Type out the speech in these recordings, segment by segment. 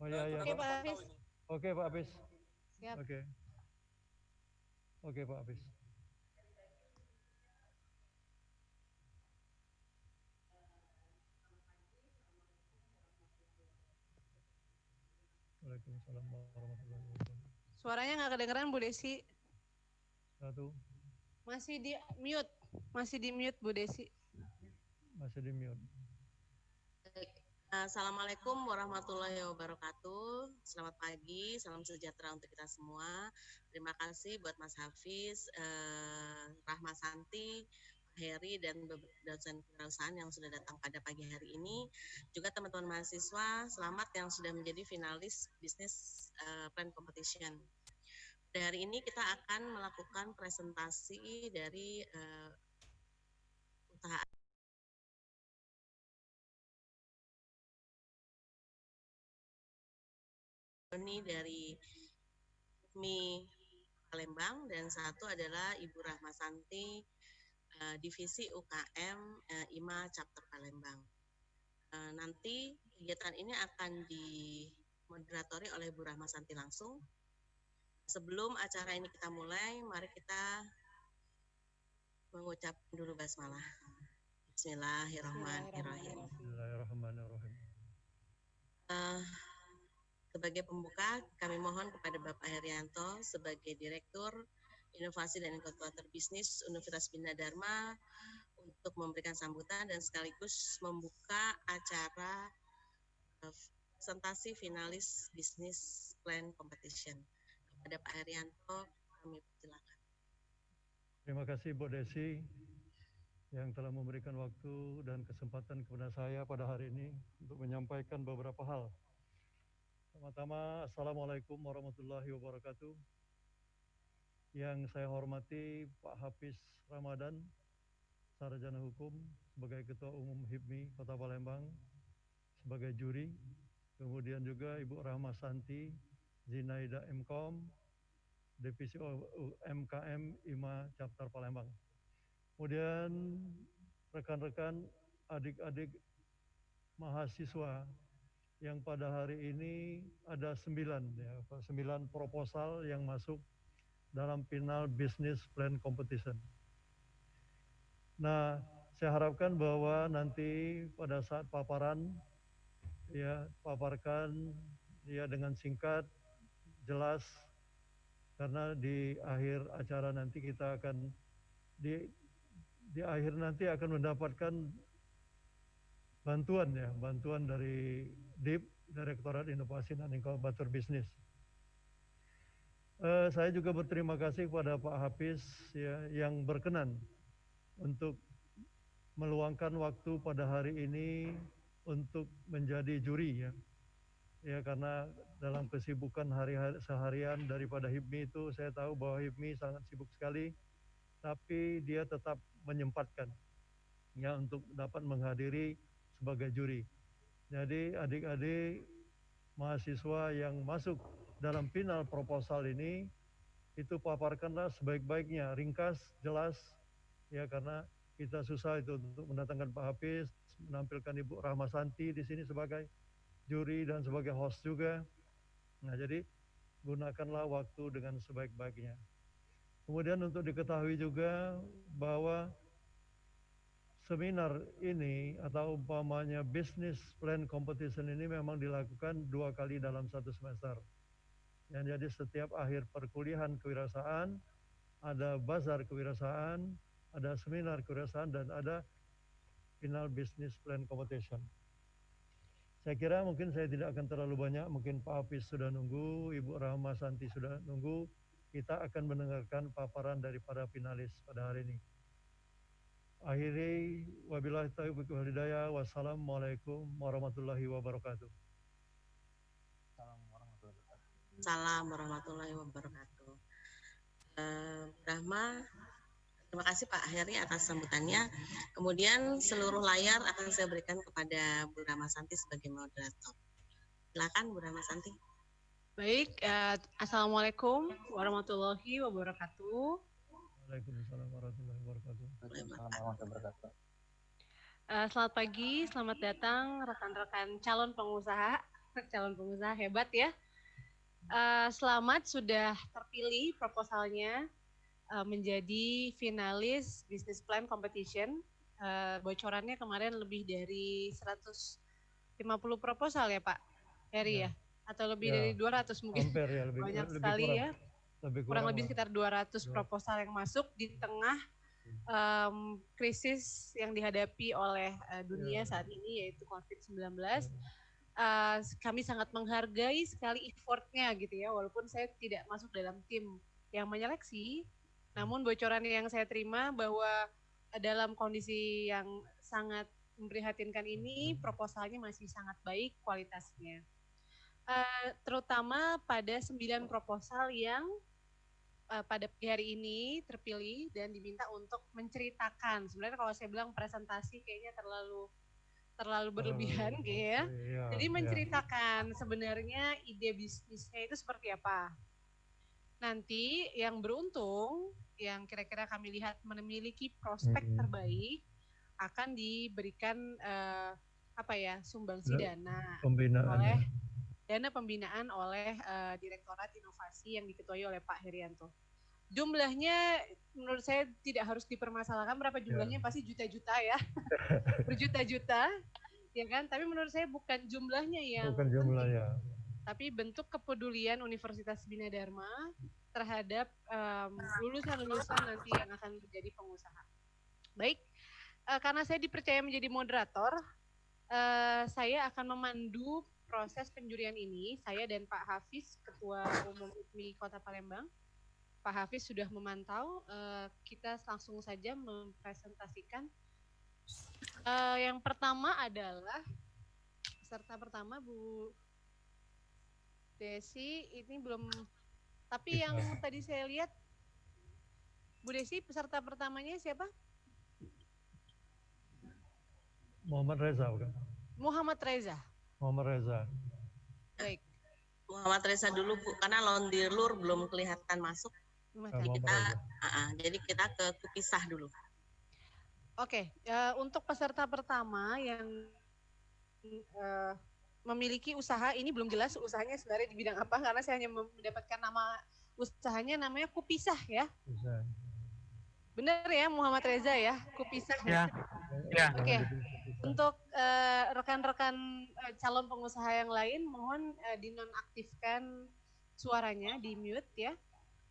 Oh iya, iya Oke Pak. Pak Hafiz. Oke Pak Hafiz. Siap. Oke. Oke Pak Hafiz. Waalaikumsalam warahmatullahi wabarakatuh. Suaranya nggak kedengeran Bu Desi. Satu. Masih di mute. Masih di mute Bu Desi. Masih di mute. Assalamualaikum warahmatullahi wabarakatuh. Selamat pagi, salam sejahtera untuk kita semua. Terima kasih buat Mas Hafiz, Rahma Santi, Pak Heri, dan dosen kewirausahaan yang sudah datang pada pagi hari ini. Juga teman-teman mahasiswa, selamat yang sudah menjadi finalis bisnis plan competition. Pada hari ini kita akan melakukan presentasi dari usaha ini dari Mi Palembang, dan satu adalah Ibu Rahma Santi, Divisi UKM IMA Chapter Palembang. Nanti kegiatan ini akan dimoderatori oleh Bu Rahma Santi langsung. Sebelum acara ini kita mulai, mari kita mengucapkan dulu basmalah. Bismillahirrahmanirrahim. Bismillahirrahmanirrahim. Sebagai pembuka, kami mohon kepada Bapak Herianto sebagai Direktur Inovasi dan Inkubator Bisnis Universitas Bina Dharma untuk memberikan sambutan dan sekaligus membuka acara presentasi finalis Business Plan Competition. Kepada Pak Herianto, kami persilakan. Terima kasih Bu Desi yang telah memberikan waktu dan kesempatan kepada saya pada hari ini untuk menyampaikan beberapa hal. Pertama-tama, Assalamualaikum warahmatullahi wabarakatuh. Yang saya hormati Pak Hafiz Ramadan, Sarjana Hukum, sebagai Ketua Umum HIPMI Kota Palembang, sebagai juri. Kemudian juga Ibu Rahma Santi, Zinaida MKOM, Divisi UMKM IMA Chapter Palembang. Kemudian rekan-rekan, adik-adik mahasiswa yang pada hari ini ada 9 proposal yang masuk dalam final Business Plan Competition. Nah, saya harapkan bahwa nanti pada saat paparan, paparkan dengan singkat, jelas, karena di akhir acara nanti kita akan di akhir nanti akan mendapatkan bantuan dari DIP, Direktorat Inovasi dan Inkubator Bisnis. Saya juga berterima kasih kepada Pak Hafiz yang berkenan untuk meluangkan waktu pada hari ini untuk menjadi juri karena dalam kesibukan hari-hari seharian daripada HIPMI itu saya tahu bahwa HIPMI sangat sibuk sekali, tapi dia tetap menyempatkan untuk dapat menghadiri sebagai juri. Jadi adik-adik mahasiswa yang masuk dalam final proposal ini itu paparkanlah sebaik-baiknya, ringkas, jelas, karena kita susah itu untuk mendatangkan Pak Hafiz, menampilkan Ibu Rahma Santi di sini sebagai juri dan sebagai host juga. Nah, jadi gunakanlah waktu dengan sebaik-baiknya. Kemudian untuk diketahui juga bahwa seminar ini atau umpamanya business plan competition ini memang dilakukan 2 kali dalam 1 semester. Jadi setiap akhir perkuliahan kewirausahaan ada bazar kewirausahaan, ada seminar kewirausahaan, dan ada final business plan competition. Saya kira mungkin saya tidak akan terlalu banyak, mungkin Pak Hafiz sudah nunggu, Ibu Rahma Santi sudah nunggu. Kita akan mendengarkan paparan dari para finalis pada hari ini. Akhiri, wabillahi taufiq wal hidayah, wassalamualaikum warahmatullahi wabarakatuh. Salam warahmatullahi wabarakatuh. Rahma, terima kasih Pak Heri atas sambutannya. Kemudian seluruh layar akan saya berikan kepada Bu Rahma Santi sebagai moderator. Silakan Bu Rahma Santi. Baik, Assalamualaikum warahmatullahi wabarakatuh. Waalaikumsalam warahmatullahi wabarakatuh. Selamat pagi, selamat datang rekan-rekan calon pengusaha calon pengusaha hebat ya. Selamat sudah terpilih proposalnya menjadi finalis Business Plan Competition. Bocorannya kemarin lebih dari 150 proposal ya Pak Heri ya? Atau lebih dari 200 mungkin. Hampir ya, Banyak lebih sekali kurang. ya. Kurang lebih sekitar 200 proposal yang masuk di tengah krisis yang dihadapi oleh dunia saat ini yaitu COVID-19. Kami sangat menghargai sekali effortnya gitu ya, walaupun saya tidak masuk dalam tim yang menyeleksi, namun bocoran yang saya terima bahwa dalam kondisi yang sangat memprihatinkan ini, proposalnya masih sangat baik kualitasnya. Terutama pada 9 proposal yang pada hari ini terpilih dan diminta untuk menceritakan. Sebenarnya kalau saya bilang presentasi kayaknya terlalu berlebihan gitu ya. Jadi menceritakan sebenarnya ide bisnisnya itu seperti apa. Nanti yang beruntung, yang kira-kira kami lihat memiliki prospek terbaik, akan diberikan sumbangsi dana oleh dana pembinaan oleh Direktorat Inovasi yang diketuai oleh Pak Herianto. Jumlahnya menurut saya tidak harus dipermasalahkan berapa jumlahnya, pasti juta-juta ya, berjuta-juta, ya kan? Tapi menurut saya bukan jumlahnya yang penting, tapi bentuk kepedulian Universitas Bina Dharma terhadap lulusan-lulusan nanti yang akan menjadi pengusaha. Baik, karena saya dipercaya menjadi moderator, saya akan memandu proses penjurian ini. Saya dan Pak Hafiz, Ketua Umum IPMI Kota Palembang. Pak Hafiz sudah memantau, kita langsung saja mempresentasikan. Yang pertama adalah peserta pertama Bu Desi, ini belum, tapi yang tadi saya lihat, Bu Desi peserta pertamanya siapa? Muhammad Reza bukan? Muhammad Reza. Muhammad Reza. Baik. Muhammad Reza dulu Bu, karena Londirlur belum kelihatan masuk. Jadi kita ke Kupisah dulu. Oke, untuk peserta pertama yang memiliki usaha, ini belum jelas usahanya sebenarnya di bidang apa, karena saya hanya mendapatkan nama usahanya, namanya Kupisah ya. Benar ya Muhammad Reza ya, Kupisah ya. Oke. Untuk rekan-rekan calon pengusaha yang lain, mohon dinonaktifkan suaranya, di mute ya.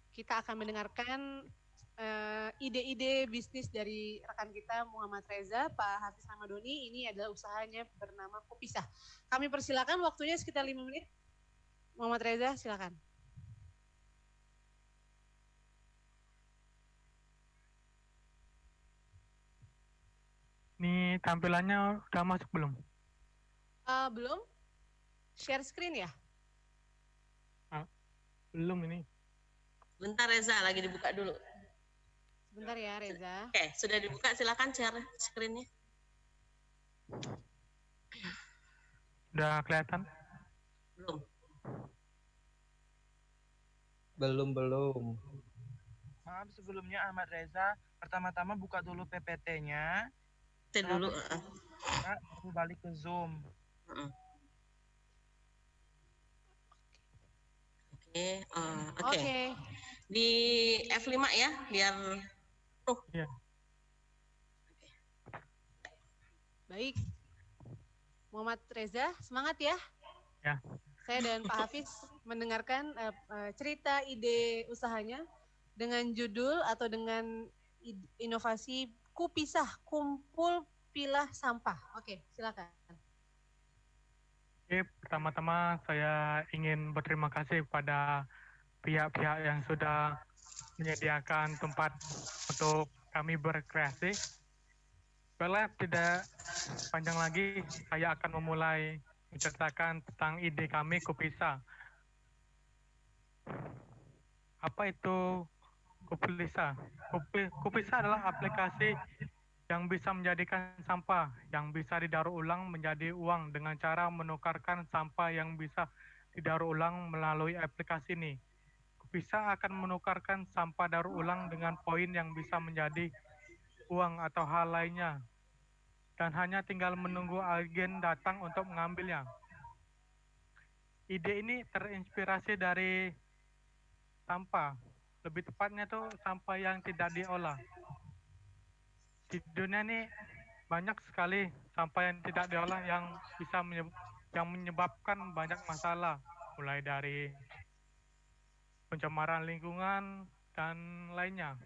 Kita akan mendengarkan ide-ide bisnis dari rekan kita Muhammad Reza, Pak Hafiz Ramadoni. Ini adalah usahanya bernama Kupisah. Kami persilakan, waktunya sekitar 5 menit. Muhammad Reza, silakan. Ini tampilannya udah masuk belum? Belum. Share screen ya? Belum ini. Bentar Reza, lagi dibuka dulu. Sebentar ya Reza. Oke, sudah dibuka, silakan share screen-nya. Udah kelihatan? Belum. Maaf sebelumnya Ahmad Reza, pertama-tama buka dulu PPT-nya. Dulu. Aku balik ke Zoom. Oke. Di F5 ya, biar Ya. Baik. Muhammad Reza, semangat ya. Ya. Saya dan Pak Hafiz mendengarkan cerita ide usahanya dengan judul atau dengan inovasi Kupisah, kumpul pilah sampah. Oke, silakan. Oke, pertama-tama saya ingin berterima kasih kepada pihak-pihak yang sudah menyediakan tempat untuk kami berkreasi. Baiklah, tidak panjang lagi, saya akan memulai menceritakan tentang ide kami Kupisah. Apa itu Kupisah? Kupisah adalah aplikasi yang bisa menjadikan sampah yang bisa didaur ulang menjadi uang dengan cara menukarkan sampah yang bisa didaur ulang melalui aplikasi ini. Kupisah akan menukarkan sampah daur ulang dengan poin yang bisa menjadi uang atau hal lainnya, dan hanya tinggal menunggu agen datang untuk mengambilnya. ide ini terinspirasi dari sampah. Lebih tepatnya tuh sampah yang tidak diolah. Di dunia ini banyak sekali sampah yang tidak diolah yang bisa yang menyebabkan banyak masalah, mulai dari pencemaran lingkungan dan lainnya.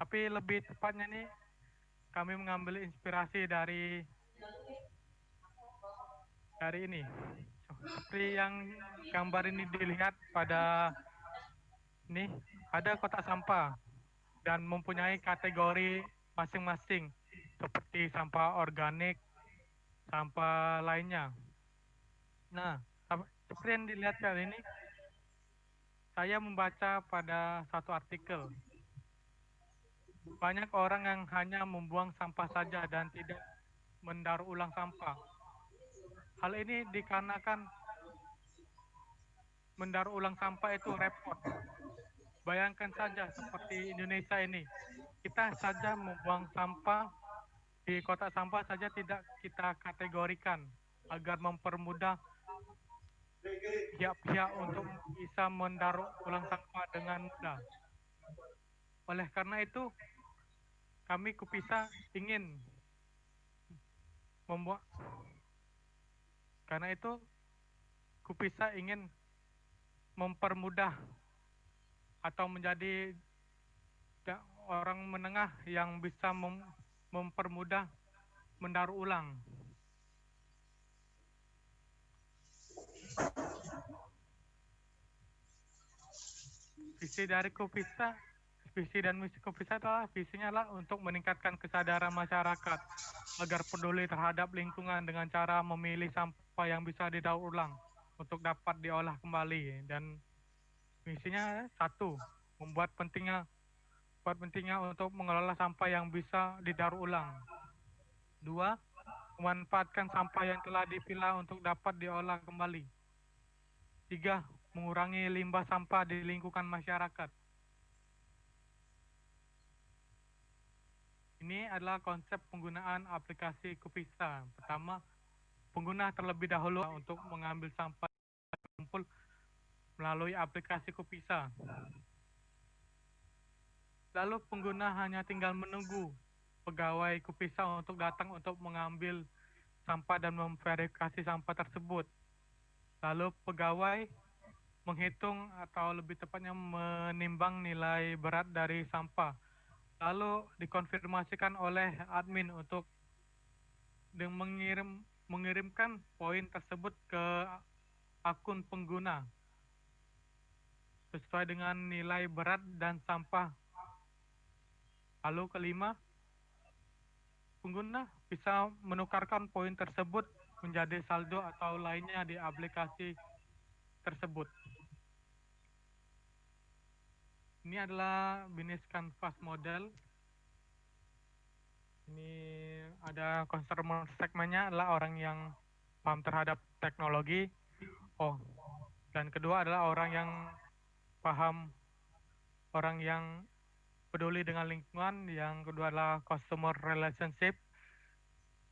Tapi lebih tepatnya nih kami mengambil inspirasi dari ini. Seperti yang gambar ini dilihat pada ini, ada kotak sampah dan mempunyai kategori masing-masing seperti sampah organik, sampah lainnya. Nah, seperti yang dilihat kali ini, saya membaca pada satu artikel. Banyak orang yang hanya membuang sampah saja dan tidak mendaur ulang sampah. Hal ini dikarenakan mendaur ulang sampah itu repot. Bayangkan saja seperti Indonesia ini, kita saja membuang sampah di kotak sampah saja tidak kita kategorikan agar mempermudah pihak-pihak untuk bisa mendaur ulang sampah dengan mudah. Oleh karena itu, kami Kupisa ingin membuat, karena itu Kupisa ingin mempermudah atau menjadi orang menengah yang bisa mempermudah mendaur ulang. Visi dari Kupisa, visi dan misi Kupisa adalah visinya adalah untuk meningkatkan kesadaran masyarakat agar peduli terhadap lingkungan dengan cara memilih sampah yang bisa didaur ulang untuk dapat diolah kembali. Dan misinya satu, membuat pentingnya untuk mengelola sampah yang bisa didaur ulang. Dua, memanfaatkan sampah yang telah dipilah untuk dapat diolah kembali. Tiga, mengurangi limbah sampah di lingkungan masyarakat. Ini adalah konsep penggunaan aplikasi Kupisa. Pertama, pengguna terlebih dahulu untuk mengambil sampah yang terkumpul melalui aplikasi Kupisa. Lalu pengguna hanya tinggal menunggu pegawai Kupisa untuk datang untuk mengambil sampah dan memverifikasi sampah tersebut. Lalu pegawai menghitung atau lebih tepatnya menimbang nilai berat dari sampah. Lalu dikonfirmasikan oleh admin untuk mengirimkan poin tersebut ke akun pengguna sesuai dengan nilai berat dan sampah. Lalu kelima, pengguna bisa menukarkan poin tersebut menjadi saldo atau lainnya di aplikasi tersebut. Ini adalah bisnis canvas model. Ini ada customer segmennya adalah orang yang paham terhadap teknologi. Dan kedua adalah orang yang paham, orang yang peduli dengan lingkungan. Yang kedua adalah customer relationship.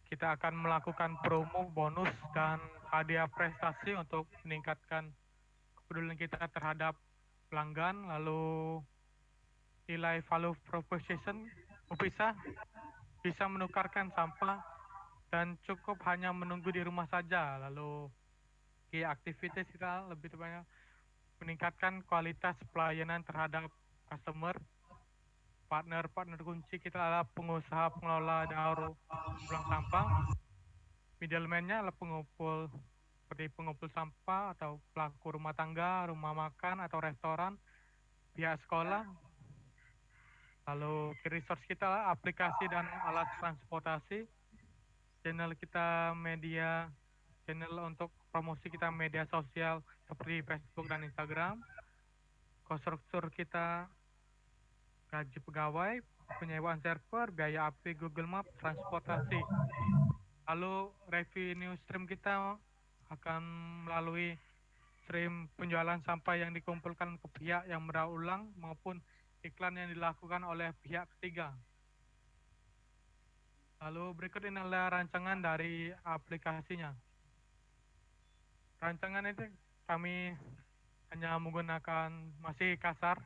Kita akan melakukan promo, bonus, dan hadiah prestasi untuk meningkatkan kepedulian kita terhadap pelanggan. Lalu nilai value proposition bisa menukarkan sampah dan cukup hanya menunggu di rumah saja. Lalu key activities kita lebih tepatnya meningkatkan kualitas pelayanan terhadap customer. Partner kunci kita adalah pengusaha pengelola daur ulang sampah. Middleman-nya adalah pengumpul, seperti pengumpul sampah atau pelaku rumah tangga, rumah makan atau restoran, pihak sekolah. Lalu key resource kita adalah aplikasi dan alat transportasi. Channel kita media, channel untuk promosi kita media sosial seperti Facebook dan Instagram. Konstruktur kita gaji pegawai, penyewaan server, biaya API Google Maps, transportasi. Lalu revenue stream kita akan melalui stream penjualan sampah yang dikumpulkan ke pihak yang mendaur ulang maupun iklan yang dilakukan oleh pihak ketiga. Lalu berikut ini adalah rancangan dari aplikasinya. Rancangan itu kami hanya menggunakan masih kasar,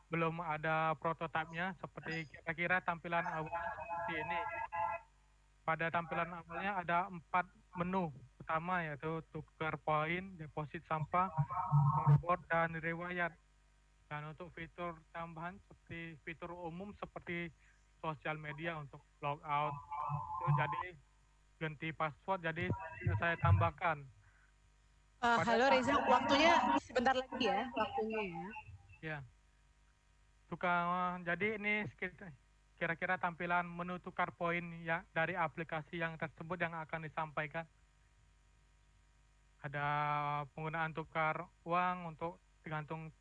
belum ada prototipenya. Seperti kira-kira tampilan awalnya seperti ini. Pada tampilan awalnya ada 4 menu utama, yaitu tukar poin, deposit sampah, scoreboard, dan riwayat. Dan untuk fitur tambahan seperti fitur umum seperti sosial media untuk logout, itu jadi ganti password, jadi saya tambahkan. Halo Reza, waktunya sebentar lagi ya, waktunya ya. Ya, jadi ini kira-kira tampilan menu tukar poin ya dari aplikasi yang tersebut yang akan disampaikan. Ada penggunaan tukar uang untuk tergantung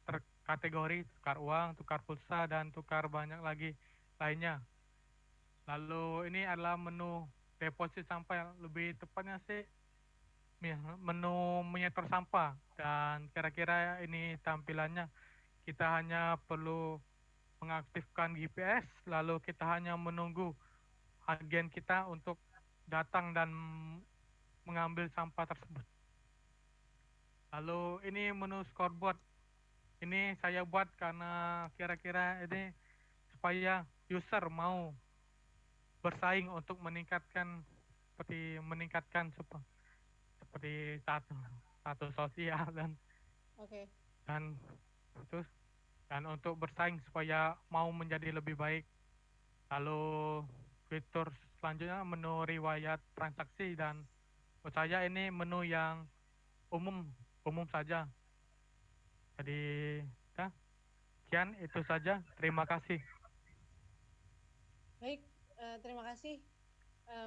kategori, tukar uang, tukar pulsa, dan tukar banyak lagi lainnya. Lalu ini adalah menu deposit sampah, lebih tepatnya sih menu menyetor sampah, dan kira-kira ini tampilannya. Kita hanya perlu mengaktifkan GPS, lalu kita hanya menunggu agen kita untuk datang dan mengambil sampah tersebut. Lalu ini menu scoreboard. Ini saya buat karena kira-kira ini supaya user mau bersaing untuk meningkatkan seperti status sosial dan dan untuk bersaing supaya mau menjadi lebih baik. Lalu fitur selanjutnya menu riwayat transaksi, dan menurut saya ini menu yang umum saja. Jadi sekian itu saja. Terima kasih. Baik, terima kasih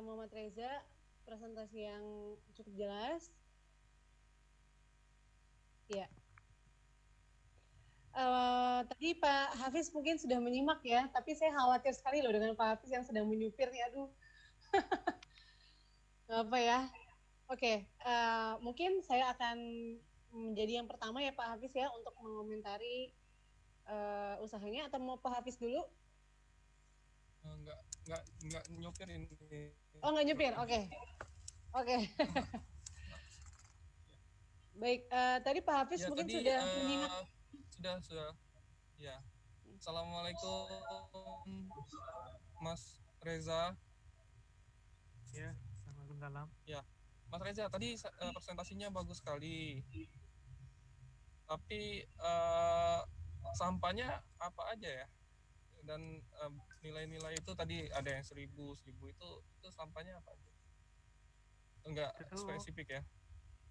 Muhammad Reza, presentasi yang cukup jelas. Ya. Tadi Pak Hafiz mungkin sudah menyimak ya, tapi saya khawatir sekali loh dengan Pak Hafiz yang sedang menyupir nih, aduh. Apa ya? Oke, mungkin saya akan menjadi yang pertama ya Pak Hafiz ya untuk mengomentari usahanya, atau mau Pak Hafiz dulu? Enggak nyupir ini. Oh, enggak nyupir, oke. Baik, tadi Pak Hafiz ya, mungkin tadi, sudah menyimak. Sudah. Ya. Assalamualaikum Mas Reza. Ya, Waalaikumsalam. Ya, Mas Reza tadi presentasinya bagus sekali. Tapi sampahnya apa aja ya? Dan nilai-nilai itu tadi ada yang 1000 itu sampahnya apa aja? Enggak spesifik ya?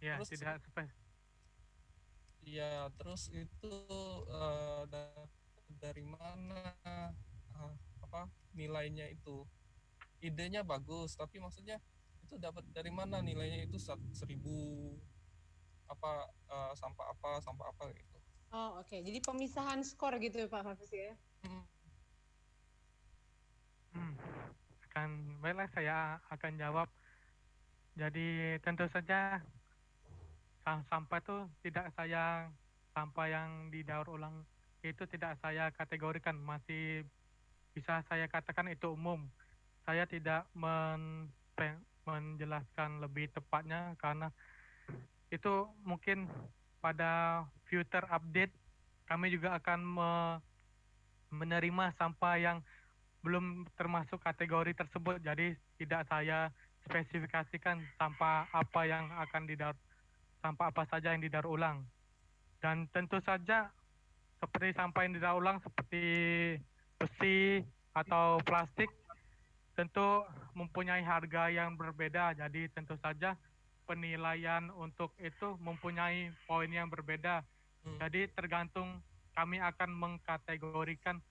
Ya, terus, tidak spesifik. Iya, terus itu dari mana nilainya itu? Idenya bagus, tapi maksudnya itu dapat dari mana nilainya itu 1000 sampah apa gitu. Oh, oke. Jadi pemisahan skor gitu Pak Hafiz ya? Baiklah, saya akan jawab. Jadi tentu saja sampah itu sampah yang didaur ulang itu tidak saya kategorikan, masih bisa saya katakan itu umum. Saya tidak menjelaskan lebih tepatnya karena itu mungkin pada future update kami juga akan menerima sampah yang belum termasuk kategori tersebut, jadi tidak saya spesifikasikan sampah apa saja yang didaur ulang. Dan tentu saja seperti sampah yang didaur ulang seperti besi atau plastik tentu mempunyai harga yang berbeda, jadi tentu saja penilaian untuk itu mempunyai poin yang berbeda. Jadi tergantung, kami akan mengkategorikan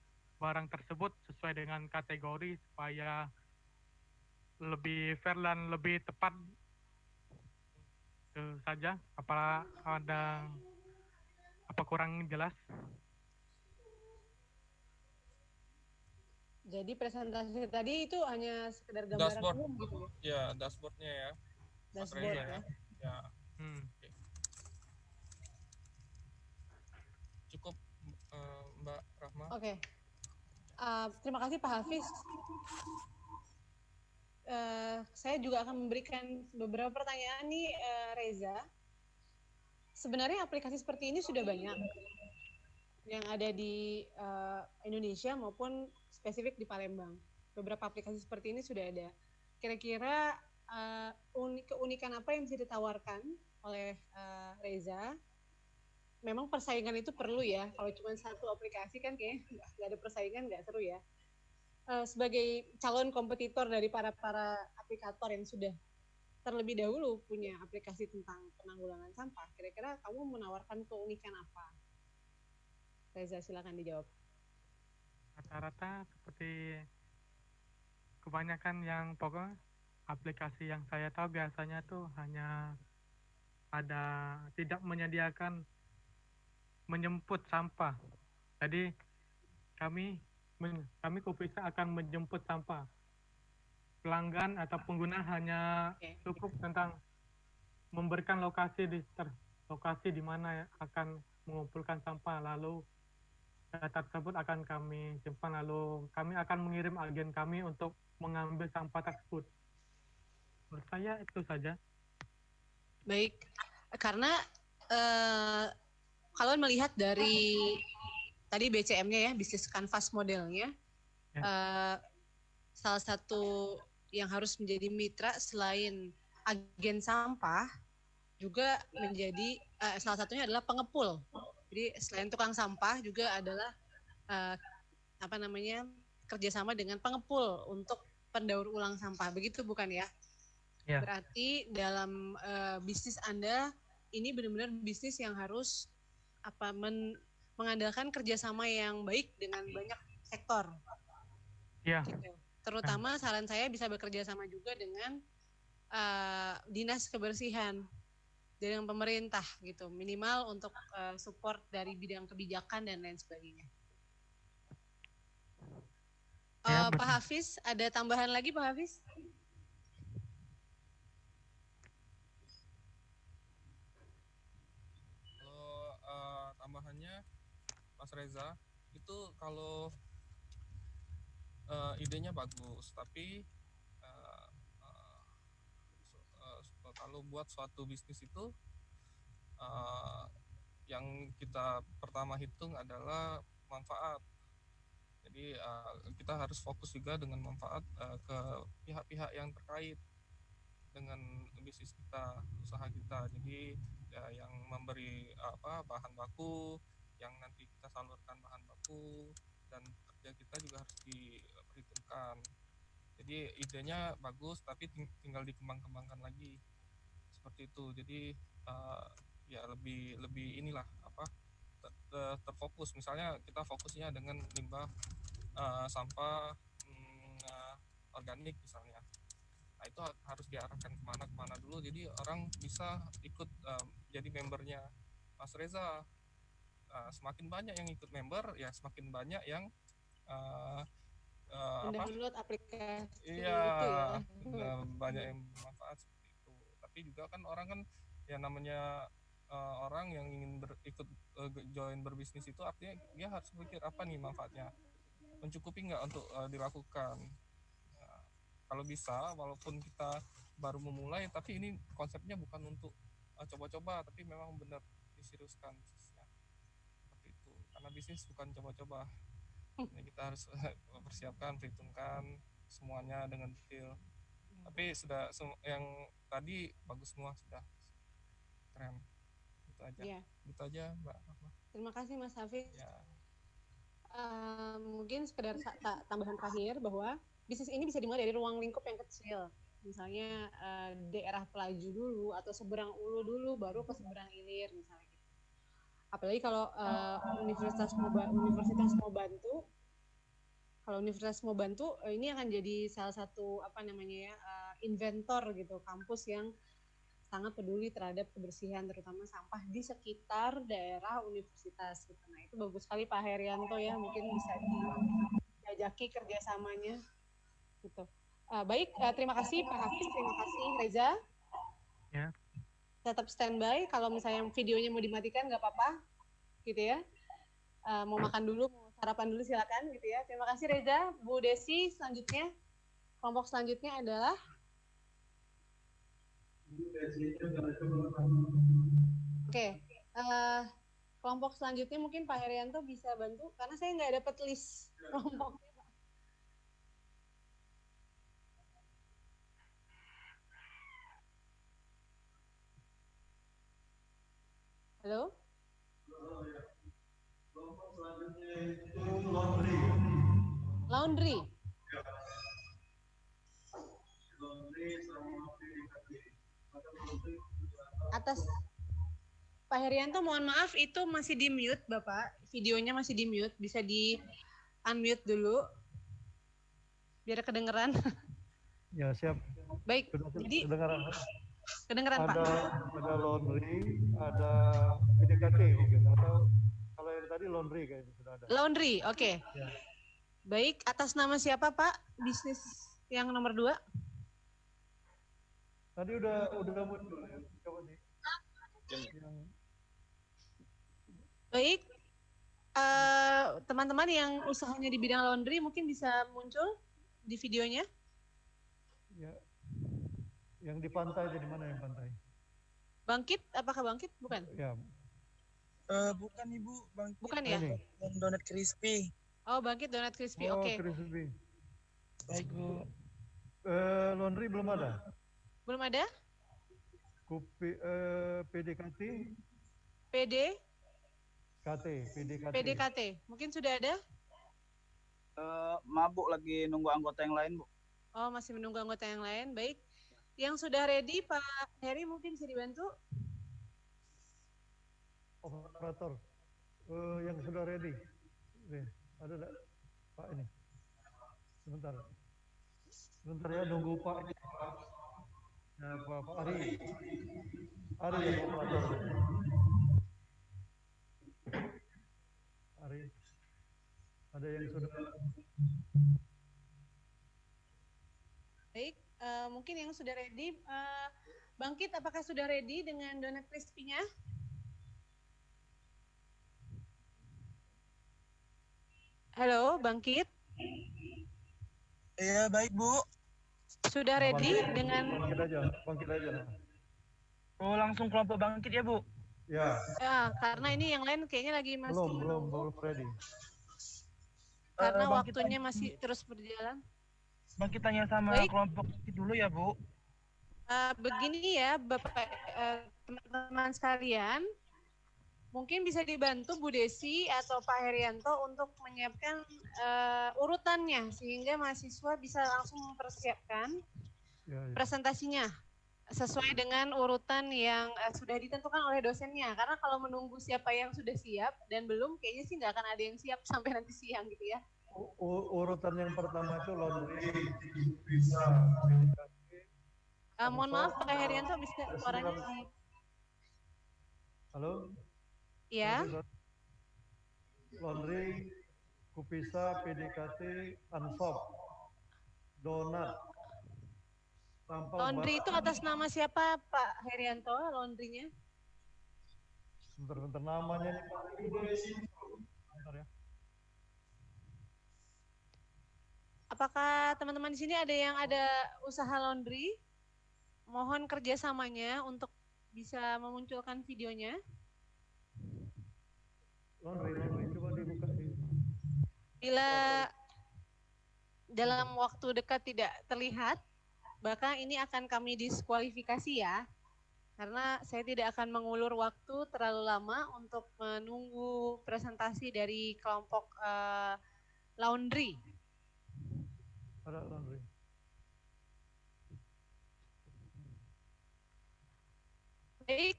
barang tersebut sesuai dengan kategori supaya lebih fair dan lebih tepat. Itu saja. Apa kurang jelas? Jadi presentasi tadi itu hanya sekedar gambaran umum gitu ya? Ya, dashboardnya ya. Dashboard ya. Ya. Cukup Mbak Rahma. Oke. Terima kasih Pak Hafiz. Saya juga akan memberikan beberapa pertanyaan nih Reza. sebenarnya aplikasi seperti ini sudah banyak yang ada di Indonesia maupun spesifik di Palembang. Beberapa aplikasi seperti ini sudah ada. Kira-kira keunikan apa yang bisa ditawarkan oleh Reza? Memang persaingan itu perlu ya. Kalau cuma satu aplikasi kan kayak nggak ada persaingan, nggak seru ya. Sebagai calon kompetitor dari para aplikator yang sudah terlebih dahulu punya aplikasi tentang penanggulangan sampah, kira-kira kamu menawarkan keunikan apa? Reza, silakan dijawab. Rata-rata seperti kebanyakan yang pokoknya aplikasi yang saya tahu biasanya tuh hanya ada tidak menyediakan menjemput sampah. Jadi kami Kopisa akan menjemput sampah. Pelanggan atau pengguna hanya cukup tentang memberikan lokasi di mana akan mengumpulkan sampah, lalu data tersebut akan kami simpan, lalu kami akan mengirim agen kami untuk mengambil sampah tersebut. Menurut saya itu saja. Baik, karena kalau melihat dari tadi BCM-nya ya, bisnis canvas modelnya, salah satu yang harus menjadi mitra selain agen sampah juga menjadi salah satunya adalah pengepul. Jadi selain tukang sampah juga adalah kerjasama dengan pengepul untuk pendaur ulang sampah. Begitu bukan ya? Ya. Berarti dalam bisnis Anda ini benar-benar bisnis yang harus mengandalkan kerjasama yang baik dengan banyak sektor. Ya. Gitu. Terutama saran saya bisa bekerja sama juga dengan dinas kebersihan dengan pemerintah gitu, minimal untuk support dari bidang kebijakan dan lain sebagainya. Pak Hafiz, ada tambahan lagi Pak Hafiz? Kalau tambahannya Mas Reza, itu kalau idenya bagus, tapi kalau buat suatu bisnis itu yang kita pertama hitung adalah manfaat. Jadi kita harus fokus juga dengan manfaat ke pihak-pihak yang terkait dengan bisnis kita, usaha kita. Jadi yang memberi bahan baku, yang nanti kita salurkan bahan baku, dan kerja kita juga harus diperhitungkan. Jadi idenya bagus, tapi tinggal dikembang-kembangkan lagi seperti itu. Jadi ya lebih inilah terfokus. Misalnya kita fokusnya dengan limbah sampah organik misalnya. Nah itu harus diarahkan kemana dulu. Jadi orang bisa ikut jadi membernya Mas Reza. Semakin banyak yang ikut member, ya semakin banyak yang mendownload aplikasi. Iya, itu ya. Banyak yang bermanfaat seperti itu. Tapi juga kan orang kan ya namanya orang yang ingin ikut join berbisnis itu artinya dia harus berpikir apa nih manfaatnya, mencukupi nggak untuk dilakukan. Kalau bisa, walaupun kita baru memulai, tapi ini konsepnya bukan untuk coba-coba, tapi memang benar diseriuskan bisnisnya seperti itu. Karena bisnis bukan coba-coba. Ini kita harus persiapkan, perhitungkan semuanya dengan detail. Tapi sudah yang tadi bagus semua, sudah keren. Itu aja. Ya. Itu aja Mbak. Terima kasih Mas Hafiz. Ya. Mungkin sekedar tambahan terakhir bahwa bisnis ini bisa dimulai dari ruang lingkup yang kecil. Misalnya daerah Pelaju dulu atau seberang Ulu dulu, baru ke seberang Ilir misalnya. Apalagi kalau Universitas mau bantu, kalau Universitas mau bantu, ini akan jadi salah satu inventor gitu, kampus yang sangat peduli terhadap kebersihan, terutama sampah di sekitar daerah universitas. Gitu. Nah itu bagus sekali Pak Herianto ya, mungkin bisa diajaki kerjasamanya. Gitu. Baik, terima kasih Pak Hafiz, terima kasih Reza. Ya. Tetap standby, kalau misalnya videonya mau dimatikan nggak apa-apa, gitu ya. Mau makan dulu, mau sarapan dulu silakan, gitu ya. Terima kasih Reza. Bu Desi, selanjutnya, kelompok selanjutnya adalah Oke, eh, kelompok selanjutnya mungkin Pak Herianto bisa bantu karena saya nggak dapat list kelompoknya. Halo? Kelompok selanjutnya itu laundry. Laundry. Laundry sama PDKT. Atas Pak Herianto, mohon maaf itu masih di mute Bapak. Videonya masih di mute. Bisa di unmute dulu. Biar kedengeran. Ya, siap. Baik, jadi kedengeran Pak. Ada laundry, ada PDKT mungkin, atau kalau yang tadi laundry kayaknya sudah ada. Laundry, oke. Ya. Baik, atas nama siapa Pak? Bisnis yang nomor 2? Tadi udah muncul. Coba nih. Baik, teman-teman yang usahanya di bidang laundry mungkin bisa muncul di videonya. Ya. Yang di pantai, jadi mana yang pantai? Bangkit, apakah Bangkit? Bukan? Ya. Bukan Ibu, Bangkit. Bukan ya? Donat crispy. Oh, Bangkit Donat Crispy, Oh, oke. crispy. Baik Bu. Laundry belum ada? Belum ada? PDKT? PDKT. Mungkin sudah ada? Mabuk lagi nunggu anggota yang lain, Bu. Oh, masih menunggu anggota yang lain. Baik. Yang sudah ready, Pak Heri mungkin bisa dibantu? Operator. Yang sudah ready. Ada enggak? Pak ini. Sebentar ya, nunggu Pak. Ya, Pak Ari. Ari yang operator. Ari. Ada yang sudah. Baik, mungkin yang sudah ready. Bangkit, apakah sudah ready dengan donat crispy-nya? Halo, Bangkit. Iya, baik Bu. Sudah ready dengan... Bangkit aja. Oh, langsung kelompok Bangkit ya, Bu? Ya. Ya, karena ini yang lain kayaknya lagi masih Belum ready. Karena waktunya masih terus berjalan. Bangkit tanya sama kelompok dulu ya, Bu. Begini ya, Bapak, teman-teman sekalian, mungkin bisa dibantu Bu Desi atau Pak Herianto untuk menyiapkan urutannya sehingga mahasiswa bisa langsung mempersiapkan presentasinya sesuai dengan urutan yang sudah ditentukan oleh dosennya. Karena kalau menunggu siapa yang sudah siap dan belum, kayaknya sih nggak akan ada yang siap sampai nanti siang gitu ya. Urutan yang pertama itu laundry. Mohon maaf Pak Herianto, bisa suaranya di... Halo? Ya. Laundry, Kupisa, PDKT, Ansop, Donat. Laundry itu atas nama siapa Pak Herianto, laundrynya? Bentar namanya nih Pak. Bentar ya. Apakah teman-teman di sini ada yang ada usaha laundry? Mohon kerjasamanya untuk bisa memunculkan videonya. Laundry, coba dibuka. Bila dalam waktu dekat tidak terlihat, maka ini akan kami diskualifikasi ya. Karena saya tidak akan mengulur waktu terlalu lama untuk menunggu presentasi dari kelompok laundry. Ada laundry. Baik,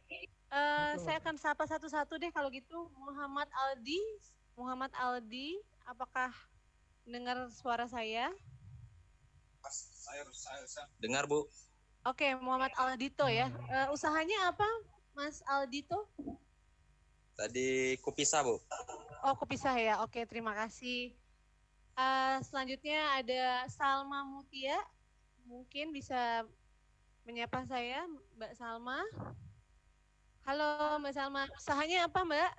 saya akan sapa satu-satu deh kalau gitu. Muhammad Aldi, apakah dengar suara saya? Saya dengar Bu. Oke, Muhammad Aldito ya. Usahanya apa, Mas Aldito? Tadi Kupisa Bu. Oh, Kupisah ya. Oke, terima kasih. Selanjutnya ada Salma Mutia. Mungkin bisa menyapa saya, Mbak Salma. Halo Mbak Salma, usahanya apa Mbak?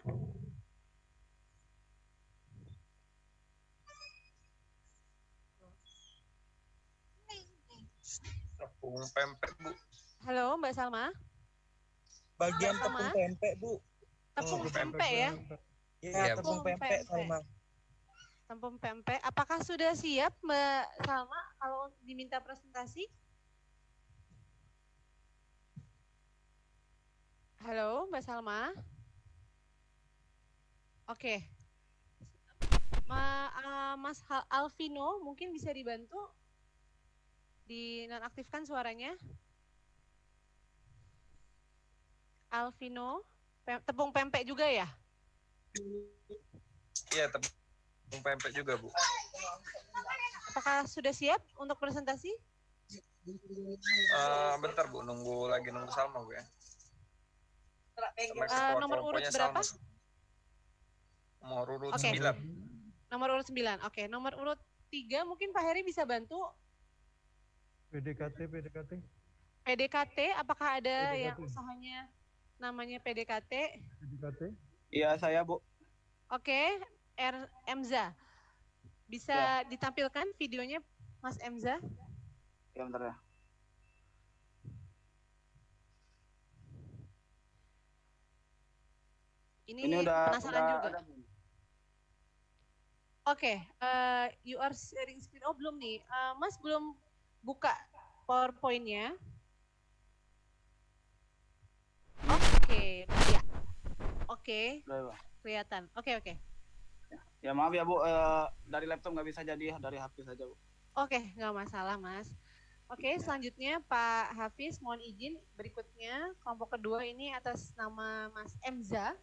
Tepung pempek Bu. Halo Mbak Salma. Bagian tepung pempek Bu. Tepung tepung pempek ya? Iya, tepung pempek Salma. Tepung pempek. Apakah sudah siap Mbak Salma kalau diminta presentasi? Halo Mbak Salma. Oke. Mas Alvino mungkin bisa dibantu dinonaktifkan suaranya. Alvino, tepung pempek juga ya? Iya, tepung pempek juga, Bu. Apakah sudah siap untuk presentasi? Bentar, Bu. Nunggu Salma, Bu ya. Nomor urut berapa? Nomor urut Oke. 9. Nomor urut 9. Oke, nomor urut 3 mungkin Pak Heri bisa bantu. PDKT. PDKT, apakah ada PDKT. yang usahanya namanya PDKT? Iya, saya, Bu. Oke, Emza. Bisa ditampilkan videonya Mas Emza? Ya, bentar ya. Ini penasaran juga. Oke, you are sharing screen. Oh, belum nih. Mas belum buka PowerPoint-nya. Oke, ya. Oke, kelihatan. Oke. Ya, maaf ya, Bu. Dari laptop nggak bisa jadi, dari HP saja, Bu. Oke, nggak masalah, Mas. Oke, selanjutnya Pak Hafiz, mohon izin. Berikutnya, kelompok kedua ini atas nama Mas Emza.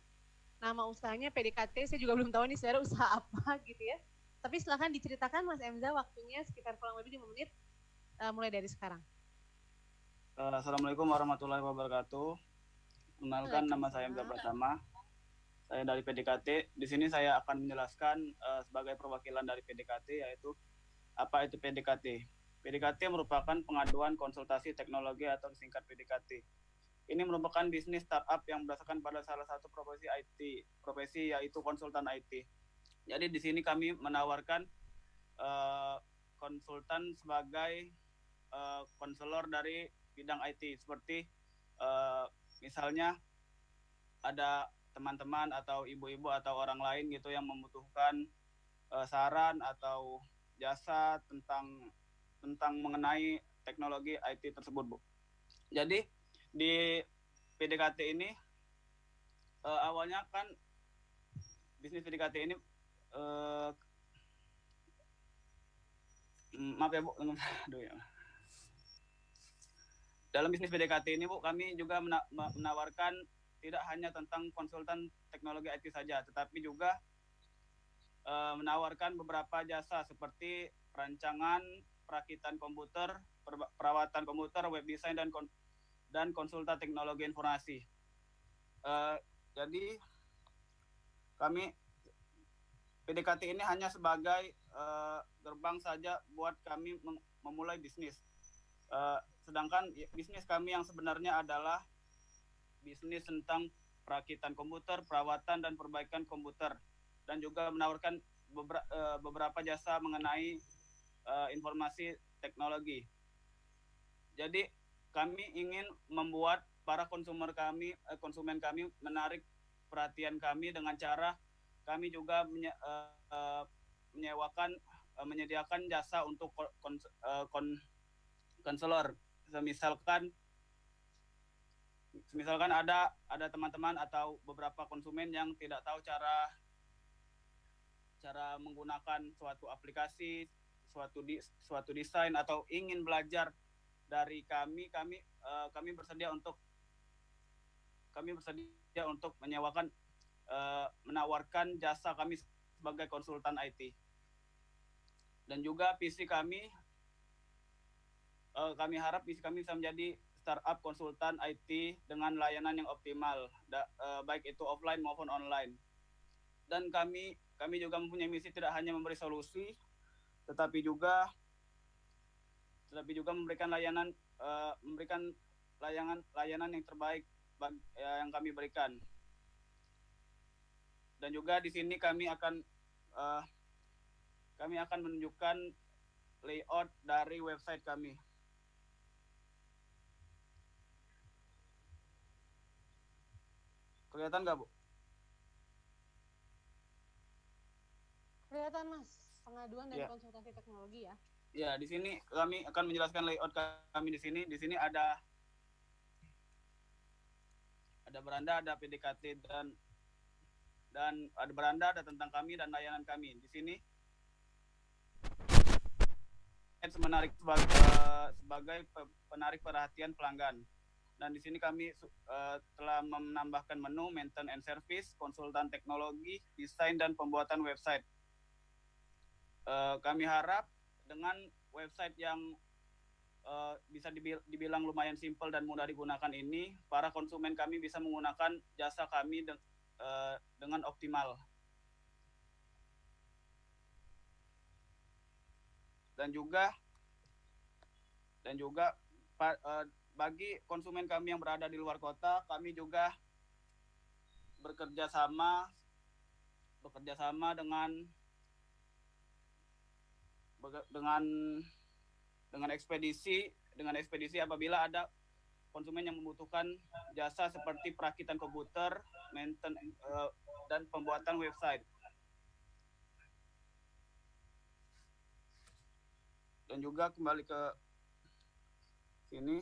Nama usahanya PDKT, saya juga belum tahu nih sebenarnya usaha apa gitu ya. Tapi silahkan diceritakan Mas Emza, waktunya sekitar kurang lebih 5 menit, mulai dari sekarang. Assalamualaikum warahmatullahi wabarakatuh. Kenalkan, nama saya Emza Pratama. Saya dari PDKT. Di sini saya akan menjelaskan sebagai perwakilan dari PDKT, yaitu apa itu PDKT. PDKT merupakan pengaduan konsultasi teknologi atau disingkat PDKT. Ini merupakan bisnis startup yang berdasarkan pada salah satu profesi yaitu konsultan IT. Jadi di sini kami menawarkan konsultan sebagai konselor dari bidang IT, seperti misalnya ada teman-teman atau ibu-ibu atau orang lain gitu yang membutuhkan saran atau jasa tentang mengenai teknologi IT tersebut, Bu. Jadi di PDKT ini awalnya kan bisnis PDKT ini maaf ya, Bu. Aduh ya. Dalam bisnis PDKT ini, Bu, kami juga menawarkan tidak hanya tentang konsultan teknologi IT saja, tetapi juga menawarkan beberapa jasa seperti perancangan, perakitan komputer, perawatan komputer, web design, dan konsultan teknologi informasi. Jadi kami PDKT ini hanya sebagai gerbang saja buat kami memulai bisnis. Sedangkan bisnis kami yang sebenarnya adalah bisnis tentang perakitan komputer, perawatan dan perbaikan komputer, dan juga menawarkan beberapa jasa mengenai informasi teknologi. Jadi kami ingin membuat para konsumen kami menarik perhatian kami dengan cara kami juga menyediakan jasa untuk konselor. Misalkan ada teman-teman atau beberapa konsumen yang tidak tahu cara menggunakan suatu aplikasi, suatu desain, atau ingin belajar dari kami bersedia untuk menawarkan jasa kami sebagai konsultan IT. Dan juga visi kami harap visi kami bisa menjadi startup konsultan IT dengan layanan yang optimal, baik itu offline maupun online. Dan kami juga mempunyai misi tidak hanya memberi solusi, tetapi juga memberikan layanan yang terbaik yang kami berikan. Dan juga di sini kami akan menunjukkan layout dari website kami. Kelihatan nggak, Bu? Kelihatan Mas, pengaduan dan Ya. konsultasi teknologi ya. Ya, di sini kami akan menjelaskan layout kami di sini. Di sini ada beranda, ada PDKT dan ada beranda, ada tentang kami dan layanan kami. Di sini menarik sebagai penarik perhatian pelanggan. Dan di sini kami telah menambahkan menu maintenance and service, konsultan teknologi, desain dan pembuatan website. Kami harap dengan website yang bisa dibilang lumayan simpel dan mudah digunakan ini, para konsumen kami bisa menggunakan jasa kami dengan optimal. Dan juga bagi konsumen kami yang berada di luar kota, kami juga bekerja sama dengan ekspedisi apabila ada konsumen yang membutuhkan jasa seperti perakitan komputer, maintenance dan pembuatan website. Dan juga kembali ke sini.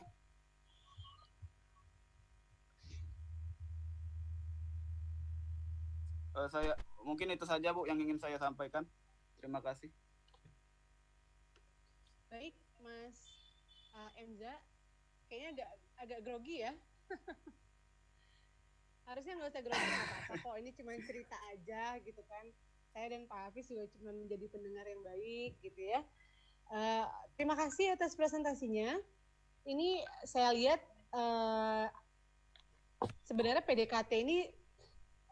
Saya mungkin itu saja Bu yang ingin saya sampaikan. Terima kasih. Baik, Mas Emza, kayaknya agak grogi ya. Harusnya nggak usah grogi apa-apa kok, ini cuma cerita aja gitu kan. Saya dan Pak Hafiz juga cuma menjadi pendengar yang baik gitu ya. Terima kasih atas presentasinya. Ini saya lihat sebenarnya PDKT ini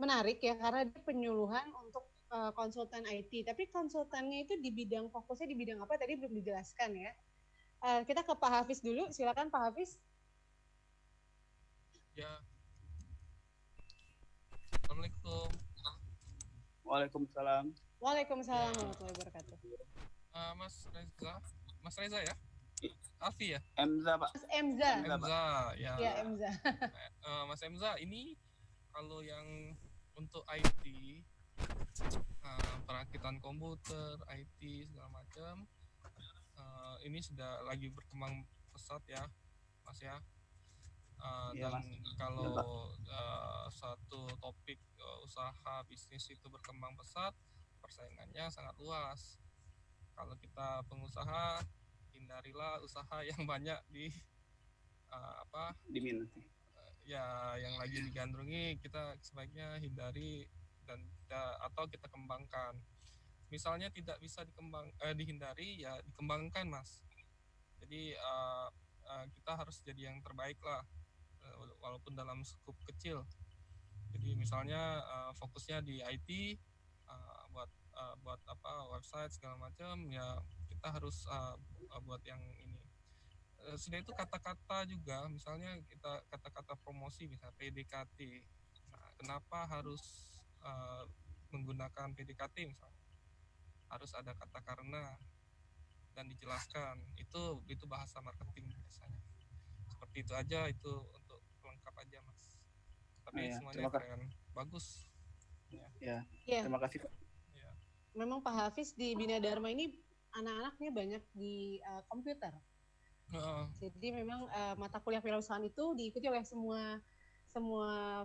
menarik ya, karena dia penyuluhan untuk konsultan IT. Tapi konsultannya itu fokusnya di bidang apa tadi belum dijelaskan ya. Kita ke Pak Hafiz dulu, silakan Pak Hafiz. Ya. Assalamualaikum. Waalaikumsalam. Waalaikumsalam warahmatullahi wabarakatuh. Mas Reza ya? Alfi ya? Emza Pak. Mas Emza. Ya. Ya Emza. Mas Emza, ini kalau yang untuk IT, perakitan komputer, IT segala macam, ini sudah lagi berkembang pesat ya, Mas ya. Iya, Dan Mas. kalau satu topik usaha bisnis itu berkembang pesat, persaingannya sangat luas. Kalau kita pengusaha, hindarilah usaha yang banyak diminati. Ya, yang lagi digandrungi kita sebaiknya hindari atau kita kembangkan. Misalnya tidak bisa dihindari, ya dikembangkan, Mas. Jadi kita harus jadi yang terbaik lah, walaupun dalam skup kecil. Jadi misalnya fokusnya di IT, buat website segala macam, ya kita harus buat yang ini. Sudah itu kata-kata juga, misalnya kita kata-kata promosi, misalnya PDKT. Nah, kenapa harus menggunakan PDKT misalnya? Harus ada kata karena dan dijelaskan. Itu bahasa marketing biasanya. Seperti itu aja, itu untuk pelengkap aja, Mas. Tapi semuanya keren, bagus. Ya. Terima kasih Pak. Ya. Memang Pak Hafiz di Bina Dharma ini anak-anaknya banyak di komputer. Jadi memang mata kuliah wirausahaan itu diikuti oleh semua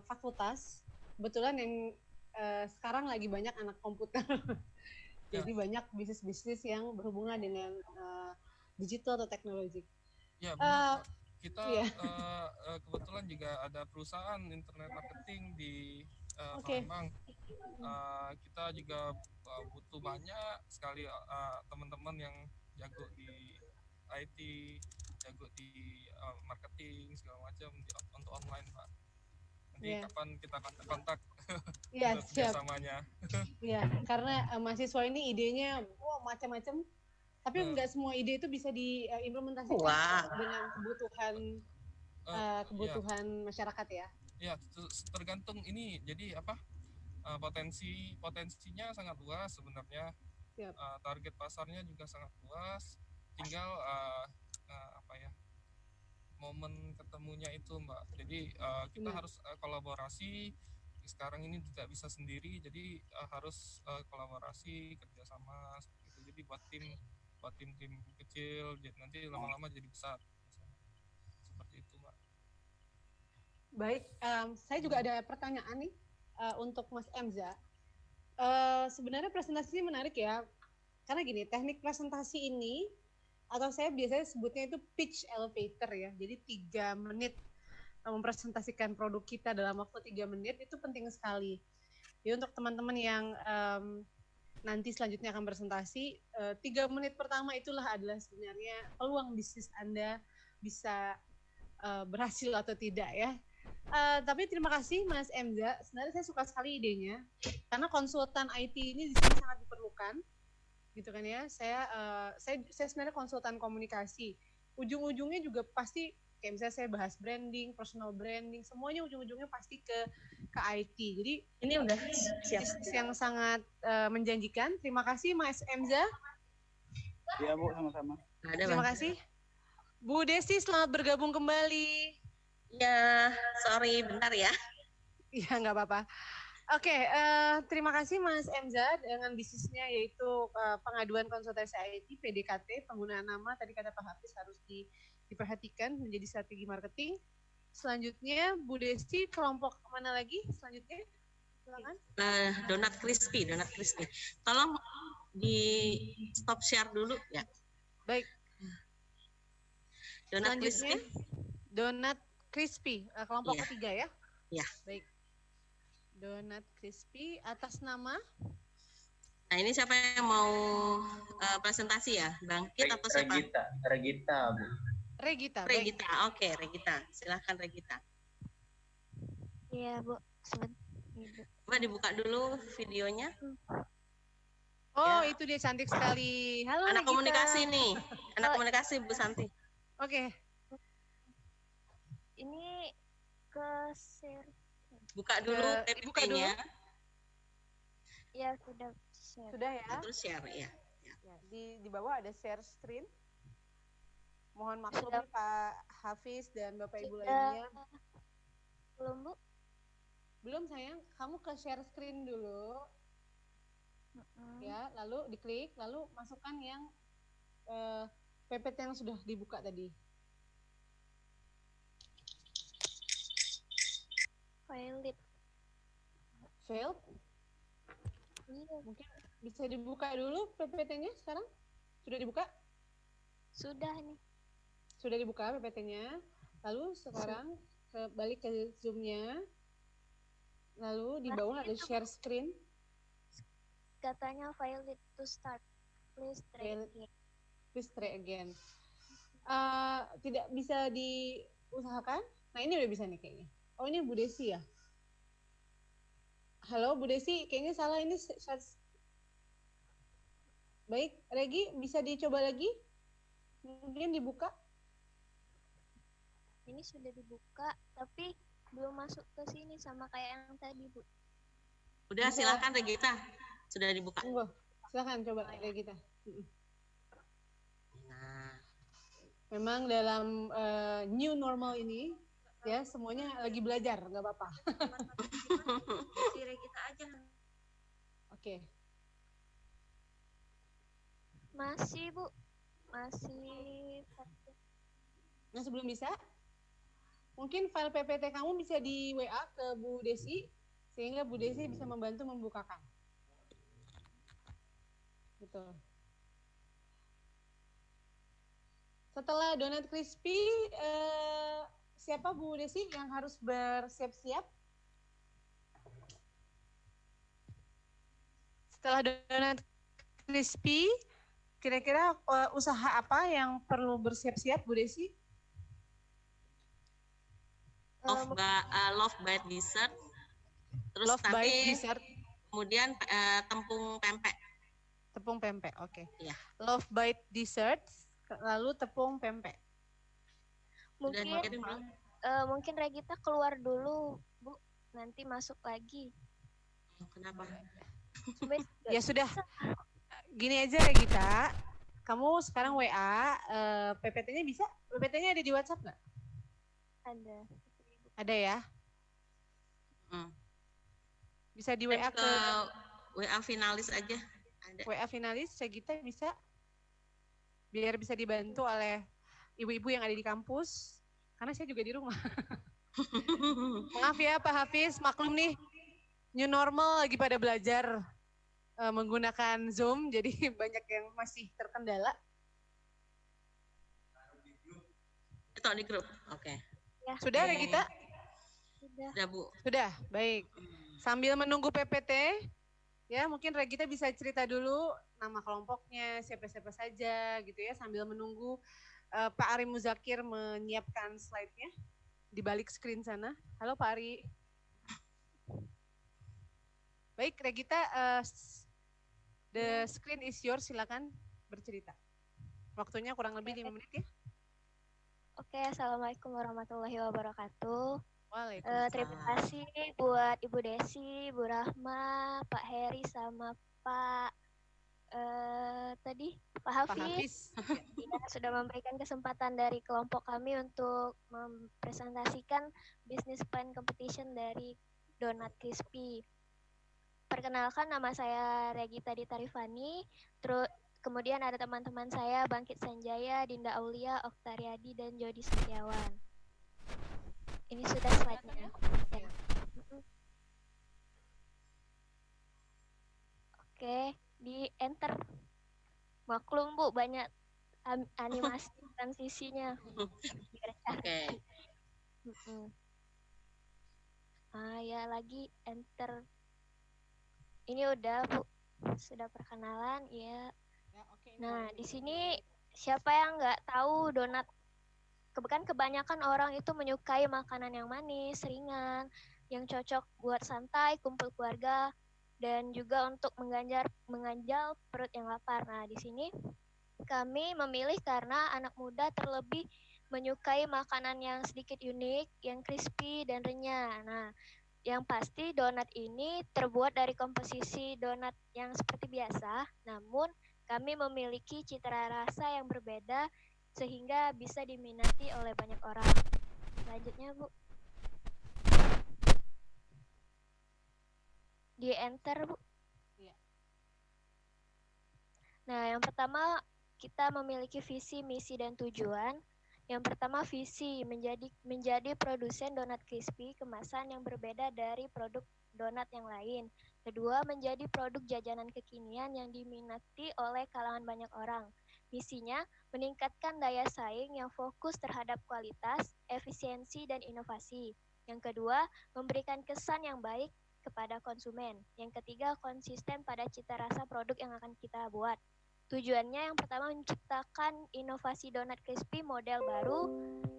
fakultas. Kebetulan yang sekarang lagi banyak anak komputer. Jadi banyak bisnis-bisnis yang berhubungan dengan digital atau teknologi. Ya, kita kebetulan juga ada perusahaan internet marketing di Palembang. Kita juga butuh banyak sekali teman-teman yang jago di IT, jago di marketing segala macam untuk online, Pak. Nanti kapan kita kontak kerjasamanya. Iya, karena mahasiswa ini idenya macam-macam, tapi nggak semua ide itu bisa diimplementasikan dengan kebutuhan masyarakat ya. Ya, tergantung ini. Jadi potensinya sangat luas sebenarnya. Target pasarnya juga sangat luas. Tinggal momen ketemunya itu, Mbak. Jadi kita harus kolaborasi sekarang ini tidak bisa sendiri, jadi harus kolaborasi, kerjasama seperti itu. Jadi buat tim kecil, jadi nanti lama-lama jadi besar. Seperti itu, Mbak. Baik, saya juga ada pertanyaan nih untuk Mas Emza. Sebenarnya presentasinya menarik ya, karena gini, teknik presentasi ini, atau saya biasanya sebutnya itu pitch elevator ya, jadi 3 menit mempresentasikan produk kita dalam waktu 3 menit itu penting sekali. Jadi untuk teman-teman yang nanti selanjutnya akan presentasi, 3 menit pertama itulah adalah sebenarnya peluang bisnis Anda bisa berhasil atau tidak ya. Tapi terima kasih Mas Emza, sebenarnya saya suka sekali idenya, karena konsultan IT ini di sini sangat diperlukan, gitu kan ya. Saya sebenarnya konsultan komunikasi, ujung-ujungnya juga pasti kayak misalnya saya bahas branding, personal branding, semuanya ujung-ujungnya pasti ke IT. Jadi ini udah siap yang sangat menjanjikan. Terima kasih Mas Emza. Iya Bu, sama-sama. Terima kasih. Bu Desi, selamat bergabung kembali. Ya, sorry, bentar ya. Iya, nggak apa-apa. Oke, terima kasih Mas Emza dengan bisnisnya yaitu pengaduan konsultasi IT, PDKT, penggunaan nama, tadi kata Pak Hafiz harus diperhatikan menjadi strategi marketing. Selanjutnya, Bu Desi, kelompok mana lagi selanjutnya? Silakan. Donat crispy. Tolong di stop share dulu ya. Baik. Donat crispy. Donat crispy, kelompok ketiga ya? Iya. Baik. Donat crispy atas nama? Nah, ini siapa yang mau presentasi ya? Bangkit atau siapa? Regita, Bu. Regita. Oke, Regita. Silahkan Regita. Iya, Bu. Coba dibuka dulu videonya. Oh, ya. Itu dia cantik sekali. Halo, anak Regita. Komunikasi nih. Anak komunikasi Bu Santi. Oke. Ini ke share. Buka dulu PPT-nya. Ya, sudah share. Sudah ya? Terus share ya. Di bawah ada share screen. Mohon maklum nih Pak Hafiz dan Bapak Ibu lainnya. Belum, Bu? Belum sayang, kamu ke share screen dulu. Ya, lalu diklik, lalu masukkan yang PPT yang sudah dibuka tadi. Failed? Iya. Mungkin bisa dibuka dulu PPT-nya sekarang? Sudah dibuka? Sudah nih. Sudah dibuka PPT-nya. Lalu sekarang balik ke Zoom-nya. Lalu di bawah ada share screen. Katanya failed to start. Please try again. Please try again. Tidak bisa diusahakan? Nah, ini udah bisa nih kayaknya. Oh, ini Bu Desi ya? Halo Bu Desi, kayaknya salah ini. Baik, Regi bisa dicoba lagi? Mungkin dibuka? Ini sudah dibuka, tapi belum masuk ke sini sama kayak yang tadi, Bu. Udah, silakan Regita. Sudah dibuka. Silakan coba Regita. Nah. Memang dalam new normal ini, ya semuanya lagi belajar, nggak apa-apa. Si Regita aja. Oke. Masih, Bu. Masih. Masih belum bisa? Mungkin file PPT kamu bisa di WA ke Bu Desi, sehingga Bu Desi bisa membantu membukakan. Betul. Setelah donat crispy, siapa Bu Desi yang harus bersiap-siap? Setelah donat crispy, kira-kira usaha apa yang perlu bersiap-siap Bu Desi? Love Bite Dessert. Terus Love Bite Dessert. Kemudian tepung pempek. Tepung pempek, oke. Iya. Love Bite Dessert, lalu tepung pempek. Mungkin Regita keluar dulu, Bu. Nanti masuk lagi. Kenapa? Ya sudah. Gini aja Regita. Kamu sekarang WA, PPT-nya bisa? PPT-nya ada di WhatsApp nggak? Ada. Ada ya? Bisa di WA ke WA finalis aja. Ada. WA finalis Segita bisa, biar bisa dibantu oleh ibu-ibu yang ada di kampus, karena saya juga di rumah. Maaf ya Pak Hafiz, maklum nih, new normal lagi pada belajar menggunakan Zoom, jadi banyak yang masih terkendala. Itu di grup, oke. Ya. Sudah Regita? Sudah Bu. Sudah, baik. Sambil menunggu PPT, ya mungkin Regita bisa cerita dulu nama kelompoknya, siapa-siapa saja gitu ya, sambil menunggu Pak Ari Muzakir menyiapkan slide-nya di balik screen sana. Halo Pak Ari. Baik Regita, the screen is yours, silakan bercerita. Waktunya kurang lebih 5 menit ya. Oke, Assalamualaikum warahmatullahi wabarakatuh. Waalaikumsalam. Terima kasih buat Ibu Desi, Bu Rahma, Pak Heri, sama Pak Hafiz. Ya, sudah memberikan kesempatan dari kelompok kami untuk mempresentasikan business plan competition dari Donat Crispy. Perkenalkan, nama saya Regita Ditarifani. Kemudian ada teman-teman saya Bangkit Sanjaya, Dinda Aulia, Oktariadi, dan Jody Setiawan. Ini sudah slide-nya. Ya. Oke, di enter. Maklum Bu, banyak animasi transisinya. Oke. Ya lagi enter. Ini udah Bu, sudah perkenalan ya. Nah, di sini siapa yang nggak tahu donat? Kebanyakan orang itu menyukai makanan yang manis, ringan, yang cocok buat santai, kumpul keluarga, dan juga untuk mengganjal perut yang lapar. Nah, di sini kami memilih karena anak muda terlebih menyukai makanan yang sedikit unik, yang crispy dan renyah. Nah, yang pasti donat ini terbuat dari komposisi donat yang seperti biasa, namun kami memiliki cita rasa yang berbeda sehingga bisa diminati oleh banyak orang. Selanjutnya, Bu. Di enter, Bu. Iya. Nah, yang pertama kita memiliki visi, misi, dan tujuan. Yang pertama visi, menjadi produsen donat crispy kemasan yang berbeda dari produk donat yang lain. Kedua, menjadi produk jajanan kekinian yang diminati oleh kalangan banyak orang. Misinya, meningkatkan daya saing yang fokus terhadap kualitas, efisiensi, dan inovasi. Yang kedua, memberikan kesan yang baik kepada konsumen. Yang ketiga, konsisten pada cita rasa produk yang akan kita buat. Tujuannya yang pertama menciptakan inovasi donat crispy model baru.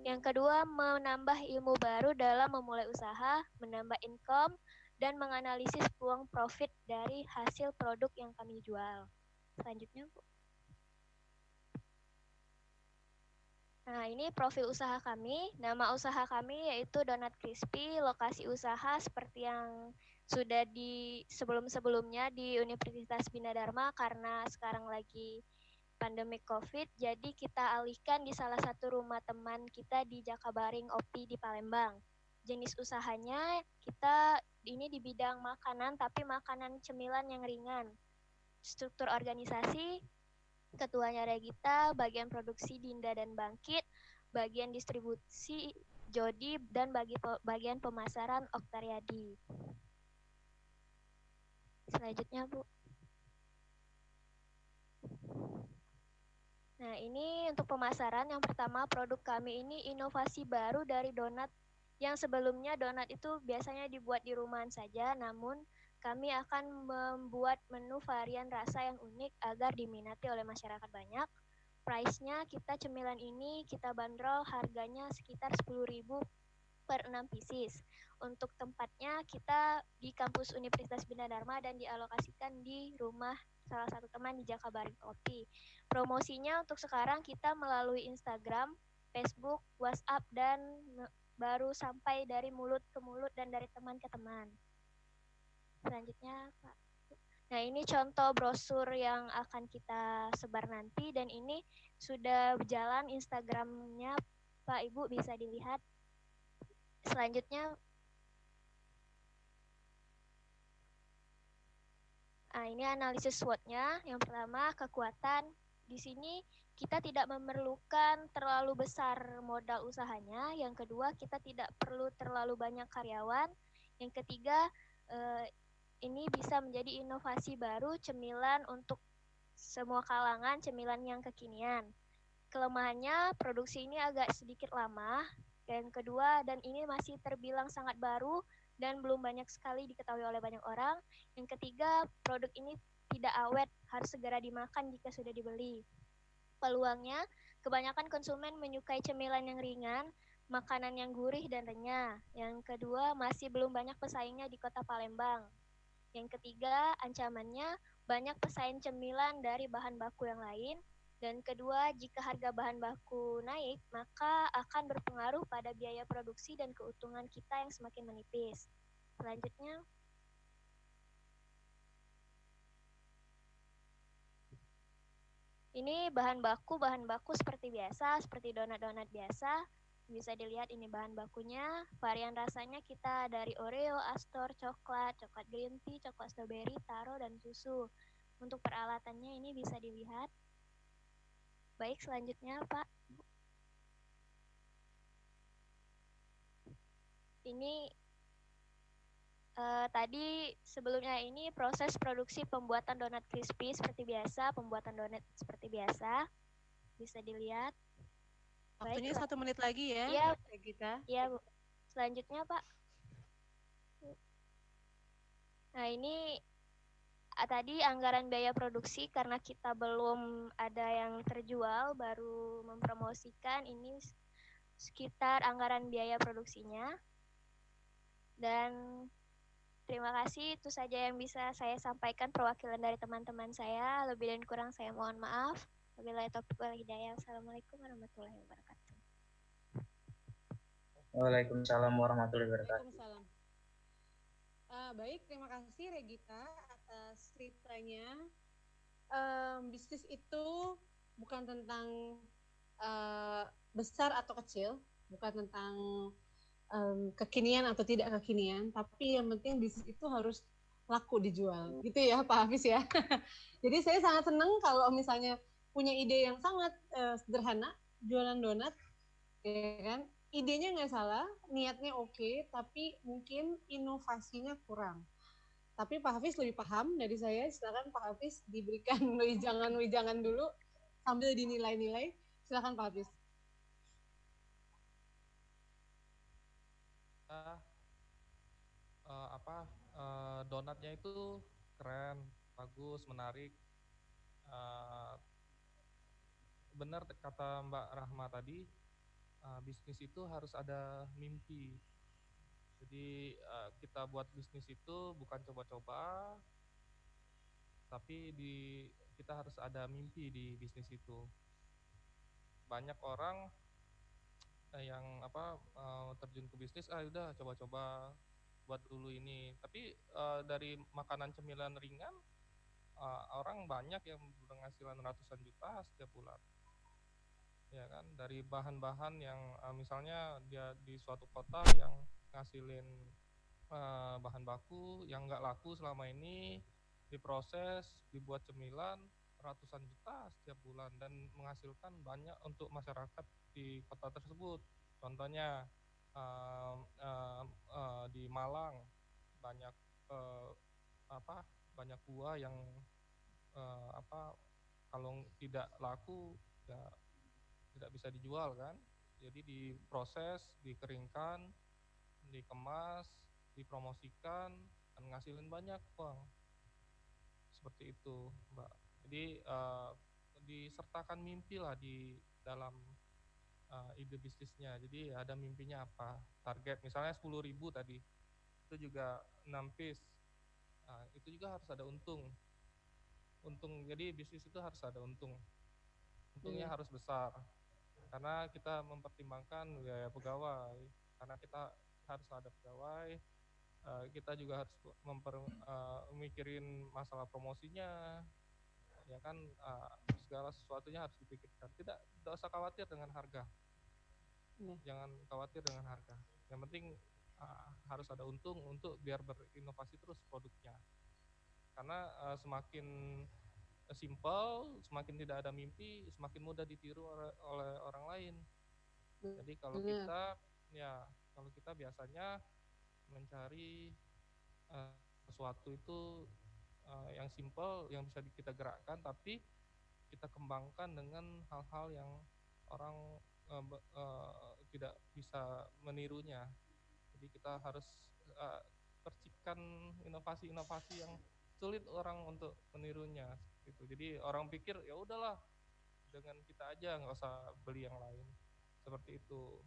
Yang kedua, menambah ilmu baru dalam memulai usaha, menambah income, dan menganalisis peluang profit dari hasil produk yang kami jual. Selanjutnya, Bu. Nah, ini profil usaha kami. Nama usaha kami yaitu Donat Crispy. Lokasi usaha seperti yang sudah di sebelum-sebelumnya di Universitas Bina Dharma, karena sekarang lagi pandemi COVID, jadi kita alihkan di salah satu rumah teman kita di Jakabaring OPI di Palembang. Jenis usahanya kita ini di bidang makanan, tapi makanan cemilan yang ringan. Struktur organisasi, ketuanya Regita, bagian produksi Dinda dan Bangkit, bagian distribusi Jody, dan bagian pemasaran Oktariadi. Selanjutnya, Bu. Nah, ini untuk pemasaran. Yang pertama, produk kami ini inovasi baru dari donat. Yang sebelumnya donat itu biasanya dibuat di rumahan saja, namun kami akan membuat menu varian rasa yang unik agar diminati oleh masyarakat banyak. Price-nya cemilan ini kita bandrol harganya sekitar 10.000 per 6 pieces. Untuk tempatnya kita di kampus Universitas Bina Dharma dan dialokasikan di rumah salah satu teman di Jakabaring Kopi. Promosinya untuk sekarang kita melalui Instagram, Facebook, WhatsApp, dan baru sampai dari mulut ke mulut dan dari teman ke teman. Selanjutnya, Pak. Nah, ini contoh brosur yang akan kita sebar nanti, dan ini sudah berjalan Instagramnya Pak Ibu, bisa dilihat. Selanjutnya, Nah, ini analisis SWOT-nya. Yang pertama, kekuatan. Di sini kita tidak memerlukan terlalu besar modal usahanya. Yang kedua, kita tidak perlu terlalu banyak karyawan. Yang ketiga, ini bisa menjadi inovasi baru, cemilan untuk semua kalangan, cemilan yang kekinian. Kelemahannya, produksi ini agak sedikit lama. Yang kedua, dan ini masih terbilang sangat baru dan belum banyak sekali diketahui oleh banyak orang. Yang ketiga, produk ini tidak awet, harus segera dimakan jika sudah dibeli. Peluangnya, kebanyakan konsumen menyukai cemilan yang ringan, makanan yang gurih dan renyah. Yang kedua, masih belum banyak pesaingnya di kota Palembang. Yang ketiga, ancamannya, banyak pesaing cemilan dari bahan baku yang lain. Dan kedua, jika harga bahan baku naik, maka akan berpengaruh pada biaya produksi dan keuntungan kita yang semakin menipis. Selanjutnya, ini bahan baku seperti biasa, seperti donat-donat biasa. Bisa dilihat ini bahan bakunya. Varian rasanya kita dari Oreo, Astor, coklat green tea, coklat strawberry, taro, dan susu. Untuk peralatannya ini bisa dilihat. Baik, selanjutnya Pak. Ini tadi sebelumnya ini proses produksi pembuatan donat crispy seperti biasa, pembuatan donat seperti biasa. Bisa dilihat. Waktunya Baik, 1 menit lagi ya, iya, kita. Iya, Bu. Selanjutnya, Pak. Nah, ini tadi anggaran biaya produksi karena kita belum ada yang terjual, baru mempromosikan ini sekitar anggaran biaya produksinya. Dan terima kasih, itu saja yang bisa saya sampaikan perwakilan dari teman-teman saya. Lebih dan kurang saya mohon maaf. Wabillahi taufiq wal hidayah. Assalamualaikum warahmatullahi wabarakatuh. Waalaikumsalam warahmatullahi wabarakatuh. Waalaikumsalam. Baik, terima kasih Regita atas ceritanya. Bisnis itu bukan tentang besar atau kecil, bukan tentang kekinian atau tidak kekinian, tapi yang penting bisnis itu harus laku dijual, gitu ya Pak Hafiz ya. Jadi saya sangat senang kalau misalnya punya ide yang sangat sederhana, jualan donat, ya kan? Idenya nggak salah, niatnya oke, tapi mungkin inovasinya kurang. Tapi Pak Hafiz lebih paham dari saya, silakan Pak Hafiz diberikan wijangan dulu sambil dinilai-nilai. Silakan Pak Hafiz. Donatnya itu keren, bagus, menarik. Benar kata Mbak Rahma tadi, bisnis itu harus ada mimpi. Jadi kita buat bisnis itu bukan coba-coba, tapi kita harus ada mimpi di bisnis itu. Banyak orang yang terjun ke bisnis, udah coba-coba buat dulu ini. Tapi dari makanan cemilan ringan, orang banyak yang berpenghasilan ratusan juta setiap bulan. Ya kan, dari bahan-bahan yang misalnya dia di suatu kota yang ngasilin bahan baku yang nggak laku selama ini, diproses, dibuat cemilan ratusan juta setiap bulan dan menghasilkan banyak untuk masyarakat di kota tersebut. Contohnya di Malang banyak banyak buah yang kalau tidak laku ya tidak bisa dijual kan. Jadi diproses, dikeringkan, dikemas, dipromosikan dan ngasilin banyak uang. Seperti itu, Mbak. Jadi disertakan mimpi lah di dalam ide bisnisnya. Jadi ada mimpinya apa, target misalnya 10.000 tadi, itu juga 6 piece. Itu juga harus ada untung. Jadi bisnis itu harus ada untung. Untungnya harus besar. Karena kita mempertimbangkan biaya pegawai. Karena kita harus ada pegawai, kita juga harus mikirin masalah promosinya. Ya kan, segala sesuatunya harus dipikirkan. Tidak usah khawatir dengan harga. Jangan khawatir dengan harga. Yang penting harus ada untung untuk biar berinovasi terus produknya. karena semakin simple, semakin tidak ada mimpi, semakin mudah ditiru oleh orang lain. Jadi kalau kita biasanya mencari sesuatu itu yang simple, yang bisa kita gerakkan, tapi kita kembangkan dengan hal-hal yang orang tidak bisa menirunya. Jadi kita harus percikan inovasi-inovasi yang sulit orang untuk menirunya. Gitu. Jadi orang pikir ya udahlah dengan kita aja, nggak usah beli yang lain. Seperti itu.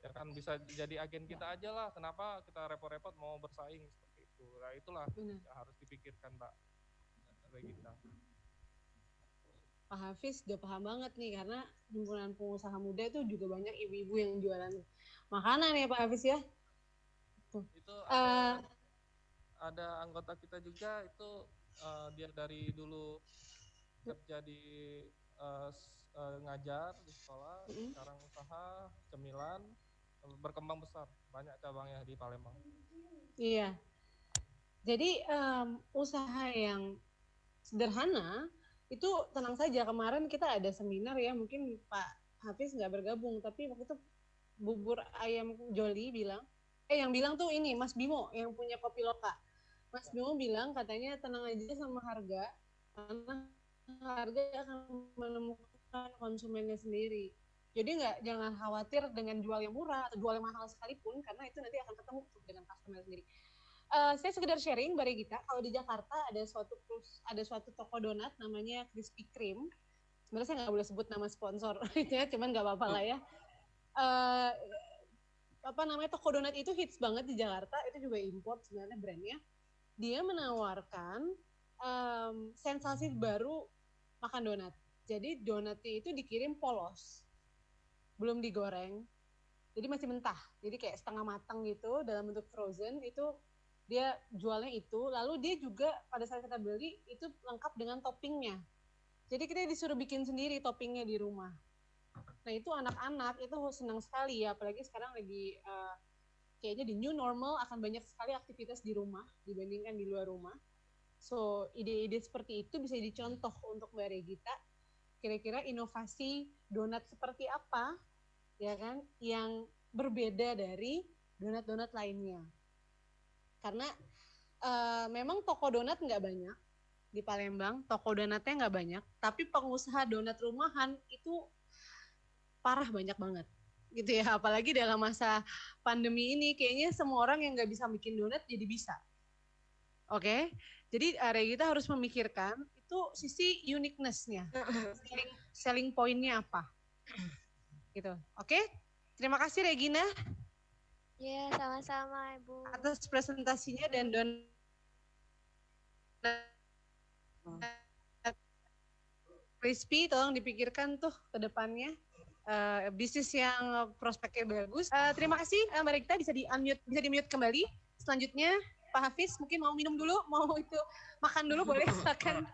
Ya kan bisa jadi agen kita aja lah. Kenapa kita repot-repot mau bersaing seperti itu? Nah itulah yang harus dipikirkan Mbak Regina. Pak Hafiz udah paham banget nih, karena himpunan pengusaha muda itu juga banyak ibu-ibu yang jualan makanan ya Pak Hafiz ya. Tuh. Itu ada anggota kita juga itu dia dari dulu kerja di ngajar di sekolah, sekarang usaha cemilan, berkembang besar, banyak cabangnya di Palembang. Iya. Jadi usaha yang sederhana itu tenang saja. Kemarin kita ada seminar ya, mungkin Pak Hafiz nggak bergabung, tapi waktu itu bubur ayam Joli bilang, yang bilang tuh ini Mas Bimo yang punya Kopi Loka. Mas Bimo bilang katanya tenang aja sama harga, karena harga akan menemukan konsumennya sendiri. Jadi jangan khawatir dengan jual yang murah atau jual yang mahal sekalipun, karena itu nanti akan ketemu dengan customer sendiri. Saya sekedar sharing Mbak Regita, kalau di Jakarta ada suatu toko donat namanya Krispy Kreme. Sebenarnya saya nggak boleh sebut nama sponsor, ya, cuman nggak apa-apa lah ya. Toko donat itu hits banget di Jakarta, itu juga import sebenarnya brandnya. Dia menawarkan sensasi baru makan donat. Jadi donatnya itu dikirim polos, belum digoreng, jadi masih mentah. Jadi kayak setengah matang gitu dalam bentuk frozen. Itu dia jualnya itu, lalu dia juga pada saat kita beli itu lengkap dengan toppingnya. Jadi kita disuruh bikin sendiri toppingnya di rumah. Nah itu anak-anak itu senang sekali ya, apalagi sekarang lagi kayaknya di new normal akan banyak sekali aktivitas di rumah dibandingkan di luar rumah. So ide-ide seperti itu bisa dicontoh untuk Mbak Regita. Kira-kira inovasi donat seperti apa ya kan yang berbeda dari donat-donat lainnya. Karena memang toko donat nggak banyak di Palembang, toko donatnya nggak banyak, tapi pengusaha donat rumahan itu parah banyak banget, gitu ya. Apalagi dalam masa pandemi ini, kayaknya semua orang yang nggak bisa bikin donat jadi bisa. Oke, jadi Regita harus memikirkan itu sisi uniqueness-nya, selling point-nya apa, gitu. Oke, terima kasih Regina. Ya, sama-sama Ibu. Atas presentasinya dan Crispy, tolong dipikirkan tuh ke depannya bisnis yang prospeknya bagus. Terima kasih Mbak Regita, bisa di-mute kembali. Selanjutnya Pak Hafiz mungkin mau minum dulu, mau itu makan dulu boleh, silakan.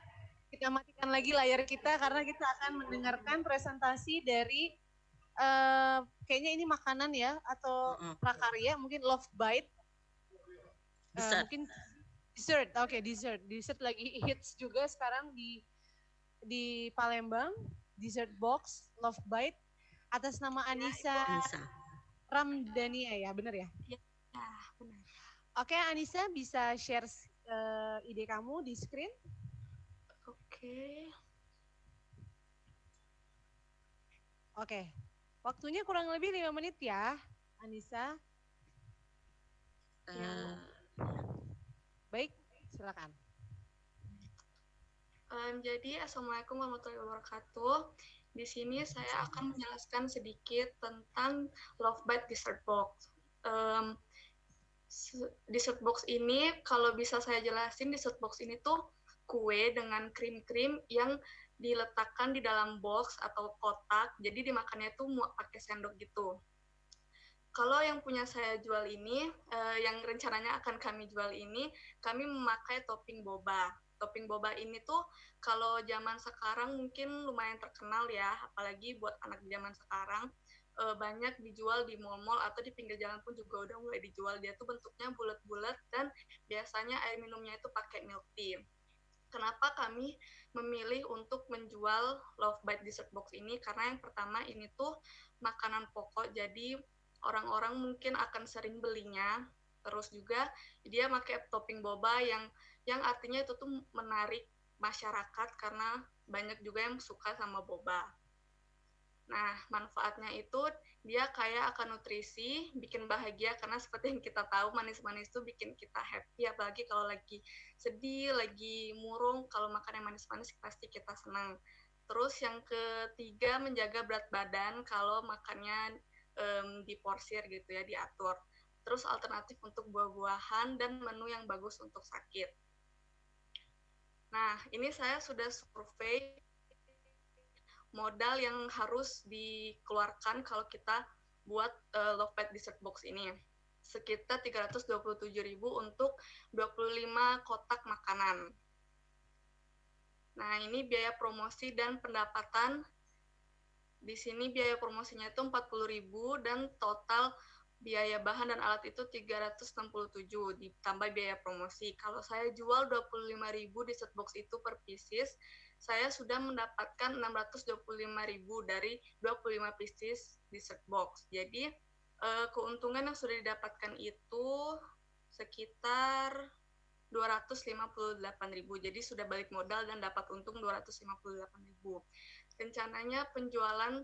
Kita matikan lagi layar kita karena kita akan mendengarkan presentasi dari kayaknya ini makanan ya atau prakarya, mungkin Love Bite. Mungkin dessert. Oke, dessert lagi hits juga sekarang di Palembang. Dessert box Love Bite atas nama Anissa Ramdania ya, benar ya? Ya, benar. Oke, Anissa bisa share ide kamu di screen? Oke. Waktunya kurang lebih 5 menit ya, Anissa. Baik, silakan. Jadi, Assalamualaikum warahmatullahi wabarakatuh. Di sini saya akan menjelaskan sedikit tentang Love Bite Dessert Box. Dessert box ini, kalau bisa saya jelasin, dessert box ini tuh kue dengan krim-krim yang diletakkan di dalam box atau kotak, jadi dimakannya tuh pakai sendok gitu. Kalau yang punya saya jual ini, yang rencananya akan kami jual ini, kami memakai topping boba. Topping boba ini tuh kalau zaman sekarang mungkin lumayan terkenal ya, apalagi buat anak zaman sekarang, banyak dijual di mall-mall atau di pinggir jalan pun juga udah mulai dijual. Dia tuh bentuknya bulat-bulat dan biasanya air minumnya itu pakai milk tea. Kenapa kami memilih untuk menjual Love Bite Dessert Box ini? Karena yang pertama ini tuh makanan pokok, jadi orang-orang mungkin akan sering belinya. Terus juga dia pakai topping boba yang artinya itu tuh menarik masyarakat karena banyak juga yang suka sama boba. Nah, manfaatnya itu dia kaya akan nutrisi, bikin bahagia karena seperti yang kita tahu manis-manis itu bikin kita happy, apalagi kalau lagi sedih, lagi murung, kalau makan yang manis-manis pasti kita senang. Terus yang ketiga menjaga berat badan kalau makannya diporsir gitu ya, diatur. Terus alternatif untuk buah-buahan dan menu yang bagus untuk sakit. Nah, ini saya sudah survei modal yang harus dikeluarkan kalau kita buat Love Bite Dessert Box ini. Sekitar 327.000 untuk 25 kotak makanan. Nah, ini biaya promosi dan pendapatan. Di sini biaya promosinya itu 40.000 dan total biaya bahan dan alat itu 367 ditambah biaya promosi. Kalau saya jual 25.000 dessert box itu per pieces, saya sudah mendapatkan 625.000 dari 25 pieces dessert box. Jadi keuntungan yang sudah didapatkan itu sekitar 258.000. Jadi sudah balik modal dan dapat untung 258.000. Rencananya penjualan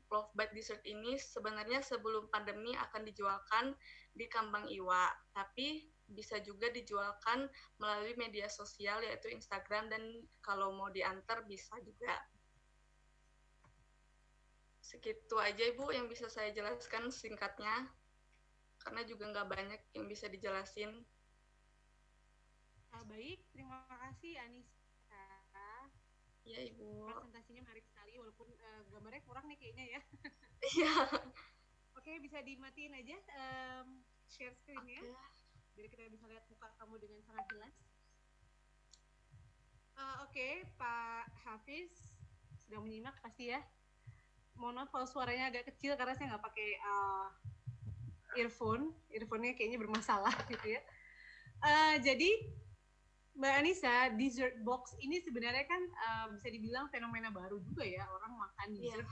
Love Bite Dessert ini sebenarnya sebelum pandemi akan dijualkan di Kambang Iwa, tapi bisa juga dijualkan melalui media sosial yaitu Instagram, dan kalau mau diantar bisa juga. Segitu aja Ibu yang bisa saya jelaskan singkatnya, karena juga nggak banyak yang bisa dijelasin. Baik, terima kasih Anissa. Iya Ibu. Presentasinya menarik sekali, walaupun gambarnya kurang nih kayaknya ya. Iya. Oke, bisa dimatiin aja share screen-nya. Biar kita bisa lihat muka kamu dengan sangat jelas. Oke, Pak Hafiz sudah menyimak pasti ya. Mohon maaf kalau suaranya agak kecil karena saya nggak pakai earphone. Earphone-nya kayaknya bermasalah gitu ya. Jadi Mbak Anissa, dessert box ini sebenarnya kan bisa dibilang fenomena baru juga ya, orang makan dessert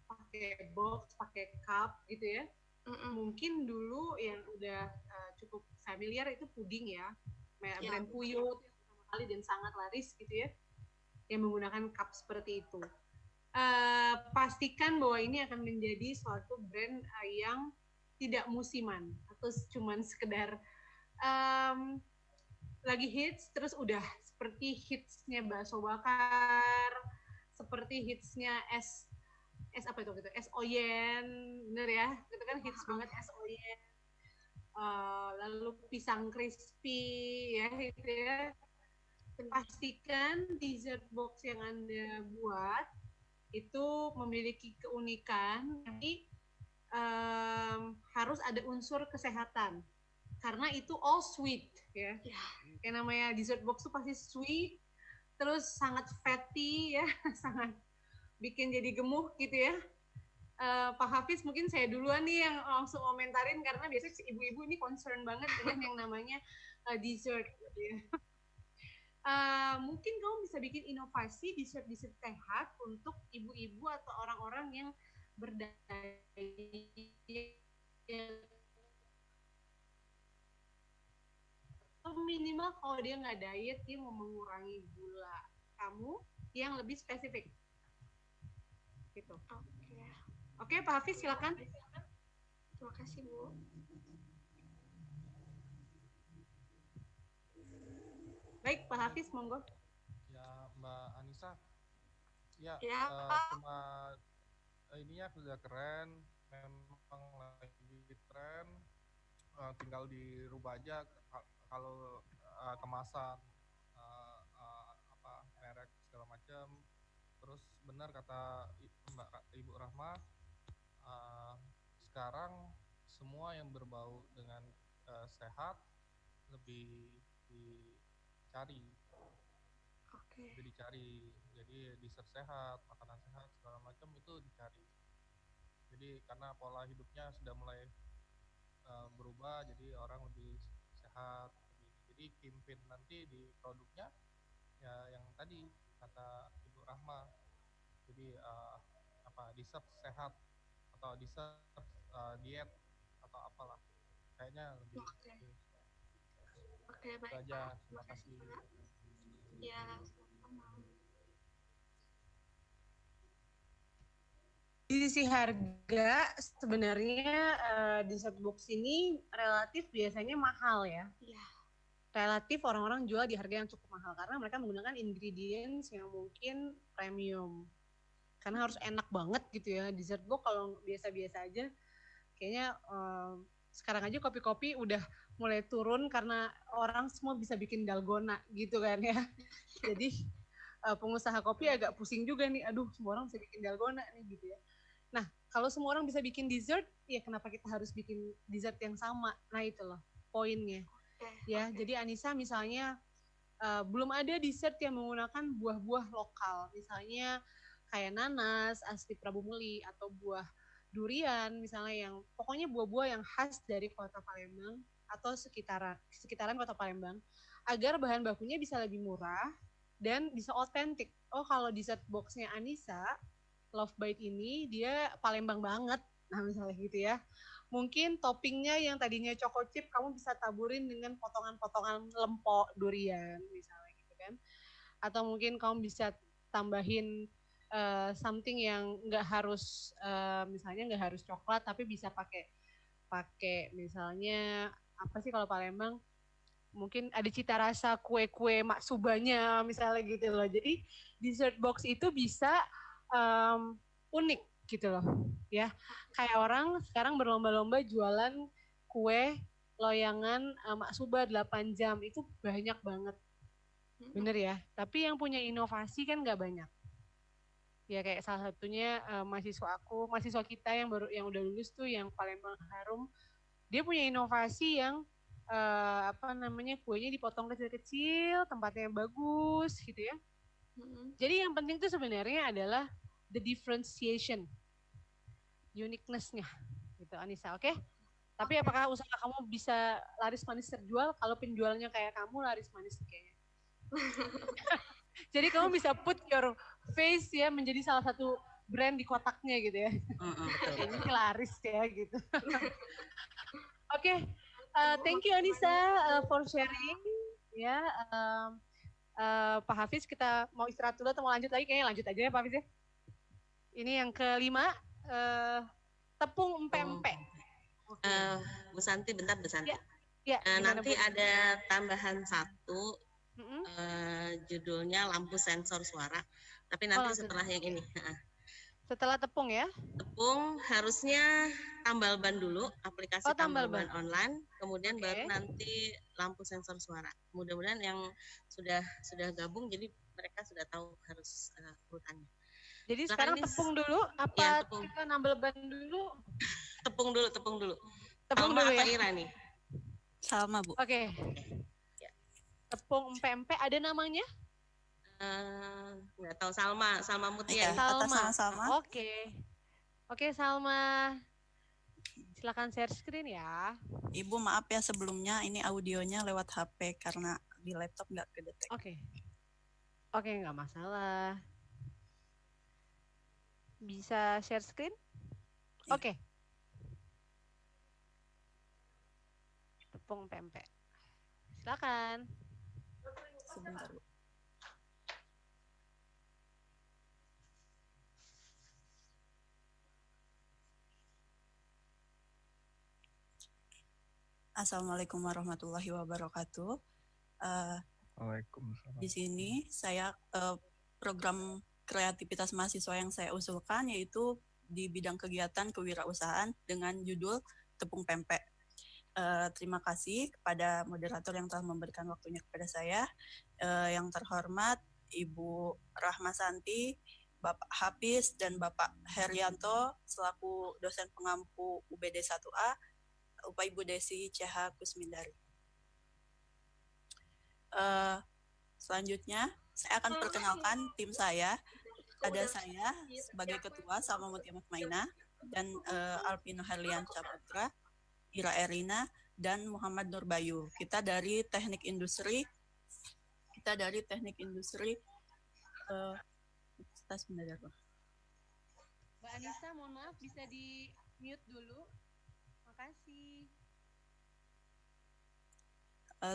pakai box, pakai cup gitu ya. Mungkin dulu yang udah cukup familiar itu puding ya, brand Puyuh pertama kali dan sangat laris gitu ya, yang menggunakan cup seperti itu. Pastikan bahwa ini akan menjadi suatu brand yang tidak musiman atau cuman sekedar lagi hits terus udah, seperti hitsnya bakso bakar, seperti hitsnya es apa itu gitu, es oyen, bener ya, itu kan hits banget es oyen, lalu pisang crispy ya gitu ya. Pastikan dessert box yang Anda buat itu memiliki keunikan, tapi harus ada unsur kesehatan karena itu all sweet ya. Yang namanya dessert box itu pasti sweet, terus sangat fatty ya, sangat bikin jadi gemuk gitu ya. Pak Hafiz, mungkin saya duluan nih yang langsung komentarin karena biasanya ibu-ibu ini concern banget dengan yang namanya dessert gitu ya. Mungkin kamu bisa bikin inovasi dessert sehat untuk ibu-ibu atau orang-orang yang berdaya minimal kalau dia nggak diet, dia mau mengurangi gula kamu yang lebih spesifik gitu. Oke, Pak Hafiz silakan. Terima kasih Bu. Baik Pak Hafiz, monggo. Ya Mbak Anissa, ya, cuma ininya sudah keren, memang lagi tren, tinggal dirubah aja kalau kemasan, merek segala macam. Terus benar kata Ibu Rahma, sekarang semua yang berbau dengan sehat lebih dicari. Lebih dicari. Jadi dessert sehat, makanan sehat segala macam itu dicari. Jadi karena pola hidupnya sudah mulai berubah, jadi orang lebih sehat. Jadi Jadi campaign nanti di produknya ya yang tadi kata Ibu Rahma, jadi dessert sehat atau dessert diet atau apalah, kayaknya lebih Oke, baik. itu aja. Terima kasih. Ya, Di sisi harga sebenarnya dessert box ini relatif biasanya mahal ya. Iya. Relatif orang-orang jual di harga yang cukup mahal karena mereka menggunakan ingredients yang mungkin premium. Karena harus enak banget gitu ya. Dessert box kalau biasa-biasa aja kayaknya sekarang aja kopi-kopi udah mulai turun karena orang semua bisa bikin dalgona gitu kan ya. Jadi pengusaha kopi agak pusing juga nih, aduh semua orang bisa bikin dalgona nih gitu ya. Nah, kalau semua orang bisa bikin dessert, ya kenapa kita harus bikin dessert yang sama? Nah, itu loh poinnya. Ya, jadi Anissa misalnya belum ada dessert yang menggunakan buah-buah lokal. Misalnya kayak nanas, asli Prabu Muli, atau buah durian misalnya yang pokoknya buah-buah yang khas dari Kota Palembang atau sekitaran Kota Palembang agar bahan bakunya bisa lebih murah dan bisa otentik. Oh, kalau dessert box-nya Anissa Love Bite ini dia Palembang banget. Nah, misalnya gitu ya. Mungkin toppingnya yang tadinya choco chip kamu bisa taburin dengan potongan-potongan lempok durian misalnya gitu kan. Atau mungkin kamu bisa tambahin something yang nggak harus misalnya nggak harus coklat tapi bisa pakai misalnya apa sih kalau Palembang mungkin ada cita rasa kue-kue maksubanya misalnya gitu loh. Jadi dessert box itu bisa unik gitu loh ya, kayak orang sekarang berlomba-lomba jualan kue loyangan maksuba 8 jam itu banyak banget, bener ya, tapi yang punya inovasi kan nggak banyak ya. Kayak salah satunya mahasiswa kita yang udah lulus tuh yang Palembang Harum, dia punya inovasi yang kuenya dipotong kecil-kecil, tempatnya bagus gitu ya. Jadi yang penting tuh sebenarnya adalah the differentiation, uniqueness-nya gitu Anissa, oke? Tapi apakah usaha kamu bisa laris manis terjual? Kalau penjualnya kayak kamu laris manis kayaknya. Jadi kamu bisa put your face ya menjadi salah satu brand di kotaknya gitu ya. Ini laris ya gitu. Oke, thank you Anissa for sharing ya. Pak Hafiz, kita mau istirahat dulu atau mau lanjut lagi? Kayaknya lanjut aja ya Pak Hafiz ya. Ini yang kelima, tepung empe-empe. Bu Santi, bentar Bu Santi. Ya, nanti ada tambahan satu, judulnya lampu sensor suara. Tapi nanti setelah yang ini. Setelah tepung ya? Tepung harusnya tambal ban dulu, aplikasi tambal ban online, kemudian baru nanti lampu sensor suara. Mudah-mudahan yang sudah gabung, jadi mereka sudah tahu harus urutannya. Jadi sekarang tepung dulu, apa kita nambal ban dulu? Tepung dulu. Tepung Salma dulu apa ya? Ira nih? Salma, Bu. Oke. Tepung empe-empe ada namanya? Nggak tahu, Salma Mutia. Salma. Oke, Salma. Silakan share screen ya. Ibu maaf ya sebelumnya ini audionya lewat HP karena di laptop nggak kedetek. Oke, nggak masalah. Bisa share screen? Oke. Tepung pempek. Silakan. Sebentar, Bu. Assalamualaikum warahmatullahi wabarakatuh. Waalaikumsalam. Di sini saya program kreativitas mahasiswa yang saya usulkan yaitu di bidang kegiatan kewirausahaan dengan judul Tepung Pempek. Terima kasih kepada moderator yang telah memberikan waktunya kepada saya. Yang terhormat Ibu Rahma Santi, Bapak Hafiz, dan Bapak Herianto selaku dosen pengampu UBD 1A, Ibu Desi CH Kusmindari. Selanjutnya, saya akan perkenalkan tim saya. Ada saya sebagai ketua Salma Mutia Mutmainah dan Alpino Herlian Caputra, Ira Erina, dan Muhammad Nurbayu. Kita dari Teknik Industri. Mbak Anissa, mohon maaf bisa di mute dulu. Makasih.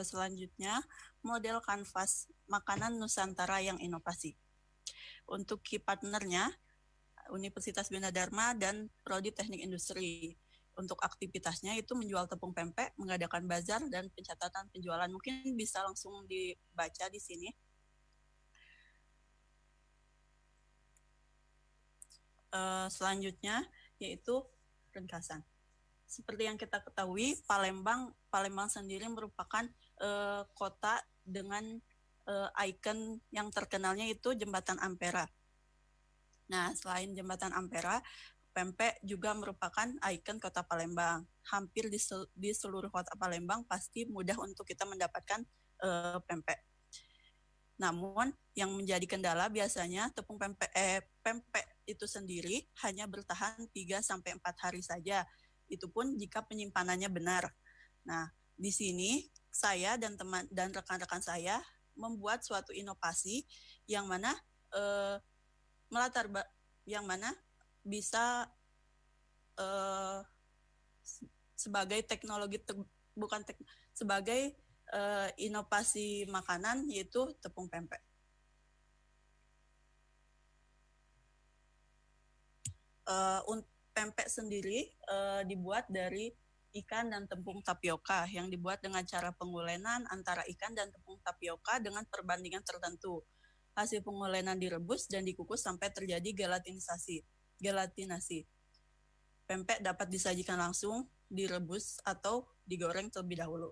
Selanjutnya, model kanvas makanan Nusantara yang inovasi. Untuk key partnernya, Universitas Bina Dharma dan Prodi Teknik Industri. Untuk aktivitasnya itu menjual tepung pempek, mengadakan bazar, dan pencatatan penjualan. Mungkin bisa langsung dibaca di sini. Selanjutnya yaitu ringkasan. Seperti yang kita ketahui, Palembang sendiri merupakan kota dengan ikon yang terkenalnya itu Jembatan Ampera. Nah, selain Jembatan Ampera, pempek juga merupakan ikon kota Palembang. Hampir di seluruh kota Palembang pasti mudah untuk kita mendapatkan pempek. Namun, yang menjadi kendala biasanya tepung pempek itu sendiri hanya bertahan 3-4 hari saja. Itu pun jika penyimpanannya benar. Nah, di sini saya dan rekan-rekan saya membuat suatu inovasi yang mana bisa sebagai teknologi sebagai inovasi makanan, yaitu tepung pempek. Untuk pempek sendiri dibuat dari ikan dan tepung tapioka yang dibuat dengan cara pengulenan antara ikan dan tepung tapioka dengan perbandingan tertentu. Hasil pengulenan direbus dan dikukus sampai terjadi gelatinasi. Pempek dapat disajikan langsung, direbus, atau digoreng terlebih dahulu.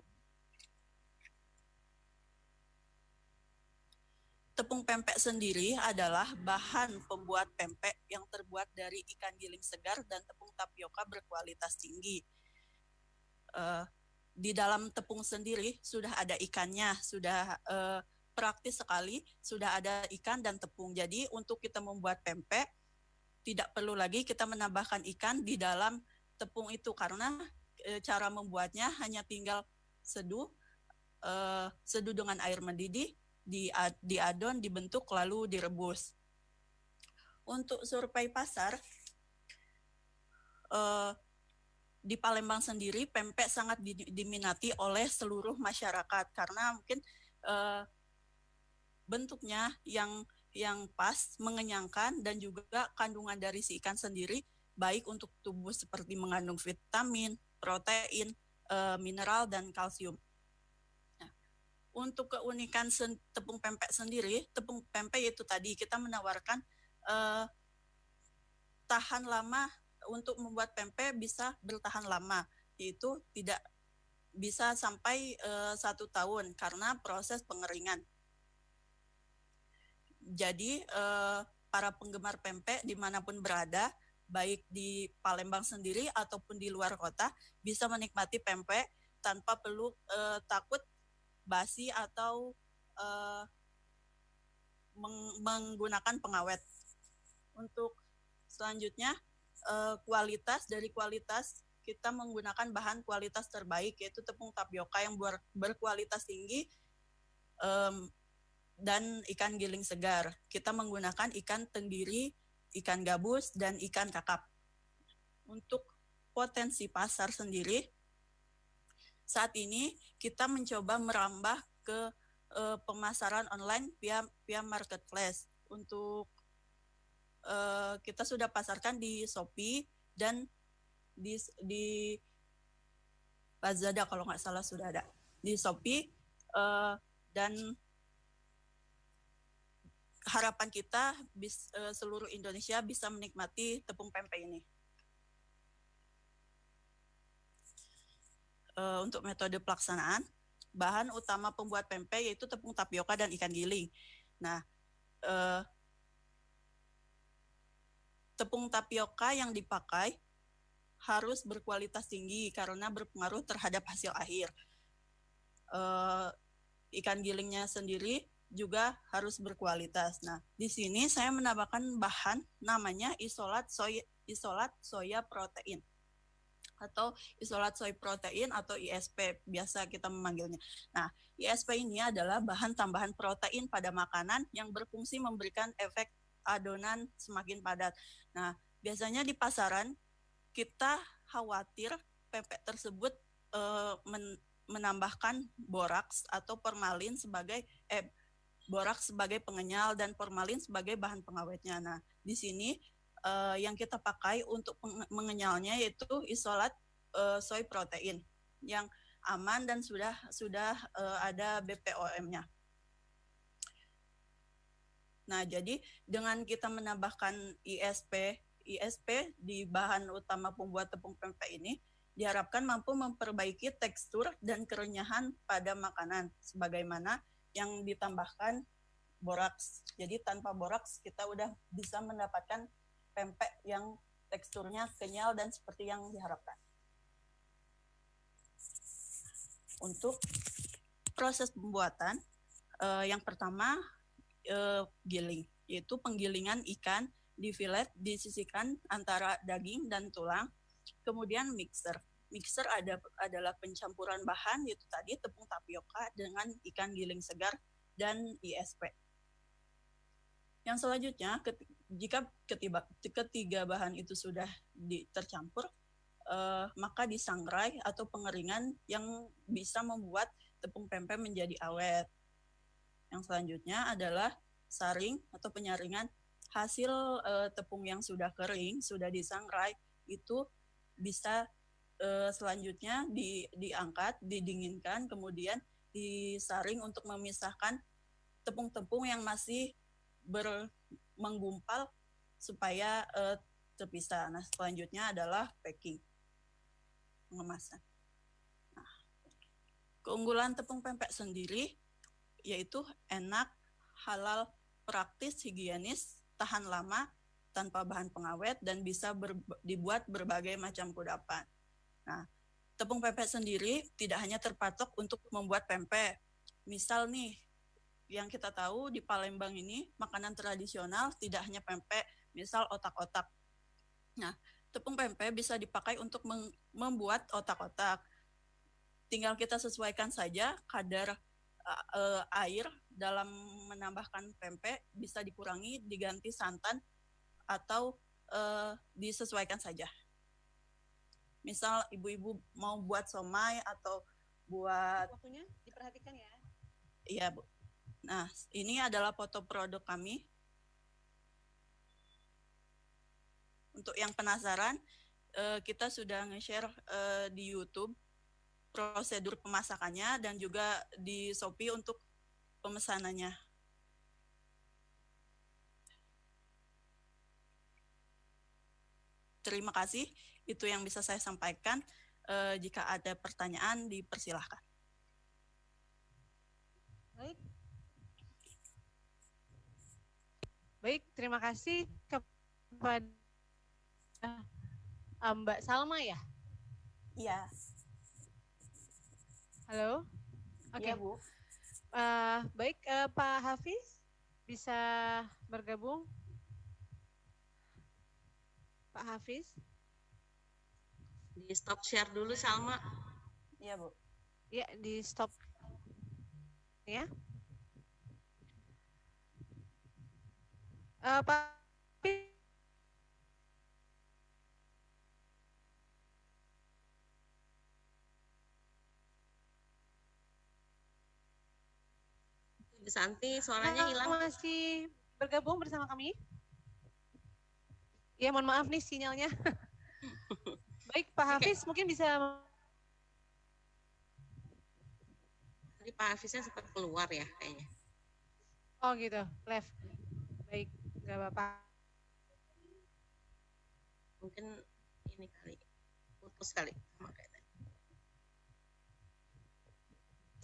Tepung pempek sendiri adalah bahan pembuat pempek yang terbuat dari ikan giling segar dan tepung tapioka berkualitas tinggi. Di dalam tepung sendiri sudah ada ikannya, sudah praktis sekali, sudah ada ikan dan tepung. Jadi untuk kita membuat pempek, tidak perlu lagi kita menambahkan ikan di dalam tepung itu, karena cara membuatnya hanya tinggal seduh dengan air mendidih, diadon, dibentuk, lalu direbus. Untuk survei pasar, di Palembang sendiri pempek sangat diminati oleh seluruh masyarakat karena mungkin bentuknya yang pas, mengenyangkan, dan juga kandungan dari si ikan sendiri baik untuk tubuh seperti mengandung vitamin, protein, mineral, dan kalsium. Nah, untuk keunikan tepung pempek sendiri, tepung pempek itu tadi kita menawarkan tahan lama. Untuk membuat pempek bisa bertahan lama, yaitu tidak bisa sampai 1 tahun karena proses pengeringan. Jadi para penggemar pempek dimanapun berada, baik di Palembang sendiri ataupun di luar kota, bisa menikmati pempek tanpa perlu takut basi atau menggunakan pengawet. Untuk selanjutnya, kualitas kita menggunakan bahan kualitas terbaik, yaitu tepung tapioka yang berkualitas tinggi dan ikan giling segar. Kita menggunakan ikan tenggiri, ikan gabus, dan ikan kakap. Untuk potensi pasar sendiri, saat ini kita mencoba merambah ke pemasaran online via marketplace. Untuk kita sudah pasarkan di Shopee dan di Lazada kalau nggak salah sudah ada di Shopee, dan harapan kita seluruh Indonesia bisa menikmati tepung pempek ini. Untuk metode pelaksanaan, bahan utama pembuat pempek yaitu tepung tapioka dan ikan giling. Nah, tepung tapioka yang dipakai harus berkualitas tinggi karena berpengaruh terhadap hasil akhir. Ikan gilingnya sendiri juga harus berkualitas. Nah, di sini saya menambahkan bahan namanya isolat soya protein. atau isolat soy protein atau ISP biasa kita memanggilnya. Nah, ISP ini adalah bahan tambahan protein pada makanan yang berfungsi memberikan efek adonan semakin padat. Nah, biasanya di pasaran kita khawatir pempek tersebut menambahkan boraks atau formalin sebagai boraks sebagai pengenyal dan formalin sebagai bahan pengawetnya. Nah, di sini yang kita pakai untuk mengenyalnya yaitu isolat soy protein yang aman dan sudah ada BPOM-nya. Nah, jadi dengan kita menambahkan ISP di bahan utama pembuat tepung pempek ini diharapkan mampu memperbaiki tekstur dan kerenyahan pada makanan sebagaimana yang ditambahkan boraks. Jadi tanpa boraks kita udah bisa mendapatkan pempek yang teksturnya kenyal dan seperti yang diharapkan. Untuk proses pembuatan, yang pertama giling, yaitu penggilingan ikan di filet disisihkan antara daging dan tulang. Kemudian mixer. Mixer adalah pencampuran bahan, yaitu tadi tepung tapioka dengan ikan giling segar dan ISP. Yang selanjutnya, jika ketiga bahan itu sudah tercampur, maka disangrai atau pengeringan yang bisa membuat tepung pempek menjadi awet. Yang selanjutnya adalah saring atau penyaringan. Hasil tepung yang sudah kering, sudah disangrai, itu bisa selanjutnya diangkat, didinginkan, kemudian disaring untuk memisahkan tepung-tepung yang masih menggumpal supaya terpisah. Nah, selanjutnya adalah packing, pengemasan. Nah, keunggulan tepung pempek sendiri yaitu enak, halal, praktis, higienis, tahan lama, tanpa bahan pengawet, dan bisa dibuat berbagai macam kudapan. Nah, tepung pempek sendiri tidak hanya terpatok untuk membuat pempek. Misal nih, yang kita tahu di Palembang ini makanan tradisional tidak hanya pempek, misal otak-otak. Nah, tepung pempek bisa dipakai untuk membuat otak-otak. Tinggal kita sesuaikan saja kadar air dalam menambahkan pempek, bisa dikurangi, diganti santan, atau disesuaikan saja. Misal ibu-ibu mau buat somai atau buat... Waktunya diperhatikan ya. Iya, Bu. Nah, ini adalah foto produk kami. Untuk yang penasaran, kita sudah nge-share di YouTube prosedur pemasakannya dan juga di Shopee untuk pemesanannya. Terima kasih, itu yang bisa saya sampaikan. Jika ada pertanyaan, dipersilahkan. Baik, terima kasih kepada Mbak Salma ya? Iya. Halo? Oke. Iya, Bu. Baik, Pak Hafiz bisa bergabung? Pak Hafiz? Di stop share dulu, Salma. Iya, Bu. Ya, di stop. Ya. Pak Santi, suaranya hilang. Masih bergabung bersama kami? Ya, mohon maaf nih sinyalnya. Baik, Pak Hafiz mungkin bisa. Tadi Pak Hafiznya sempat keluar ya kayaknya. Oh gitu, left. Baik, nggak apa-apa. Mungkin ini kali, putus kali.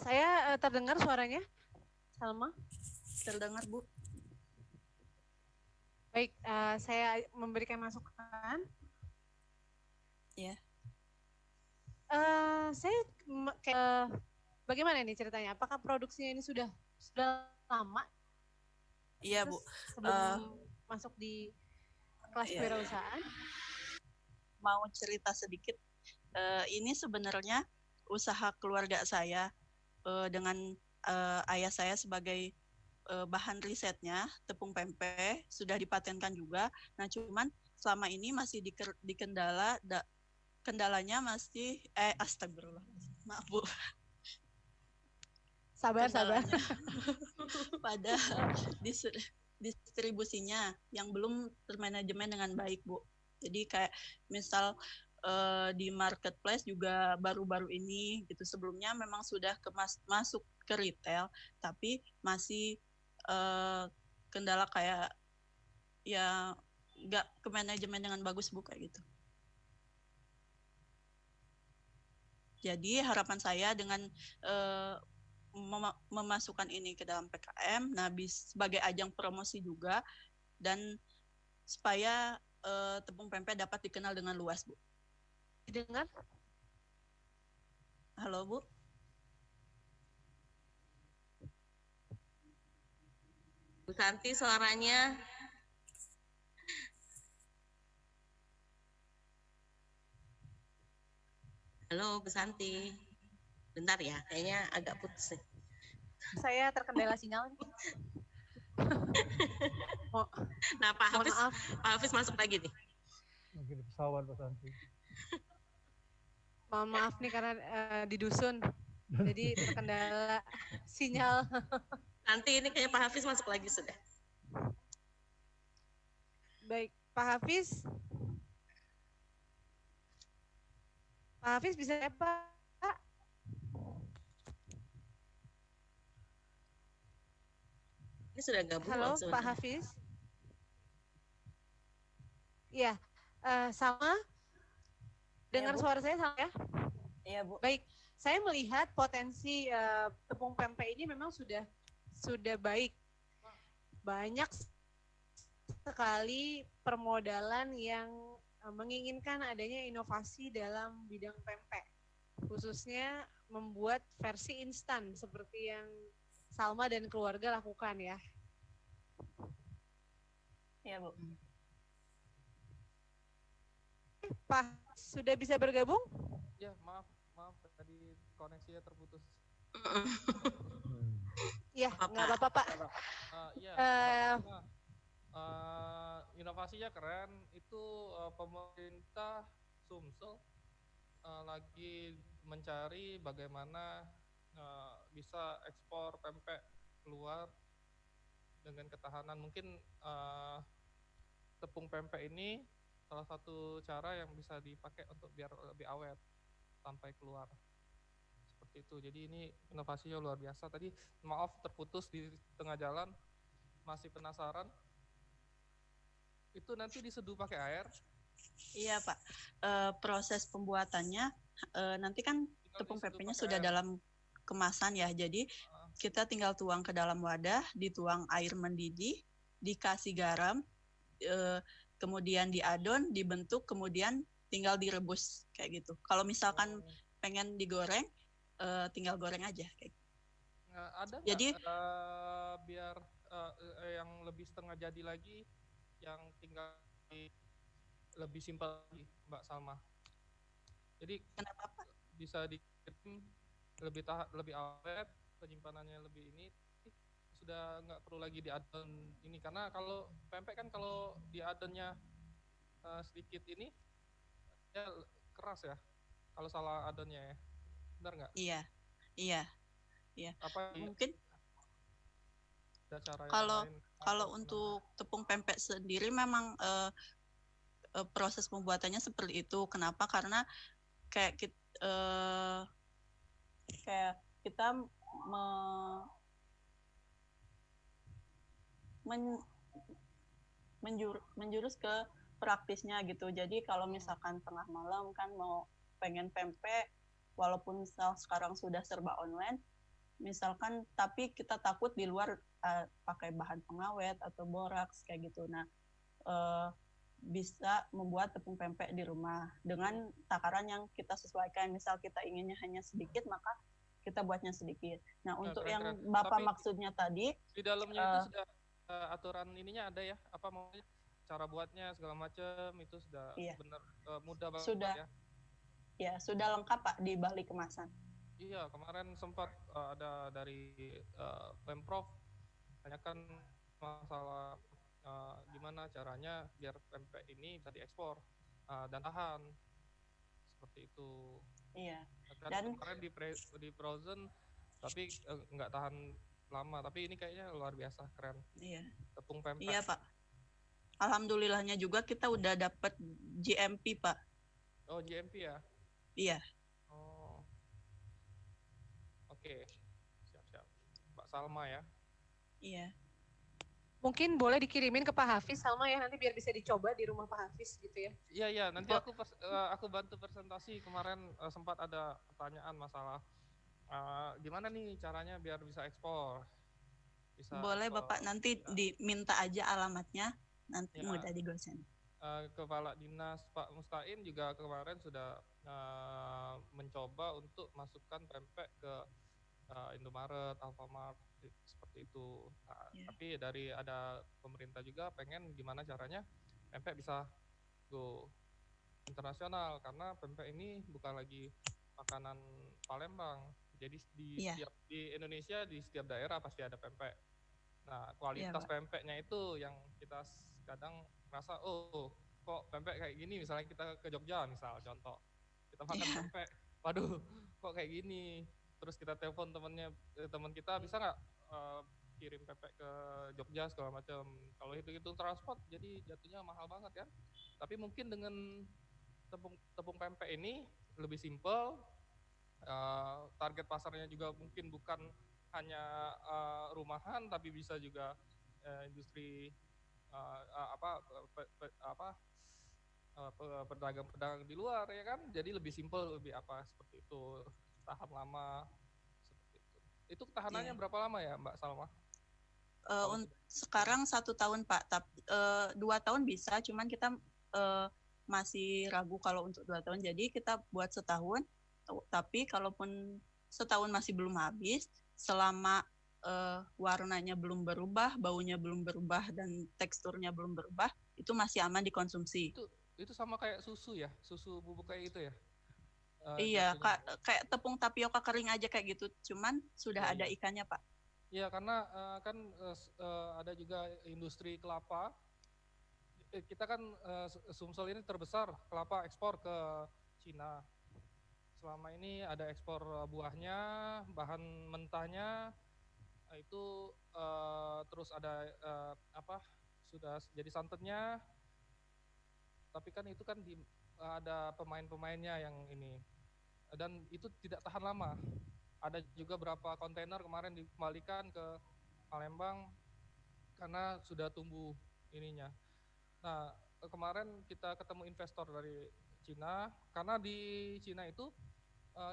Saya terdengar suaranya, Salma? Terdengar, Bu. Baik, saya memberikan masukan. Ya. Saya bagaimana ini ceritanya? Apakah produksinya ini sudah lama? Iya, Bu. Sebelum masuk di kelas kewirausahaan? Mau cerita sedikit. Ini sebenarnya usaha keluarga saya dengan ayah saya sebagai bahan risetnya. Tepung pempek sudah dipatenkan juga. Nah, cuman selama ini masih kendalanya masih astagfirullah. Maaf, Bu. Sabar. Pada distribusinya yang belum termanajemen dengan baik, Bu. Jadi kayak misal di marketplace juga baru-baru ini gitu, sebelumnya memang sudah masuk ke retail tapi masih kendala kayak ya nggak ke manajemen dengan bagus, Bu, kayak gitu. Jadi harapan saya dengan memasukkan ini ke dalam PKM, nah sebagai ajang promosi juga, dan supaya tepung pempek dapat dikenal dengan luas, Bu. Dengar? Halo, Bu. Bu Santi suaranya. Halo, Bu Santi. Bentar ya, kayaknya agak putus. Saya terkendala sinyal. Nah, Pak Hafiz masuk lagi nih. Mungkin di pesawat Pak Santi. Mohon maaf nih karena di dusun, jadi terkendala sinyal. Nanti ini kayaknya Pak Hafiz masuk lagi sudah. Baik, Pak Hafiz. Pak Hafiz bisa ya, Pak? Ini sudah gabung. Halo, Pak Hafiz. Iya, sama. Dengar suara saya sama ya? Iya, Bu. Baik, saya melihat potensi tepung pempek ini memang sudah baik. Banyak sekali permodalan yang menginginkan adanya inovasi dalam bidang pempek, khususnya membuat versi instan seperti yang Salma dan keluarga lakukan ya. Iya, Bu. Pak, sudah bisa bergabung? Ya, maaf tadi koneksinya terputus. Iya, nggak apa-apa, Pak. Inovasinya keren. Itu pemerintah Sumsel lagi mencari bagaimana bisa ekspor pempek keluar dengan ketahanan. Mungkin tepung pempek ini salah satu cara yang bisa dipakai untuk biar lebih awet sampai keluar. Seperti itu. Jadi ini inovasinya luar biasa. Tadi maaf terputus di tengah jalan. Masih penasaran? Itu nanti diseduh pakai air? Iya, Pak. Proses pembuatannya nanti kan tepung pempeknya sudah dalam kemasan ya. Jadi kita tinggal tuang ke dalam wadah, dituang air mendidih, dikasih garam, kemudian diadon, dibentuk, kemudian tinggal direbus kayak gitu. Kalau misalkan pengen digoreng, tinggal goreng aja kayak gitu. Ada jadi biar yang lebih setengah jadi lagi, yang tinggal lebih simpel lagi, Mbak Salma. Jadi kenapa, Pak? Bisa dikirim lebih awet, penyimpanannya lebih ini. Sudah nggak perlu lagi diadon ini, karena kalau pempek kan kalau diadonnya sedikit ini ya keras ya kalau salah adonnya ya, benar nggak? Iya. Apa mungkin ada cara kalau untuk tepung pempek sendiri memang proses pembuatannya seperti itu. Kenapa? Karena kayak kita menjurus ke praktisnya gitu. Jadi kalau misalkan tengah malam kan mau pengen pempek, walaupun sekarang sudah serba online, misalkan tapi kita takut di luar pakai bahan pengawet atau boraks kayak gitu. Nah, bisa membuat tepung pempek di rumah dengan takaran yang kita sesuaikan. Misal kita inginnya hanya sedikit, maka kita buatnya sedikit. Nah, untuk keren. yang Bapak Tapi maksudnya tadi di dalamnya itu sudah aturan ininya ada ya, apa namanya, cara buatnya segala macam itu sudah benar mudah banget sudah ya. Ya, sudah lengkap Pak di balik kemasan. Iya, kemarin sempat ada dari Pemprov tanyakan masalah gimana caranya biar pempek ini bisa diekspor dan tahan seperti itu. Iya. Dan kemarin di frozen tapi nggak tahan lama, tapi ini kayaknya luar biasa keren. Iya. Tepung pempek. Iya Pak. Alhamdulillahnya juga kita udah dapat GMP Pak. Oh GMP ya? Iya. Oh. Oke. Siap-siap. Mbak Salma ya? Iya. Mungkin boleh dikirimin ke Pak Hafiz Salma ya, nanti biar bisa dicoba di rumah Pak Hafiz gitu ya. Iya, nanti aku bantu presentasi. Kemarin sempat ada pertanyaan masalah gimana nih caranya biar bisa ekspor. Boleh ekspor. Bapak nanti diminta aja alamatnya, nanti mudah digosen. Kepala Dinas Pak Mustain juga kemarin sudah mencoba untuk masukkan pempek ke Indomaret, Alfamart seperti itu. Tapi dari ada pemerintah juga pengen gimana caranya pempek bisa go internasional, karena pempek ini bukan lagi makanan Palembang. Jadi di Indonesia di setiap daerah pasti ada pempek. Nah, kualitas pempeknya itu yang kita kadang merasa kok pempek kayak gini, misalnya kita ke Jogja misal contoh. Kita makan pempek, waduh kok kayak gini. Terus kita telepon teman kita, bisa nggak kirim pempek ke Jogja segala macam. Kalau hitung-hitung transport jadi jatuhnya mahal banget kan. Tapi mungkin dengan tepung pempek ini lebih simpel, target pasarnya juga mungkin bukan hanya rumahan, tapi bisa juga industri pedagang-pedagang di luar ya kan. Jadi lebih simpel, lebih seperti itu, tahan lama seperti itu. Itu ketahanannya berapa lama ya Mbak Salma? Sekarang 1 tahun Pak, 2 tahun bisa, cuman kita masih ragu kalau untuk 2 tahun. Jadi kita buat setahun, tapi kalaupun setahun masih belum habis, selama warnanya belum berubah, baunya belum berubah, dan teksturnya belum berubah, itu masih aman dikonsumsi. Itu sama kayak susu ya, susu bubuk kayak itu ya? Iya, kayak tepung tapioka kering aja kayak gitu, cuman sudah ada ikannya Pak. Iya, karena kan ada juga industri kelapa. Kita kan Sumsel ini terbesar kelapa ekspor ke Cina. Selama ini ada ekspor buahnya, bahan mentahnya, itu terus ada sudah jadi santannya. Tapi kan itu kan ada pemain-pemainnya yang ini, dan itu tidak tahan lama. Ada juga berapa kontainer kemarin dikembalikan ke Palembang karena sudah tumbuh ininya. Nah, kemarin kita ketemu investor dari Cina, karena di Cina itu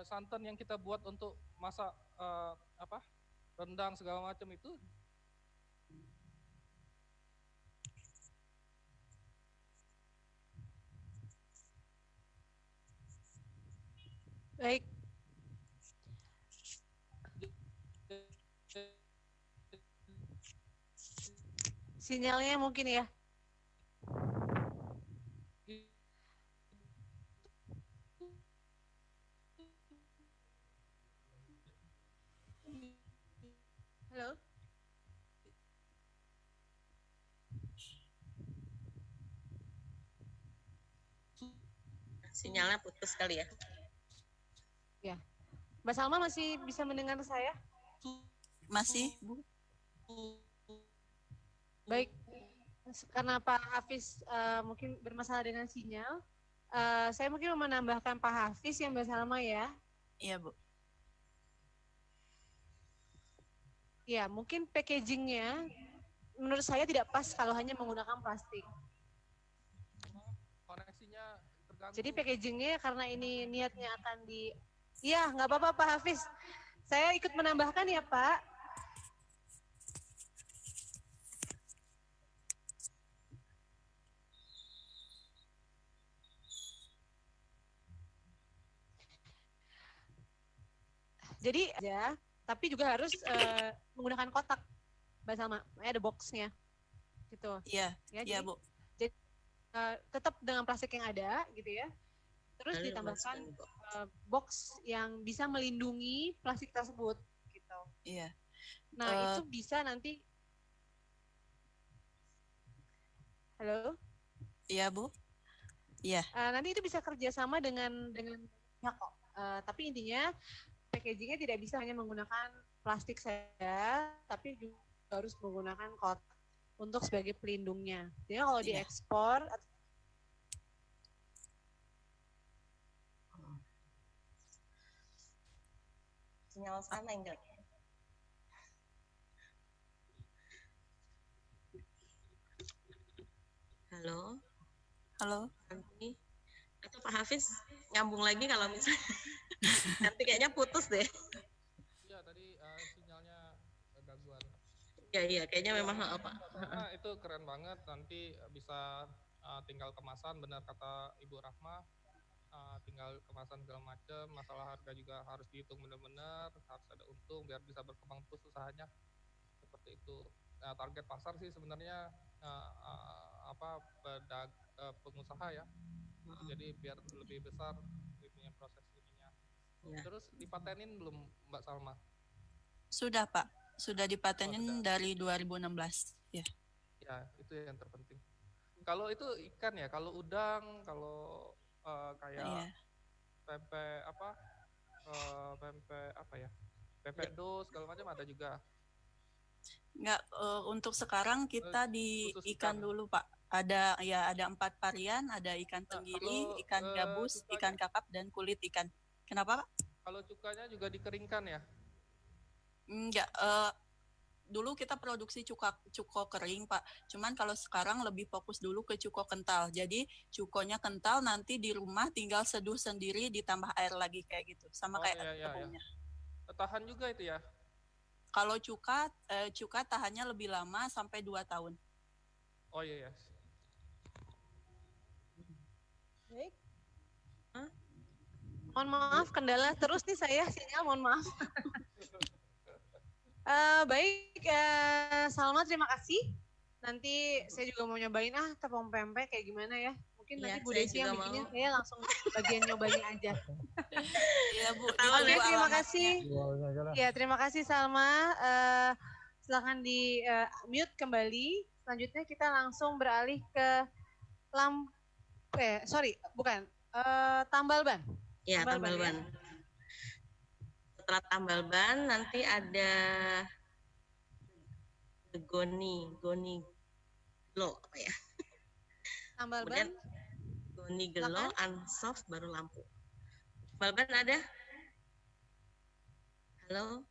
santan yang kita buat untuk masak rendang segala macam itu baik. Sinyalnya mungkin ya. Halo. Sinyalnya putus kali ya. Ya. Mbak Salma masih bisa mendengar saya? Masih, Bu. Baik, karena Pak Hafiz mungkin bermasalah dengan sinyal, saya mungkin mau menambahkan Pak Hafiz yang Mbak Salma ya. Iya, Bu. Ya, mungkin packagingnya menurut saya tidak pas kalau hanya menggunakan plastik. Koneksinya terganggu. Jadi packagingnya karena ini niatnya akan Iya, nggak apa-apa Pak Hafiz. Saya ikut menambahkan ya Pak. Jadi aja, tapi juga harus menggunakan kotak, Mbak Salma. Ada boxnya, gitu. Iya, ya, iya Bu. Jadi tetap dengan plastik yang ada, gitu ya. terus Lalu ditambahkan dimasukkan box yang bisa melindungi plastik tersebut gitu. Iya. Nah, itu bisa nanti. Halo? Iya, Bu. Iya. Nanti itu bisa kerjasama dengan pihak kok. Tapi intinya packagingnya tidak bisa hanya menggunakan plastik saja, tapi juga harus menggunakan kotak untuk sebagai pelindungnya. Jadi kalau diekspor sinyal sana yang jelek. Halo. Halo. Nanti atau Pak Hafiz nyambung lagi kalau misalnya nanti kayaknya putus deh. Iya tadi sinyalnya gangguan. Iya kayaknya memang apa. Nah, itu keren banget, nanti bisa tinggal kemasan, benar kata Ibu Rahma, tinggal kemasan segala macam. Masalah harga juga harus dihitung benar-benar, harus ada untung biar bisa berkembang terus usahanya, seperti itu. Nah, target pasar sih sebenarnya pengusaha ya, jadi biar lebih besar ininya, proses ininya. Ya. Terus dipatenin belum Mbak Salma? Sudah, Pak. Sudah dipatenin dari 2016. Ya. Ya, itu yang terpenting. Kalau itu ikan ya, kalau udang, kalau kayak pempek pempek dos segala macam ada juga. Enggak, untuk sekarang kita di ikan dulu, Pak. Ada 4 varian, ada ikan tenggiri, ikan gabus, ikan kakap, dan kulit ikan. Kenapa, Pak? Kalau cukanya juga dikeringkan ya? Enggak, dulu kita produksi cuko kering, Pak. Cuman kalau sekarang lebih fokus dulu ke cuko kental. Jadi cukonya kental, nanti di rumah tinggal seduh sendiri, ditambah air lagi kayak gitu. Sama kayak tepungnya. Tahan juga itu ya? Kalau cuka tahannya lebih lama sampai 2 tahun. Oh iya. Baik. Mohon maaf, kendala terus nih saya sinyal, mohon maaf. Baik, Salma terima kasih. Nanti saya juga mau nyobain tepung pempek kayak gimana ya. Mungkin nanti Bu Desi yang bikinnya, saya langsung bagian nyobainnya aja. Iya, Bu. Oke, terima kasih. Ya, terima kasih Salma. Silakan di mute kembali. Selanjutnya kita langsung beralih ke tambal ban. Ya, tambal ban. Setelah tambal ban nanti ada goni glow apa ya? Tambal ban. Goni glow, unsoft, baru lampu. Tambal ban ada? Halo?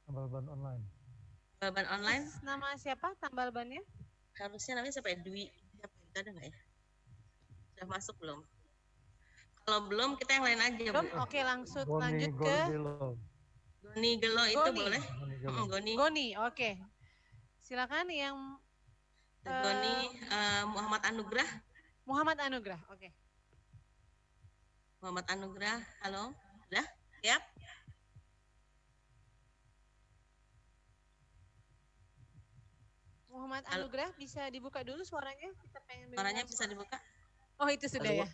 Tambal ban online. Tambal ban online? Nama siapa tambal bannya? Harusnya namanya siapa ya? Dwi. Siapa itu ada nggak ya? Sudah masuk belum? Kalau belum kita yang lain aja. Belum? Oke, lanjut ke Goni Gelo itu boleh? Goni, oke. Silakan yang Goni Muhammad Anugrah. Muhammad Anugrah, oke. Muhammad Anugrah, halo, udah siap? Muhammad Anugrah bisa dibuka dulu suaranya? Kita pengen suaranya bisa dibuka? Oh itu sudah ya.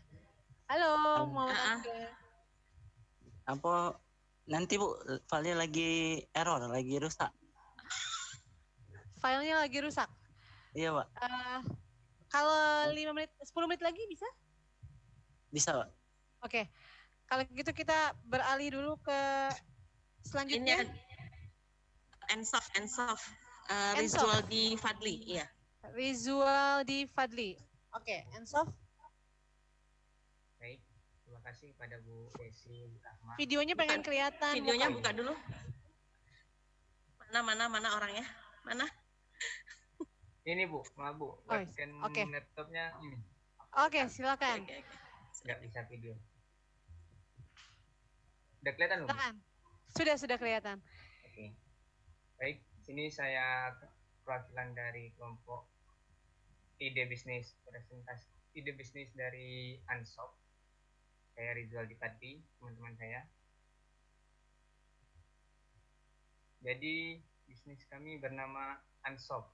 Halo, Muhammad Anugrah. Apa nanti Bu, filenya lagi error, lagi rusak. Filenya lagi rusak. Iya, Pak. Kalau 10 menit lagi bisa? Bisa, Pak. Oke. Kalau gitu kita beralih dulu ke selanjutnya. Ensof. Rizwaldi Fadli, iya. Rizwaldi Fadli. Oke, Ensof. Baik, terima kasih kepada Bu Desi, Bu Rahma. Videonya pengen kelihatan. Videonya buka dulu. Mana orangnya? Mana? Ini Bu, maaf Bu. Webcam laptopnya ini. Oke, silakan. Nggak bisa video. Udah kelihatan Bu? Sudah kelihatan. Oke. Baik, sini saya perwakilan dari kelompok ide bisnis, presentasi ide bisnis dari Unsoft. Saya Rizwaldi Fadli, teman-teman saya. Jadi bisnis kami bernama Unsoft.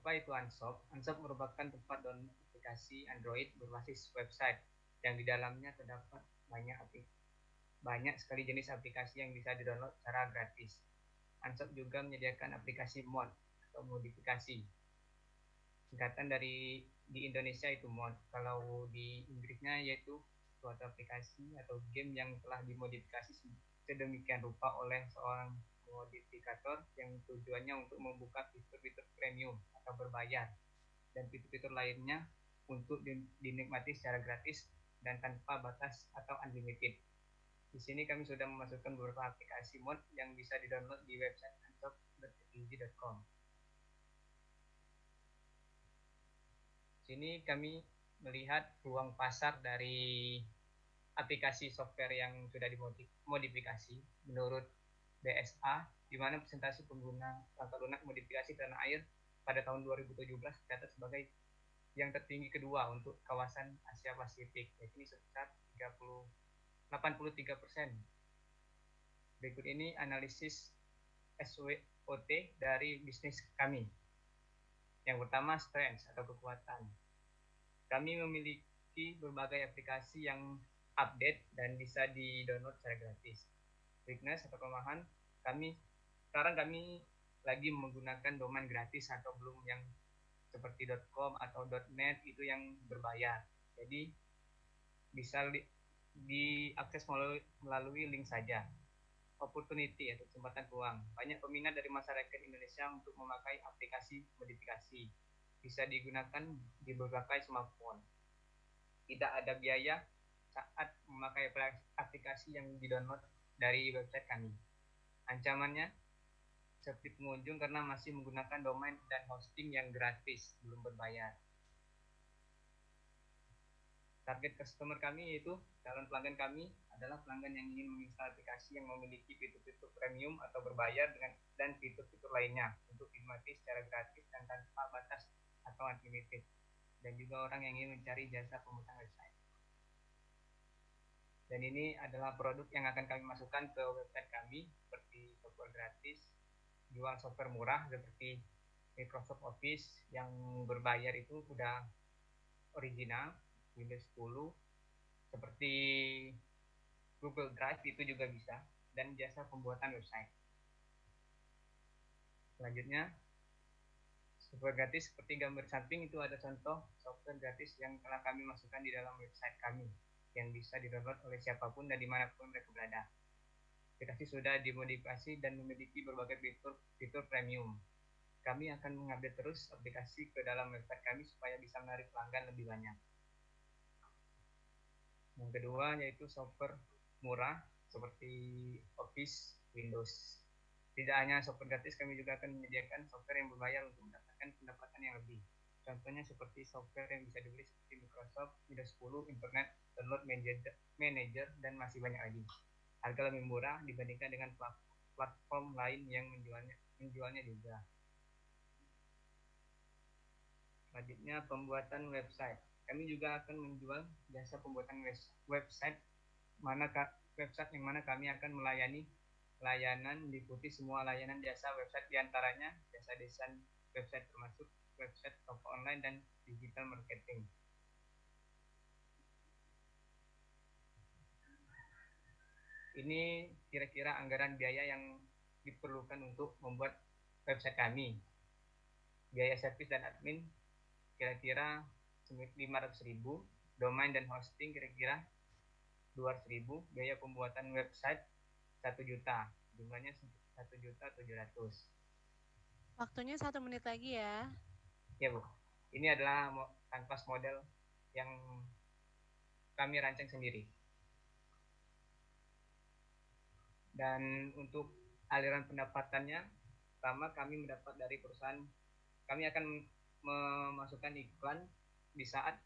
Apa itu Unshop? Unshop merupakan tempat download aplikasi Android berbasis website yang di dalamnya terdapat banyak sekali jenis aplikasi yang bisa didownload secara gratis. Unshop juga menyediakan aplikasi mod atau modifikasi. Singkatan dari di Indonesia itu mod, kalau di Inggrisnya yaitu suatu aplikasi atau game yang telah dimodifikasi sedemikian rupa oleh seorang modifikator yang tujuannya untuk membuka fitur-fitur premium atau berbayar dan fitur-fitur lainnya untuk dinikmati secara gratis dan tanpa batas atau unlimited. Di sini kami sudah memasukkan beberapa aplikasi mod yang bisa didownload di website unshop.fg.com. Sini kami melihat ruang pasar dari aplikasi software yang sudah dimodifikasi menurut BSA, di mana presentasi pengguna perangkat lunak modifikasi tanah air pada tahun 2017 tercatat sebagai yang tertinggi kedua untuk kawasan Asia Pasifik, yakni sebesar 83%. Berikut ini analisis SWOT dari bisnis kami. Yang pertama, strength atau kekuatan. Kami memiliki berbagai aplikasi yang update dan bisa di-download secara gratis. Weakness atau kelemahan, sekarang kami lagi menggunakan domain gratis atau belum yang seperti .com atau .net itu yang berbayar. Jadi bisa diakses melalui link saja. Opportunity atau kesempatan peluang. Banyak peminat dari masyarakat Indonesia untuk memakai aplikasi modifikasi. Bisa digunakan di berbagai smartphone. Tidak ada biaya saat memakai aplikasi yang di-download dari website kami. Ancamannya, sepi pengunjung karena masih menggunakan domain dan hosting yang gratis, belum berbayar. Target customer kami yaitu calon pelanggan kami adalah pelanggan yang ingin menginstal aplikasi yang memiliki fitur-fitur premium atau berbayar dan fitur-fitur lainnya untuk dinikmati secara gratis dan tanpa batas atau unlimited, dan juga orang yang ingin mencari jasa pembuatan website. Dan ini adalah produk yang akan kami masukkan ke website kami seperti software gratis, jual software murah seperti Microsoft Office yang berbayar itu udah original, Windows 10, seperti Google Drive itu juga bisa, dan jasa pembuatan website. Selanjutnya, software gratis seperti gambar samping itu ada contoh software gratis yang telah kami masukkan di dalam website kami yang bisa di-download oleh siapapun dan dimanapun mereka berada. Aplikasi sudah dimodifikasi dan memiliki berbagai fitur premium. Kami akan mengupdate terus aplikasi ke dalam website kami supaya bisa menarik pelanggan lebih banyak. Yang kedua yaitu software murah seperti Office, Windows. Tidak hanya software gratis, kami juga akan menyediakan software yang berbayar untuk mendapatkan pendapatan yang lebih. Contohnya seperti software yang bisa dibeli seperti Microsoft, Windows 10, Internet, Download Manager, dan masih banyak lagi. Harga lebih murah dibandingkan dengan platform lain yang menjualnya juga. Selanjutnya, pembuatan website. Kami juga akan menjual jasa pembuatan website yang mana kami akan melayani layanan diikuti semua layanan jasa website, diantaranya jasa desain website termasuk website toko online dan digital marketing. Ini kira-kira anggaran biaya yang diperlukan untuk membuat website kami. Biaya servis dan admin kira-kira 500.000, domain dan hosting kira-kira 200.000, biaya pembuatan website 1 juta, jumlahnya 1.700.000. Waktunya 1 menit lagi ya. Ya Bu, ini adalah kanvas model yang kami rancang sendiri. Dan untuk aliran pendapatannya, pertama kami mendapat dari perusahaan, kami akan memasukkan iklan di saat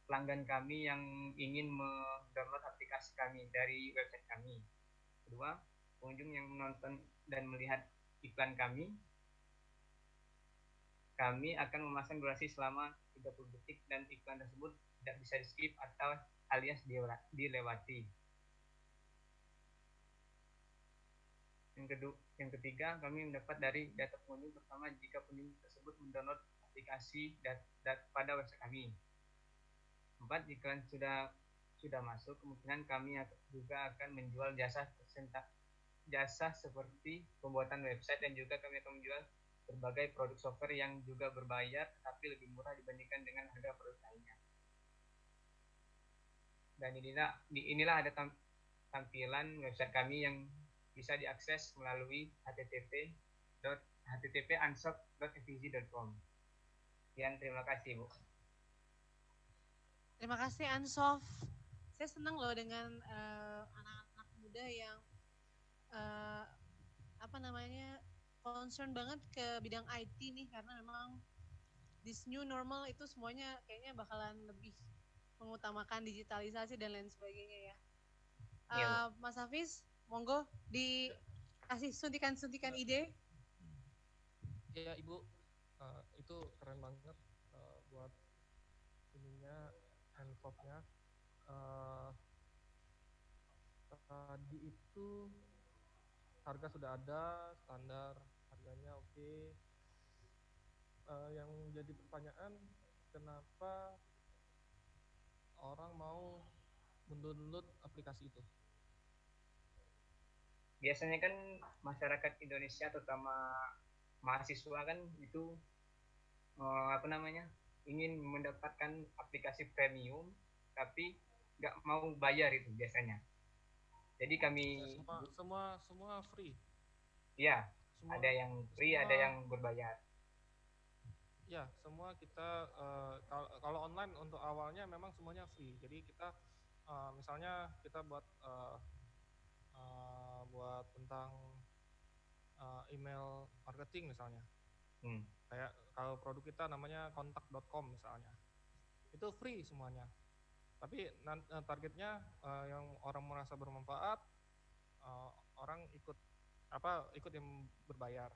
pelanggan kami yang ingin mendownload aplikasi kami dari website kami. Kedua, pengunjung yang menonton dan melihat iklan kami akan memasang durasi selama 30 detik dan iklan tersebut tidak bisa di-skip atau alias dilewati. Yang ketiga, kami mendapat dari data pengunjung. Pertama, jika pengunjung tersebut mendownload aplikasi pada website kami. 4. Iklan sudah masuk, kemungkinan kami juga akan menjual jasa seperti pembuatan website, dan juga kami akan menjual berbagai produk software yang juga berbayar tapi lebih murah dibandingkan dengan harga produk lainnya. Dan inilah ada tampilan website kami yang bisa diakses melalui http://ansoft.fvz.com. Sekian, terima kasih, Bu. Terima kasih Ansof. Saya senang loh dengan anak-anak muda yang concern banget ke bidang IT nih, karena memang this new normal itu semuanya kayaknya bakalan lebih mengutamakan digitalisasi dan lain sebagainya ya. Mas Hafiz, monggo dikasih suntikan-suntikan ide. Ya Ibu, itu keren banget buat ininya, handphone-nya. Tadi itu harga sudah ada, standar harganya oke. Yang jadi pertanyaan, kenapa orang mau mendownload aplikasi itu? Biasanya kan masyarakat Indonesia, terutama mahasiswa kan itu ingin mendapatkan aplikasi premium tapi nggak mau bayar itu biasanya. Jadi kami semua free. Iya, ada yang free, ada yang berbayar. Ya, semua kita kalau online untuk awalnya memang semuanya free. Jadi kita misalnya kita buat tentang email marketing misalnya. Kayak kalau produk kita namanya kontak.com misalnya. Itu free semuanya. Tapi targetnya yang orang merasa bermanfaat, orang ikut yang berbayar.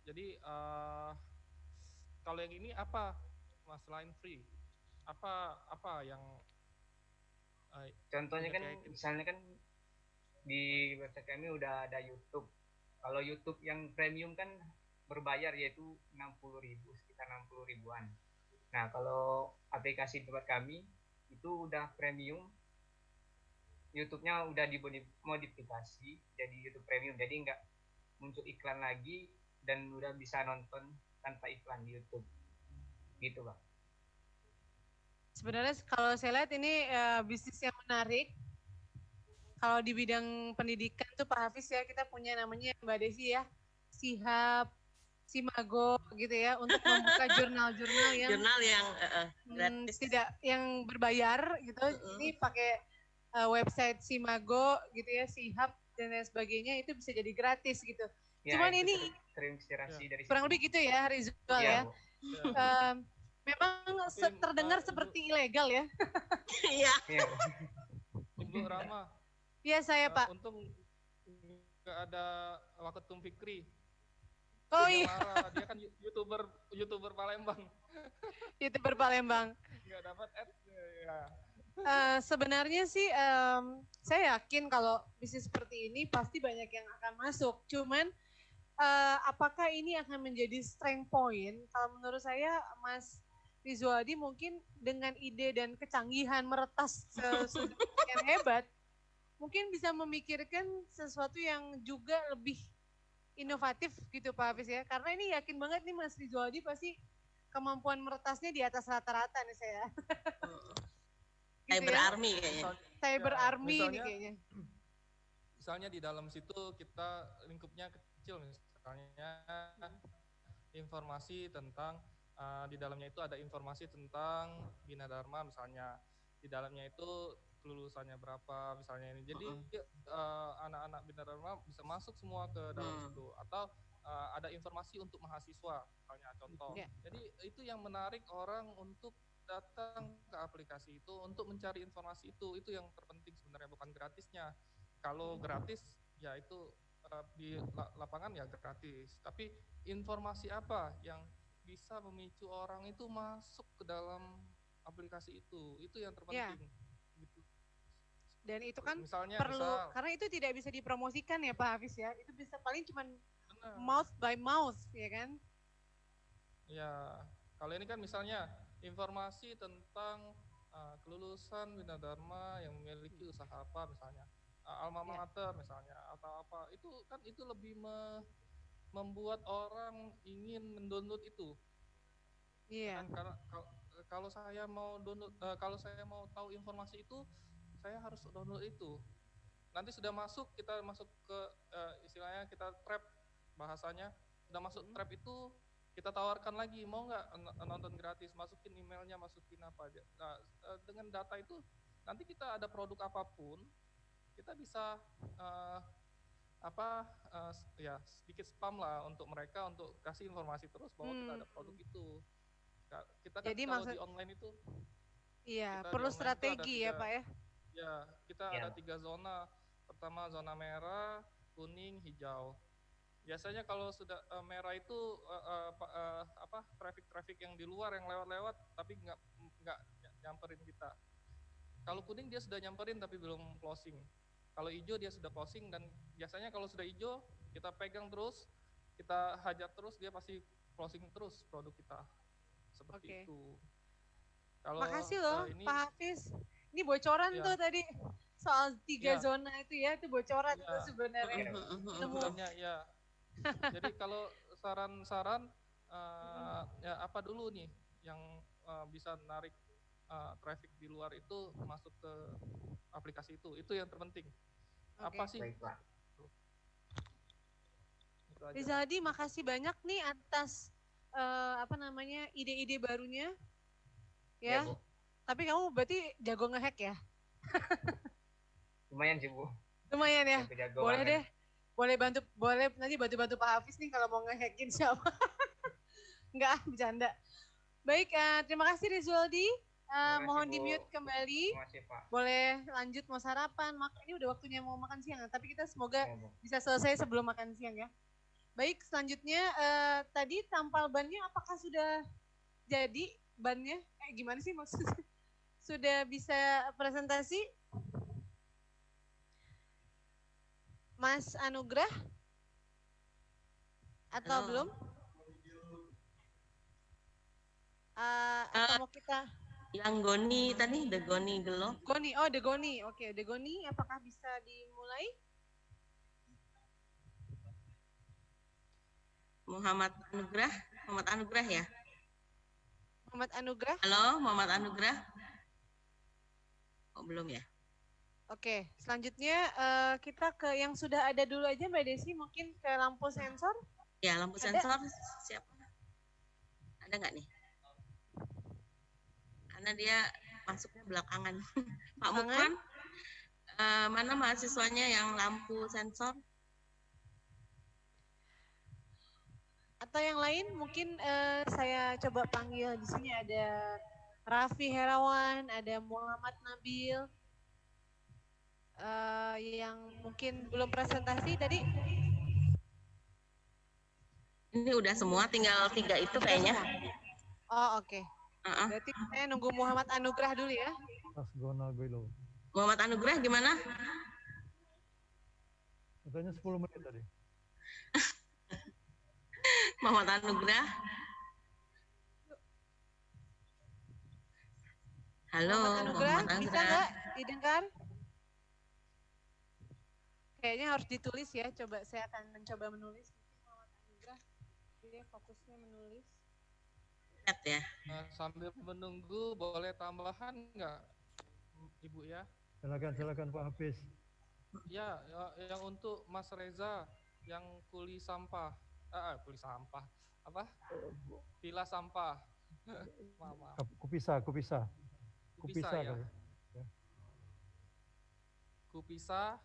Jadi kalau yang ini apa Mas, selain free? Apa yang contohnya kan misalnya kan di website kami udah ada YouTube. Kalau YouTube yang premium kan berbayar, yaitu 60.000, sekitar 60.000-an. Nah, kalau aplikasi tempat kami itu udah premium, YouTube-nya udah dimodifikasi jadi YouTube premium, jadi nggak muncul iklan lagi dan udah bisa nonton tanpa iklan di YouTube. Gitu, Bang. Sebenarnya kalau saya lihat ini bisnis yang menarik. Kalau di bidang pendidikan tuh Pak Hafiz ya, kita punya namanya Mbak Desi ya, Sihab, Simago gitu ya, untuk membuka jurnal-jurnal yang gratis, tidak yang berbayar gitu. Ini pakai website Simago gitu ya, Sihab dan lain sebagainya, itu bisa jadi gratis gitu. Ya, cuman ini terinspirasi dari kurang lebih gitu ya, Rizal ya. Memang terdengar seperti ilegal ya. Iya. Ibu Rama. Iya saya Pak. Untung nggak ada Waketum Fikri. Oh iya. Dia kan youtuber Palembang. YouTuber Palembang. Nggak dapat ads ya. Sebenarnya sih saya yakin kalau bisnis seperti ini pasti banyak yang akan masuk. Cuman apakah ini akan menjadi strength point? Kalau menurut saya Mas Rizwadi mungkin dengan ide dan kecanggihan meretas sekian hebat, mungkin bisa memikirkan sesuatu yang juga lebih inovatif gitu Pak Hafiz ya. Karena ini yakin banget nih Mas Rizwadi pasti kemampuan meretasnya di atas rata-rata nih saya. Gitu Cyber ya? Army kayaknya. Cyber Army nih kayaknya. Misalnya di dalam situ kita lingkupnya kecil, misalnya informasi tentang di dalamnya itu ada informasi tentang Bina Dharma misalnya. Di dalamnya itu kelulusannya berapa misalnya ini. Jadi anak-anak Bina Dharma bisa masuk semua ke dalam situ. Atau ada informasi untuk mahasiswa misalnya contoh. Jadi itu yang menarik orang untuk datang ke aplikasi itu untuk mencari informasi itu yang terpenting sebenarnya, bukan gratisnya. Kalau gratis ya itu di lapangan ya gratis, tapi informasi apa yang bisa memicu orang itu masuk ke dalam aplikasi itu yang terpenting. Gitu. Dan itu kan karena itu tidak bisa dipromosikan ya Pak Hafiz ya, itu bisa paling cuman mouth by mouth ya kan. Ya, kalau ini kan misalnya informasi tentang kelulusan Winadharma yang memiliki usaha apa misalnya, alma mater misalnya atau apa, itu kan itu lebih membuat orang ingin mendownload itu. Iya. Kan karena kalau saya mau download, kalau saya mau tahu informasi itu, saya harus download itu. Nanti sudah masuk, kita masuk ke istilahnya kita trap bahasanya, sudah masuk trap itu kita tawarkan lagi, mau nggak nonton gratis, masukin emailnya, masukin apa aja. Nah, dengan data itu nanti kita ada produk apapun, kita bisa ya sedikit spam lah untuk mereka untuk kasih informasi terus bahwa kita ada produk itu. Kita kan Jadi kalau di online itu iya, kita perlu di online itu strategi ya, Pak ya. Ya, kita ada 3 zona. Pertama zona merah, kuning, hijau. Biasanya kalau sudah merah itu traffic yang di luar yang lewat-lewat tapi nggak nyamperin kita. Kalau kuning dia sudah nyamperin tapi belum closing. Kalau hijau dia sudah closing, dan biasanya kalau sudah hijau kita pegang terus, kita hajar terus, dia pasti closing terus produk kita. Seperti itu. Kalau makasih loh ini, Pak Hafiz. Ini bocoran tuh tadi soal 3 zona itu ya, itu bocoran tuh sebenarnya. Sebenarnya ya. Jadi kalau saran-saran ya apa dulu nih yang bisa narik traffic di luar itu masuk ke aplikasi itu yang terpenting. Apa sih? Rizaldi, makasih banyak nih atas ide-ide barunya. Ya. Tapi kamu berarti jago ngehack ya? Lumayan sih, Bu. Lumayan ya. Boleh banget. deh. Boleh nanti bantu Pak Hafiz nih kalau mau ngehackin siapa. Enggak, bercanda. Baik, terima kasih Rizaldi. Mohon di-mute kembali. Boleh lanjut mau sarapan. Ini udah waktunya mau makan siang, tapi kita semoga bisa selesai sebelum makan siang ya. Baik, selanjutnya tadi tampal bannya apakah sudah jadi bannya? Gimana sih maksudnya? Sudah bisa presentasi? Mas Anugrah? Atau belum? Atau mau kita? Yang Goni tadi, The Goni Gelo. Goni, The Goni. Oke, The Goni apakah bisa dimulai? Muhammad Anugrah ya? Muhammad Anugrah? Halo, Muhammad Anugrah. Oh, belum ya? Oke, selanjutnya kita ke yang sudah ada dulu aja Mbak Desi, mungkin ke lampu sensor. Ya, lampu sensor siapa? Ada nggak nih? Karena dia masuknya belakangan. Pak Mukran, mana mahasiswanya yang lampu sensor? Atau yang lain mungkin saya coba panggil. Di sini ada Raffi Herawan, ada Muhammad Nabil. Yang mungkin belum presentasi tadi. Ini udah semua, tinggal 3 itu kayaknya. Oh, oke. Berarti saya nunggu Muhammad Anugrah dulu ya. Muhammad Anugrah gimana? Katanya 10 menit tadi. Muhammad Anugrah. Halo, Muhammad Anugrah, Muhammad Anugrah. bisa nggak didengar? Kayaknya harus ditulis ya. Coba saya akan mencoba menulis. Muhammad Anugrah, dia fokusnya menulis. Ya. Sambil menunggu, boleh tambahan nggak, Ibu ya? Silakan Pak Hafiz. Ya, yang untuk Mas Reza yang kuli sampah, pilah sampah. Maaf. Kupisa ya. kali. Kupisa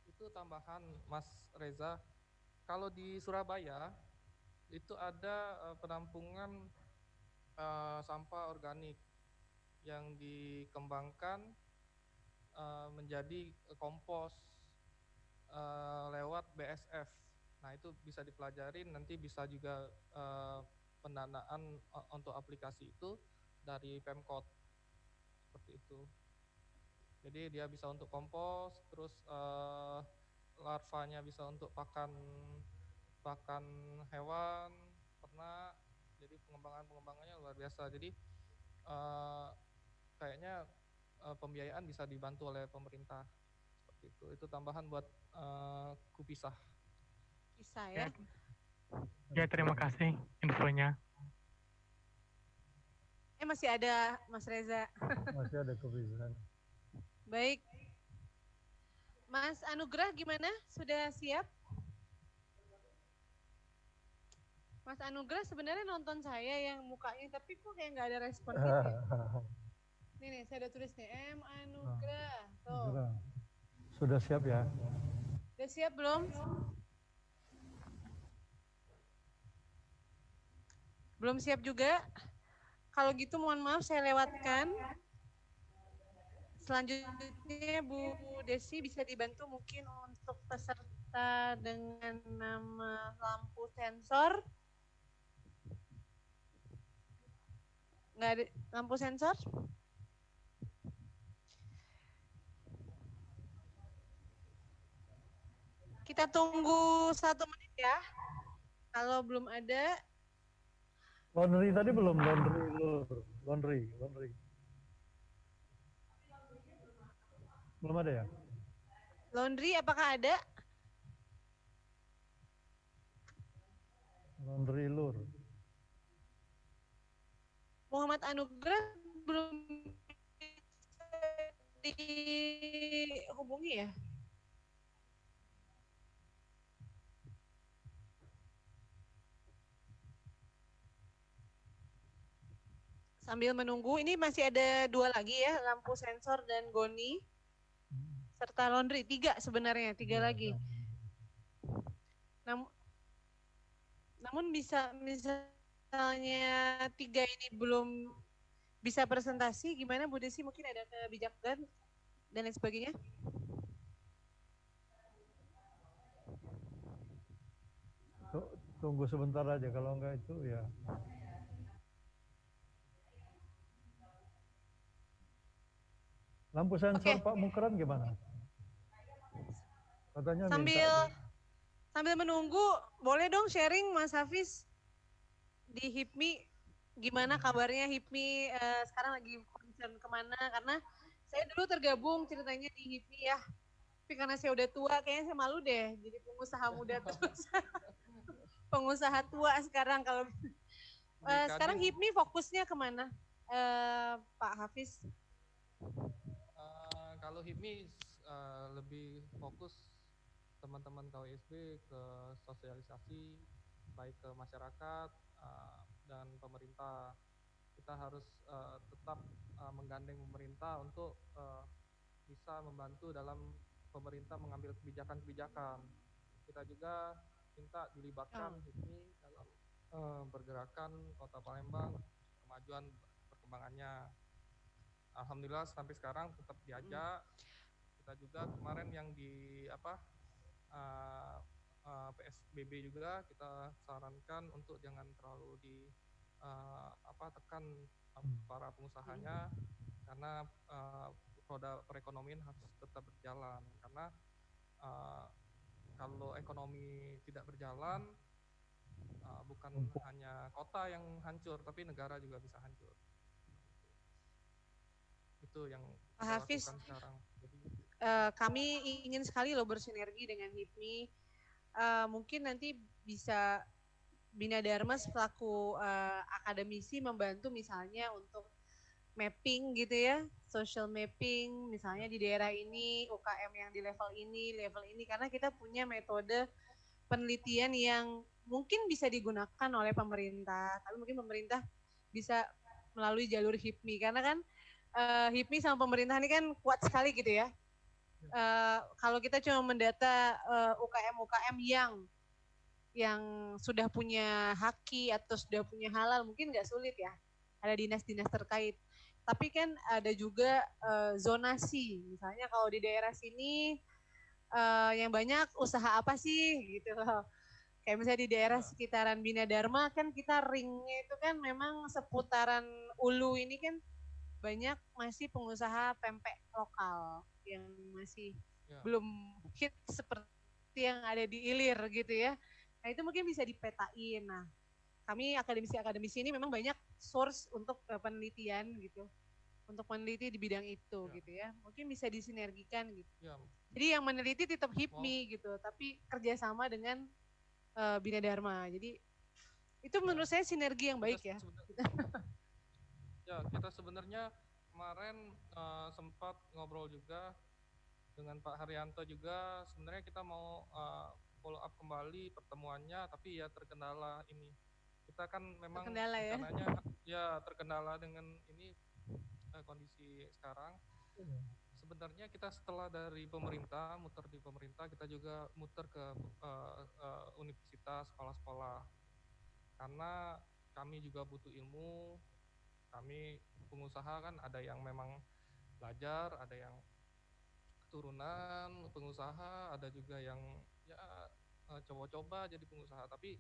itu tambahan Mas Reza. Kalau di Surabaya itu ada penampungan sampah organik yang dikembangkan menjadi kompos lewat BSF. Nah, itu bisa dipelajarin, nanti bisa juga pendanaan untuk aplikasi itu dari Pemkot. Seperti itu. Jadi dia bisa untuk kompos, terus larvanya bisa untuk pakan hewan, ternak. Jadi pengembangannya luar biasa. Jadi kayaknya pembiayaan bisa dibantu oleh pemerintah seperti itu. Itu tambahan buat Kupisah. Kisah ya. Ya, terima kasih infonya. Masih ada Mas Reza. Masih ada Kupisah. Baik. Mas Anugrah gimana? Sudah siap? Mas Anugrah sebenarnya nonton saya yang mukanya, tapi kok kayak nggak ada respon gitu ya? Nih, saya udah tulis nih, M. Anugrah. Tuh. Sudah siap ya? Udah siap belum? Belum siap juga? Kalau gitu mohon maaf saya lewatkan. Selanjutnya Bu Desi bisa dibantu mungkin untuk peserta dengan nama lampu sensor. Nggak ada lampu sensor? Kita tunggu 1 menit ya. Kalau belum ada. Laundry tadi belum, laundry. Belum ada ya? Laundry apakah ada? Laundry lur. Muhammad Anugrah belum dihubungi ya? Sambil menunggu, ini masih ada 2 lagi ya, lampu sensor dan goni. Serta laundry, 3 sebenarnya, 3 lagi. Namun misalnya 3 ini belum bisa presentasi, gimana Bu Desi? Mungkin ada kebijakan dan lain sebagainya? Tunggu sebentar aja, kalau enggak itu ya. Lampu sensor Pak Mukran gimana? Katanya sambil menunggu, boleh dong sharing Mas Hafiz di HIPMI, gimana kabarnya HIPMI sekarang lagi concern kemana? Karena saya dulu tergabung ceritanya di HIPMI ya, tapi karena saya udah tua, kayaknya saya malu deh jadi pengusaha muda terus. Pengusaha tua sekarang. Kalau sekarang HIPMI fokusnya kemana, Pak Hafiz? Kalau HIPMI lebih fokus teman-teman KWSB ke sosialisasi baik ke masyarakat dan pemerintah. Kita harus tetap menggandeng pemerintah untuk bisa membantu dalam pemerintah mengambil kebijakan-kebijakan. Kita juga minta dilibatkan HIPMI dalam pergerakan Kota Palembang, kemajuan perkembangannya. Alhamdulillah sampai sekarang tetap diajak. Kita juga kemarin yang di PSBB juga kita sarankan untuk jangan terlalu tekan para pengusahanya, karena roda perekonomian harus tetap berjalan. Karena kalau ekonomi tidak berjalan, bukan hanya kota yang hancur, tapi negara juga bisa hancur. Itu yang kita Hafiz, lakukan sekarang. Jadi, kami ingin sekali loh bersinergi dengan HIPMI. Mungkin nanti bisa Bina Dharma selaku akademisi membantu misalnya untuk mapping gitu ya, social mapping misalnya di daerah ini, UKM yang di level ini, karena kita punya metode penelitian yang mungkin bisa digunakan oleh pemerintah, tapi mungkin pemerintah bisa melalui jalur HIPMI, karena kan HIPMI sama pemerintah ini kan kuat sekali gitu ya. Kalau kita cuma mendata UKM-UKM yang sudah punya haki atau sudah punya halal, mungkin nggak sulit ya, ada dinas-dinas terkait. Tapi kan ada juga zonasi, misalnya kalau di daerah sini yang banyak usaha apa sih gitu loh. Kayak misalnya di daerah sekitaran Bina Dharma kan kita ringnya itu kan memang seputaran Ulu ini kan banyak masih pengusaha pempek lokal yang masih belum hit seperti yang ada di Ilir gitu ya. Nah itu mungkin bisa dipetain. Nah kami akademisi ini memang banyak source untuk penelitian gitu, untuk meneliti di bidang itu gitu ya. Mungkin bisa disinergikan gitu. Ya. Jadi yang meneliti tetap HIPMI gitu, tapi kerjasama dengan Bina Dharma. Jadi itu menurut saya sinergi yang baik ya. Ya, kita sebenarnya kemarin sempat ngobrol juga dengan Pak Haryanto juga. Sebenarnya kita mau follow up kembali pertemuannya, tapi ya terkendala ini. Kita kan memang rencananya terkendala dengan ini kondisi sekarang. Sebenarnya kita setelah dari pemerintah, muter di pemerintah, kita juga muter ke universitas, sekolah-sekolah. Karena kami juga butuh ilmu, kami pengusaha kan ada yang memang belajar, ada yang keturunan pengusaha, ada juga yang ya coba-coba jadi pengusaha. Tapi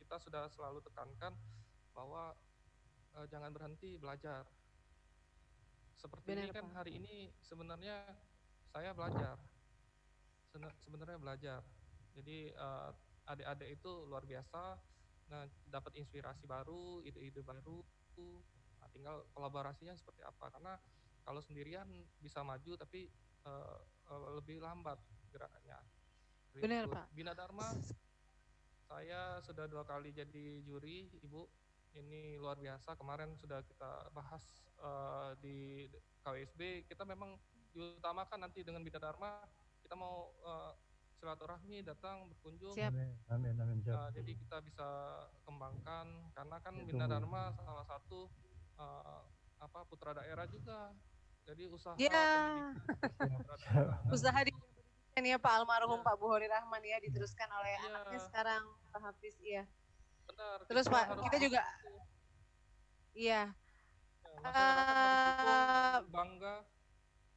kita sudah selalu tekankan bahwa jangan berhenti belajar. Seperti ini kan hari ini sebenarnya saya belajar, sebenarnya belajar. Jadi adik-adik itu luar biasa, nah dapat inspirasi baru, ide-ide baru. Nah, tinggal kolaborasinya seperti apa, karena kalau sendirian bisa maju tapi lebih lambat gerakannya. Benar Pak. Bina Dharma saya sudah 2 kali jadi juri, Ibu. Ini luar biasa. Kemarin sudah kita bahas di KWSB. Kita memang diutamakan nanti dengan Bina Dharma kita mau silaturahmi, datang berkunjung. Siap. Amin. Jadi kita bisa kembangkan, karena kan Bina Dharma salah satu putra daerah juga. Jadi usaha usaha di pendidikan ya Pak almarhum Pak Buhori Rahman ya, diteruskan oleh anaknya sekarang Pak Hafiz ya. Benar. Terus Pak kita juga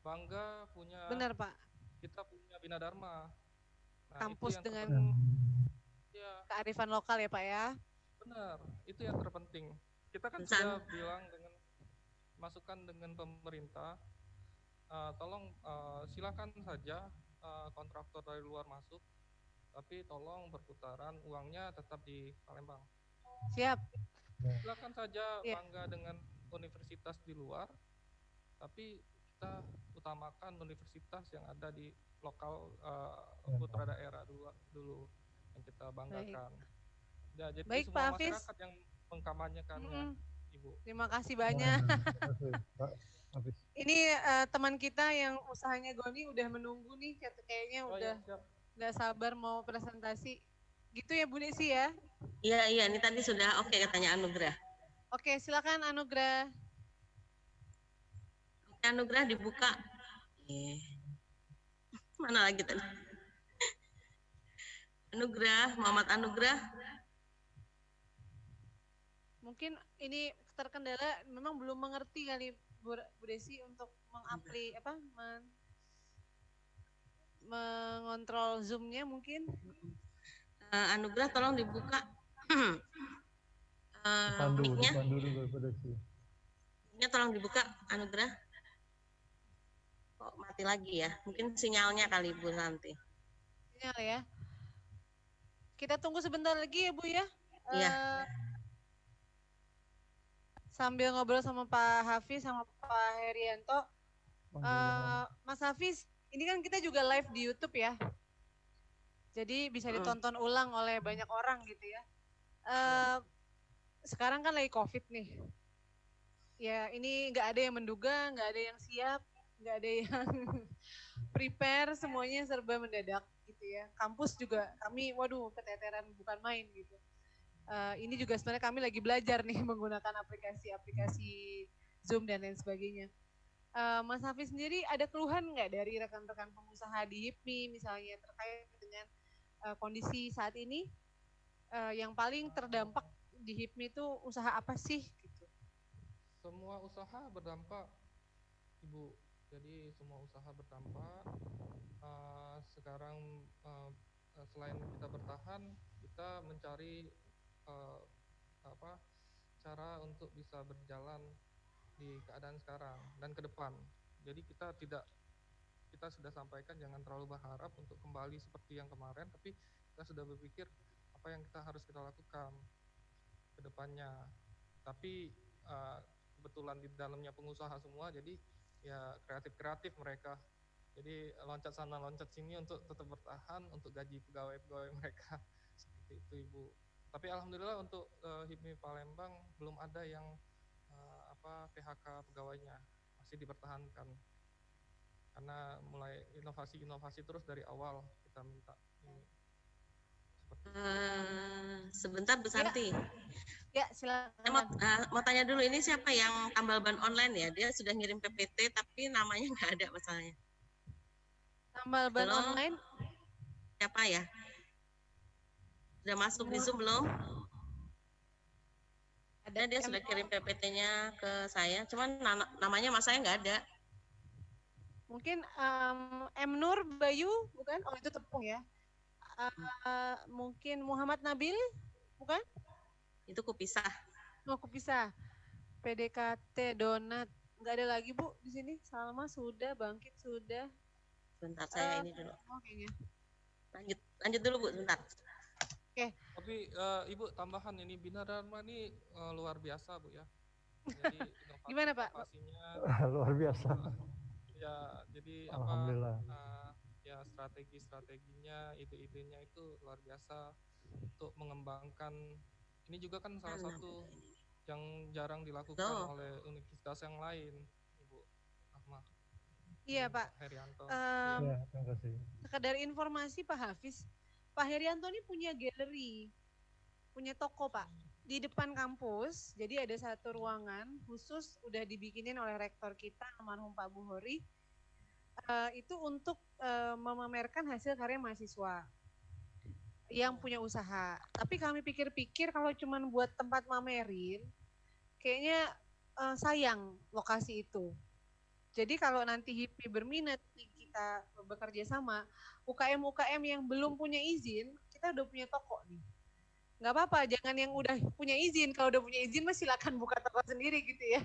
bangga punya. Benar Pak. Kita punya Bina Dharma. Nah, kampus dengan kearifan lokal ya Pak ya. Benar, itu yang terpenting. Kita kan sudah bilang dengan masukan dengan pemerintah, tolong silakan saja kontraktor dari luar masuk, tapi tolong perputaran uangnya tetap di Palembang. Siap. Silakan saja bangga dengan universitas di luar, tapi kita utamakan universitas yang ada di lokal putra daerah dulu yang kita banggakan. Ya, jadi baik, semua Pak Hafiz. masyarakat yang mengkampanyekannya, Ibu. Terima kasih banyak. Ini teman kita yang usahanya Goni udah menunggu nih, kayaknya udah nggak sabar mau presentasi. Gitu ya Bu Desi ya? Iya, ini tadi sudah oke katanya Anugrah. Oke, silakan Anugrah. Anugrah dibuka. Mana lagi tadi? Anugrah, Muhammad Anugrah. Mungkin ini terkendala, memang belum mengerti kali Bu Desi untuk mengontrol Zoom-nya mungkin. Anugrah tolong dibuka. Dipandu dulu Bu Desi. Mic-nya tolong dibuka, Anugrah. Kok mati lagi ya? Mungkin sinyalnya kali Bu nanti. Sinyal ya. Kita tunggu sebentar lagi ya Bu ya. Iya. Sambil ngobrol sama Pak Hafiz sama Pak Herianto. Mas Hafiz, ini kan kita juga live di YouTube ya. Jadi bisa ditonton ulang oleh banyak orang gitu ya. Sekarang kan lagi COVID nih. Ya ini nggak ada yang menduga, nggak ada yang siap, nggak ada yang prepare, semuanya serba mendadak gitu ya. Kampus juga kami, waduh keteteran bukan main gitu. Ini juga sebenarnya kami lagi belajar nih menggunakan aplikasi Zoom dan lain sebagainya. Mas Hafiz sendiri ada keluhan nggak dari rekan-rekan pengusaha di HIPMI misalnya terkait dengan kondisi saat ini? Yang paling terdampak di HIPMI itu usaha apa sih? Gitu. Semua usaha berdampak, Ibu. Jadi semua usaha berdampak. Sekarang selain kita bertahan, kita mencari cara untuk bisa berjalan di keadaan sekarang dan ke depan. Jadi kita sudah sampaikan jangan terlalu berharap untuk kembali seperti yang kemarin, tapi kita sudah berpikir apa yang kita harus kita lakukan. ke depannya. Tapi kebetulan di dalamnya pengusaha semua, jadi ya kreatif mereka. Jadi loncat sana loncat sini untuk tetap bertahan untuk gaji pegawai mereka. Seperti itu Ibu. Tapi alhamdulillah untuk HIPMI Palembang belum ada yang PHK pegawainya, masih dipertahankan. Karena mulai inovasi terus dari awal kita minta ini. Sebentar Bu Santi. Ya, silakan. Mau tanya dulu, ini siapa yang tambal ban online ya? Dia sudah ngirim PPT tapi namanya nggak ada masalahnya. Tambal ban online? Siapa ya? Sudah masuk di Zoom belum? Ada, dia sudah kirim PPT-nya ke saya, cuman namanya mas saya nggak ada. Mungkin M. Nur Bayu, bukan? Oh, itu tepung ya. Mungkin Muhammad Nabil, bukan? Itu Kupisah. Oh, Kupisah. PDKT Donat. Nggak ada lagi, Bu, di sini. Salma sudah, Bangkit sudah. Sebentar, saya ini dulu. Kayaknya. Lanjut dulu, Bu, sebentar. Oke. Tapi Ibu tambahan ini Bina Dharma ini luar biasa Bu ya. Jadi gimana Pak? Luar biasa. Ya, jadi Alhamdulillah. Ya strateginya, ide-idenya itu luar biasa untuk mengembangkan. Ini juga kan salah satu yang jarang dilakukan oleh universitas yang lain, Ibu Ahmad. Iya Pak. Herianto. Ya, terima kasih. Sekedar informasi Pak Hafiz, Pak Herianto ini punya galeri, punya toko Pak, di depan kampus. Jadi ada satu ruangan khusus udah dibikinin oleh rektor kita, almarhum Pak Buhori, itu untuk memamerkan hasil karya mahasiswa yang punya usaha. Tapi kami pikir-pikir kalau cuma buat tempat mamerin, kayaknya sayang lokasi itu. Jadi kalau nanti HIPMI berminat kita bekerja sama, UKM-UKM yang belum punya izin, kita udah punya toko nih. Nggak apa-apa, jangan yang udah punya izin. Kalau udah punya izin, mas silakan buka toko sendiri gitu ya.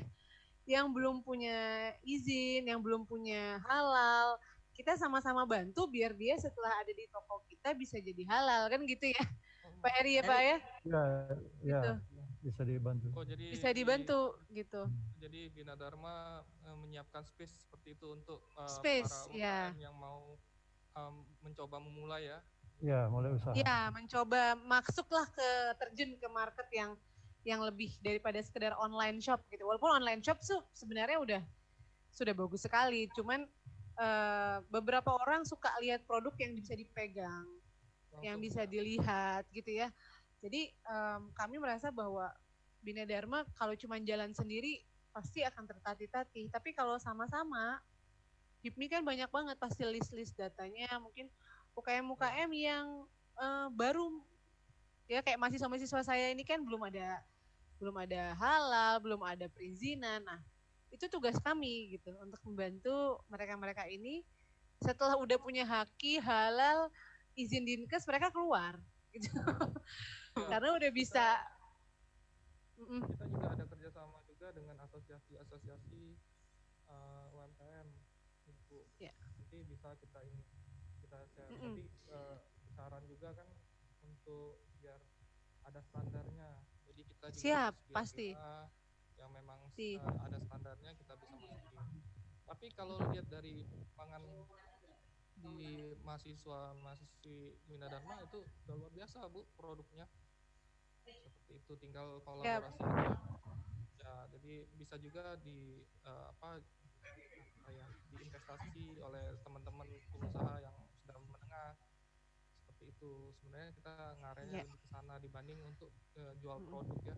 Yang belum punya izin, yang belum punya halal, kita sama-sama bantu biar dia setelah ada di toko kita bisa jadi halal, kan gitu ya. Pak Heri ya Pak ya? Ya, gitu. Bisa dibantu. Oh, jadi bisa dibantu gitu. Jadi Bina Dharma menyiapkan space seperti itu untuk space, para UKM yang mau mencoba memulai ya. Ya, mulai usaha. Ya, mencoba masuklah terjun ke market yang lebih daripada sekedar online shop gitu. Walaupun online shop sebenarnya sudah bagus sekali, cuman beberapa orang suka lihat produk yang bisa dipegang, yang bisa dilihat gitu ya. Jadi kami merasa bahwa Bina Dharma kalau cuma jalan sendiri pasti akan tertatih-tatih. Tapi kalau sama-sama, HIPMI kan banyak banget pasti list-list datanya. Mungkin UKM-UKM yang baru, ya kayak mahasiswa-mahasiswa saya ini kan belum ada halal, belum ada perizinan. Nah, itu tugas kami gitu untuk membantu mereka-mereka ini setelah udah punya haki, halal, izin dinkes, mereka keluar gitu. Karena udah bisa. Kita juga ada kerjasama juga dengan asosiasi-asosiasi UMKM, Ibu. Ya. Nanti bisa kita share. Tapi saran juga kan untuk biar ada standarnya. Jadi kita juga siap pasti. Yang memang ada standarnya kita bisa masukin. Tapi kalau lihat dari pangan di mahasiswi Bina Dharma itu udah luar biasa Bu produknya. Seperti itu, tinggal kolaborasi aja. Ya, jadi bisa juga diinvestasi oleh teman-teman pengusaha yang sedang menengah. Seperti itu. Sebenarnya kita ngarahnya lebih ke sana dibanding untuk jual produk ya.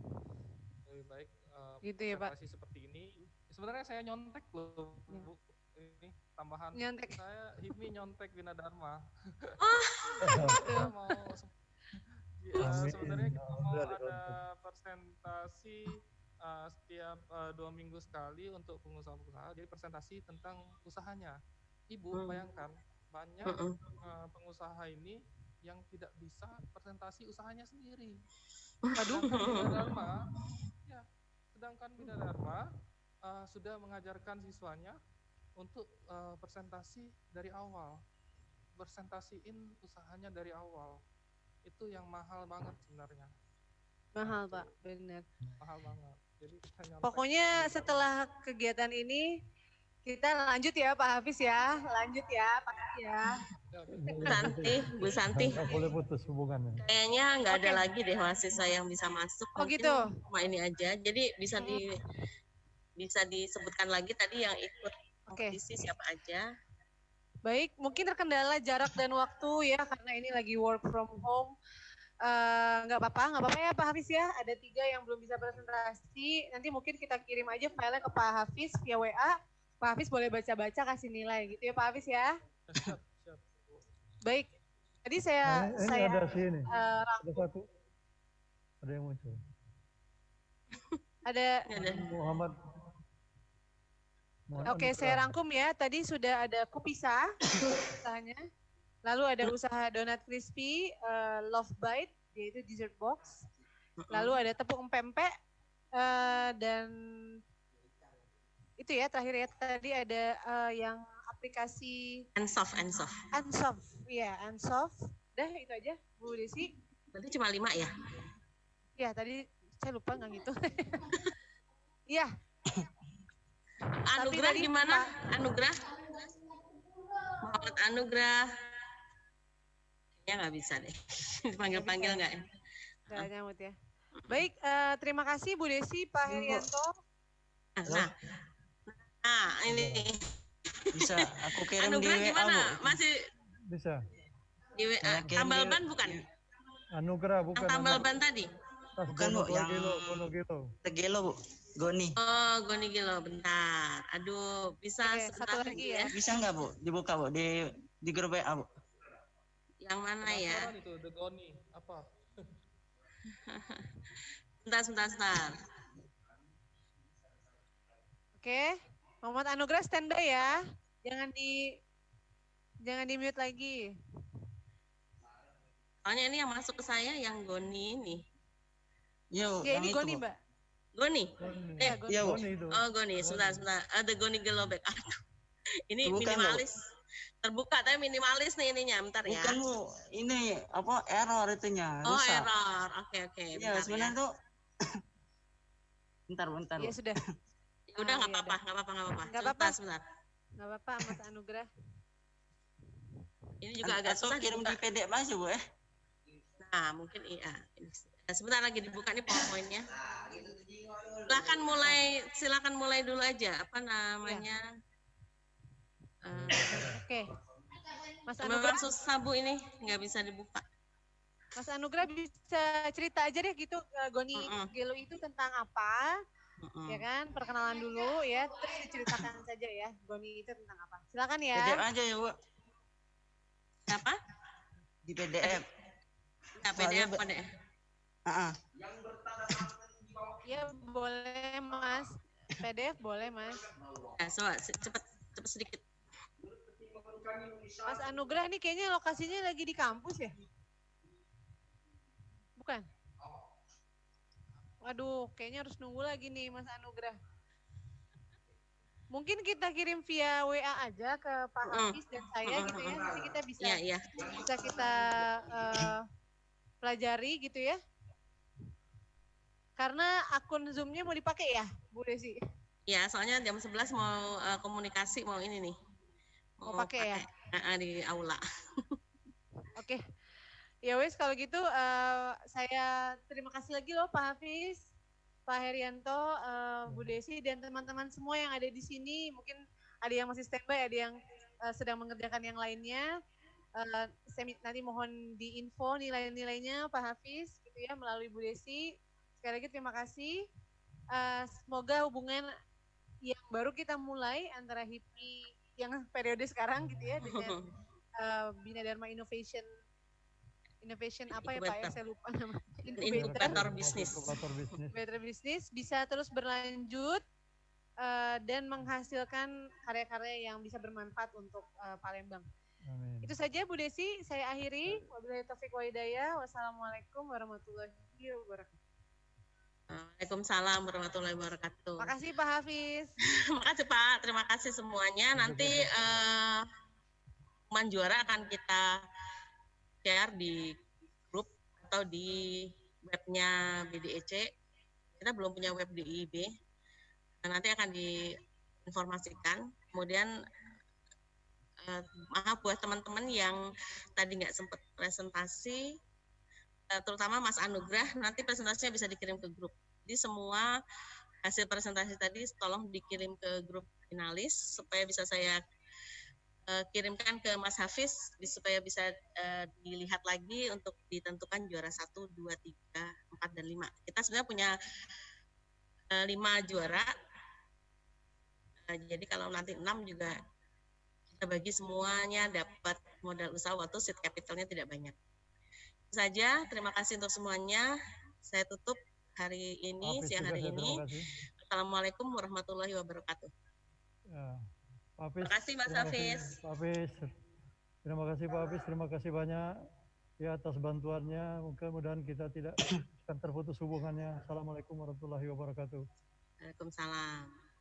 Lebih baik gitu ya, Pak. Seperti ini. Sebenarnya saya nyontek loh, Bu. Ini tambahan. Nyontek. Saya HIPMI nyontek Bina Dharma. Kita mau sebenarnya kita mau ada presentasi setiap 2 minggu sekali untuk pengusaha-pengusaha. Jadi presentasi tentang usahanya. Ibu bayangkan banyak pengusaha ini yang tidak bisa presentasi usahanya sendiri. Sedangkan Bina Dharma sudah mengajarkan siswanya untuk presentasi dari awal, presentasiin usahanya dari awal. Itu yang mahal banget sebenarnya. Mahal Pak, benar. Mahal banget. Jadi Pokoknya setelah kegiatan ini kita lanjut ya Pak Hafiz ya, lanjut ya Pak ya. Bu Santi. Nggak boleh putus hubungannya. Kayaknya nggak ada lagi deh mahasiswa yang bisa masuk. Oh Mungkin gitu. Cuma ini aja. Jadi bisa disebutkan lagi tadi yang ikut kompetisi siapa aja. Baik, mungkin terkendala jarak dan waktu ya karena ini lagi work from home. Nggak apa-apa ya Pak Hafiz ya. Ada 3 yang belum bisa presentasi. Nanti mungkin kita kirim aja filenya ke Pak Hafiz via WA. Pak Hafiz boleh baca-baca kasih nilai gitu ya Pak Hafiz ya. Baik. Tadi saya ada sini. Ada rangkum. satu. Ada yang muncul. Ada Muhammad. Oke, saya rangkum ya. Tadi sudah ada Kupisa usahanya. Lalu ada usaha donat crispy, Love Bite, yaitu dessert box. Lalu ada tepung pempek dan itu ya terakhir ya tadi ada yang aplikasi Ansoff. Iya, Ansoff. Dah itu aja, Bu Desi. Berarti cuma 5 ya? Ya, tadi saya lupa nggak gitu. Iya. Anugerah gimana? Anugerah? Muhammad Anugrah. Ya nggak bisa deh. Panggil-panggil nggak ya? Nggak nyamut ya. Baik, terima kasih Bu Desi, Pak Herianto. Nah, ini. Bisa aku kirim Anugerah di WA, gimana? Bu. Masih Bisa. di WA. Tambal ban bukan? Anugerah bukan. Yang tambal ban tadi? Bukan Bu, yang Tegelo Bu. Goni. Oh, Goni Gilo, bentar. Aduh, bisa satu lagi ya. Bisa nggak Bu? Dibuka Bu di grup WA Bu. Yang mana ya? Itu The Goni apa? Sebentar. Oke, Muhammad Anugrah standby ya. Jangan di mute lagi. Soalnya ini yang masuk ke saya yang Goni ini. Yo, ya ini Goni, Mbak. Goni. Goni. Oh, Goni. Sebentar. Ada Goni Gelobek. Aduh. Ini bukan, minimalis. Terbuka tapi minimalis nih ininya. Bentar ya. Bukan Bu, ini apa error itunya. Oh, rusak. error. Oke. Iya, sebenarnya tuh bentar. Iya, sudah. Ya udah nggak apa-apa. Sebentar. Nggak apa-apa, Mas Anugrah. Ini juga agak susah kirim di PDF aja Bu ya. Nah, mungkin iya. Sebentar lagi dibuka nih PowerPoint-nya. Silakan mulai dulu aja. Apa namanya? Oke. Mas Anugrah Anugrah susah Bu ini, nggak bisa dibuka. Mas Anugrah bisa cerita aja deh gitu Goni Gelo itu tentang apa? Ya kan, perkenalan dulu ya, terus diceritakan saja ya Goni itu tentang apa. Silakan ya. PDF aja ya Bu. Apa? Di PDF. Nah, PDF kode. Ya boleh Mas. PDF boleh Mas. Ya, coba cepet sedikit. Mas Anugrah ini kayaknya lokasinya lagi di kampus ya? Bukan? Waduh, kayaknya harus nunggu lagi nih Mas Anugrah. Mungkin kita kirim via WA aja ke Pak Hafiz dan saya gitu ya. Nanti kita bisa kita pelajari gitu ya. Karena akun Zoom-nya mau dipakai ya, Bu Desi? Ya, soalnya jam 11 mau komunikasi, mau ini nih. Mau pakai ya? Di aula. Oke. Ya wes kalau gitu saya terima kasih lagi loh Pak Hafiz, Pak Herianto, Bu Desi dan teman-teman semua yang ada di sini. Mungkin ada yang masih standby, ada yang sedang mengerjakan yang lainnya. Saya nanti mohon diinfo nilai-nilainya Pak Hafiz gitu ya melalui Bu Desi. Sekali lagi terima kasih. Semoga hubungan yang baru kita mulai antara HIPMI yang periode sekarang gitu ya dengan Bina Dharma Innovation apa ya Pak ya, saya lupa namanya. Inkubator bisnis. Inkubator bisnis bisa terus berlanjut dan menghasilkan karya-karya yang bisa bermanfaat untuk Palembang. Amin. Itu saja Bu Desi, saya akhiri. Wabillahi taufiq wa hidayah. Wassalamualaikum warahmatullahi wabarakatuh. Waalaikumsalam warahmatullahi wabarakatuh. Makasih Pak Hafiz. Makasih Pak, terima kasih semuanya. Nanti juara akan kita share di grup atau di webnya BDEC. Kita belum punya web DIIB. Nah, nanti akan diinformasikan. Kemudian maaf buat teman-teman yang tadi nggak sempat presentasi, terutama Mas Anugrah, nanti presentasinya bisa dikirim ke grup. Jadi semua hasil presentasi tadi tolong dikirim ke grup finalis supaya bisa saya kirimkan ke Mas Hafiz supaya bisa dilihat lagi untuk ditentukan juara 1, 2, 3, 4, dan 5. Kita sebenarnya punya 5 juara. Jadi kalau nanti 6 juga kita bagi semuanya dapat modal usaha waktu seed capitalnya tidak banyak. Itu saja, terima kasih untuk semuanya. Saya tutup hari ini, siang hari ini. Assalamualaikum warahmatullahi wabarakatuh. Ya, Pak Hafiz, terima kasih Mas Hafiz. Pak Hafiz, terima kasih Pak Hafiz, terima kasih banyak ya atas bantuannya. Mudah-mudahan kita tidak akan terputus hubungannya. Assalamualaikum warahmatullahi wabarakatuh. Waalaikumsalam.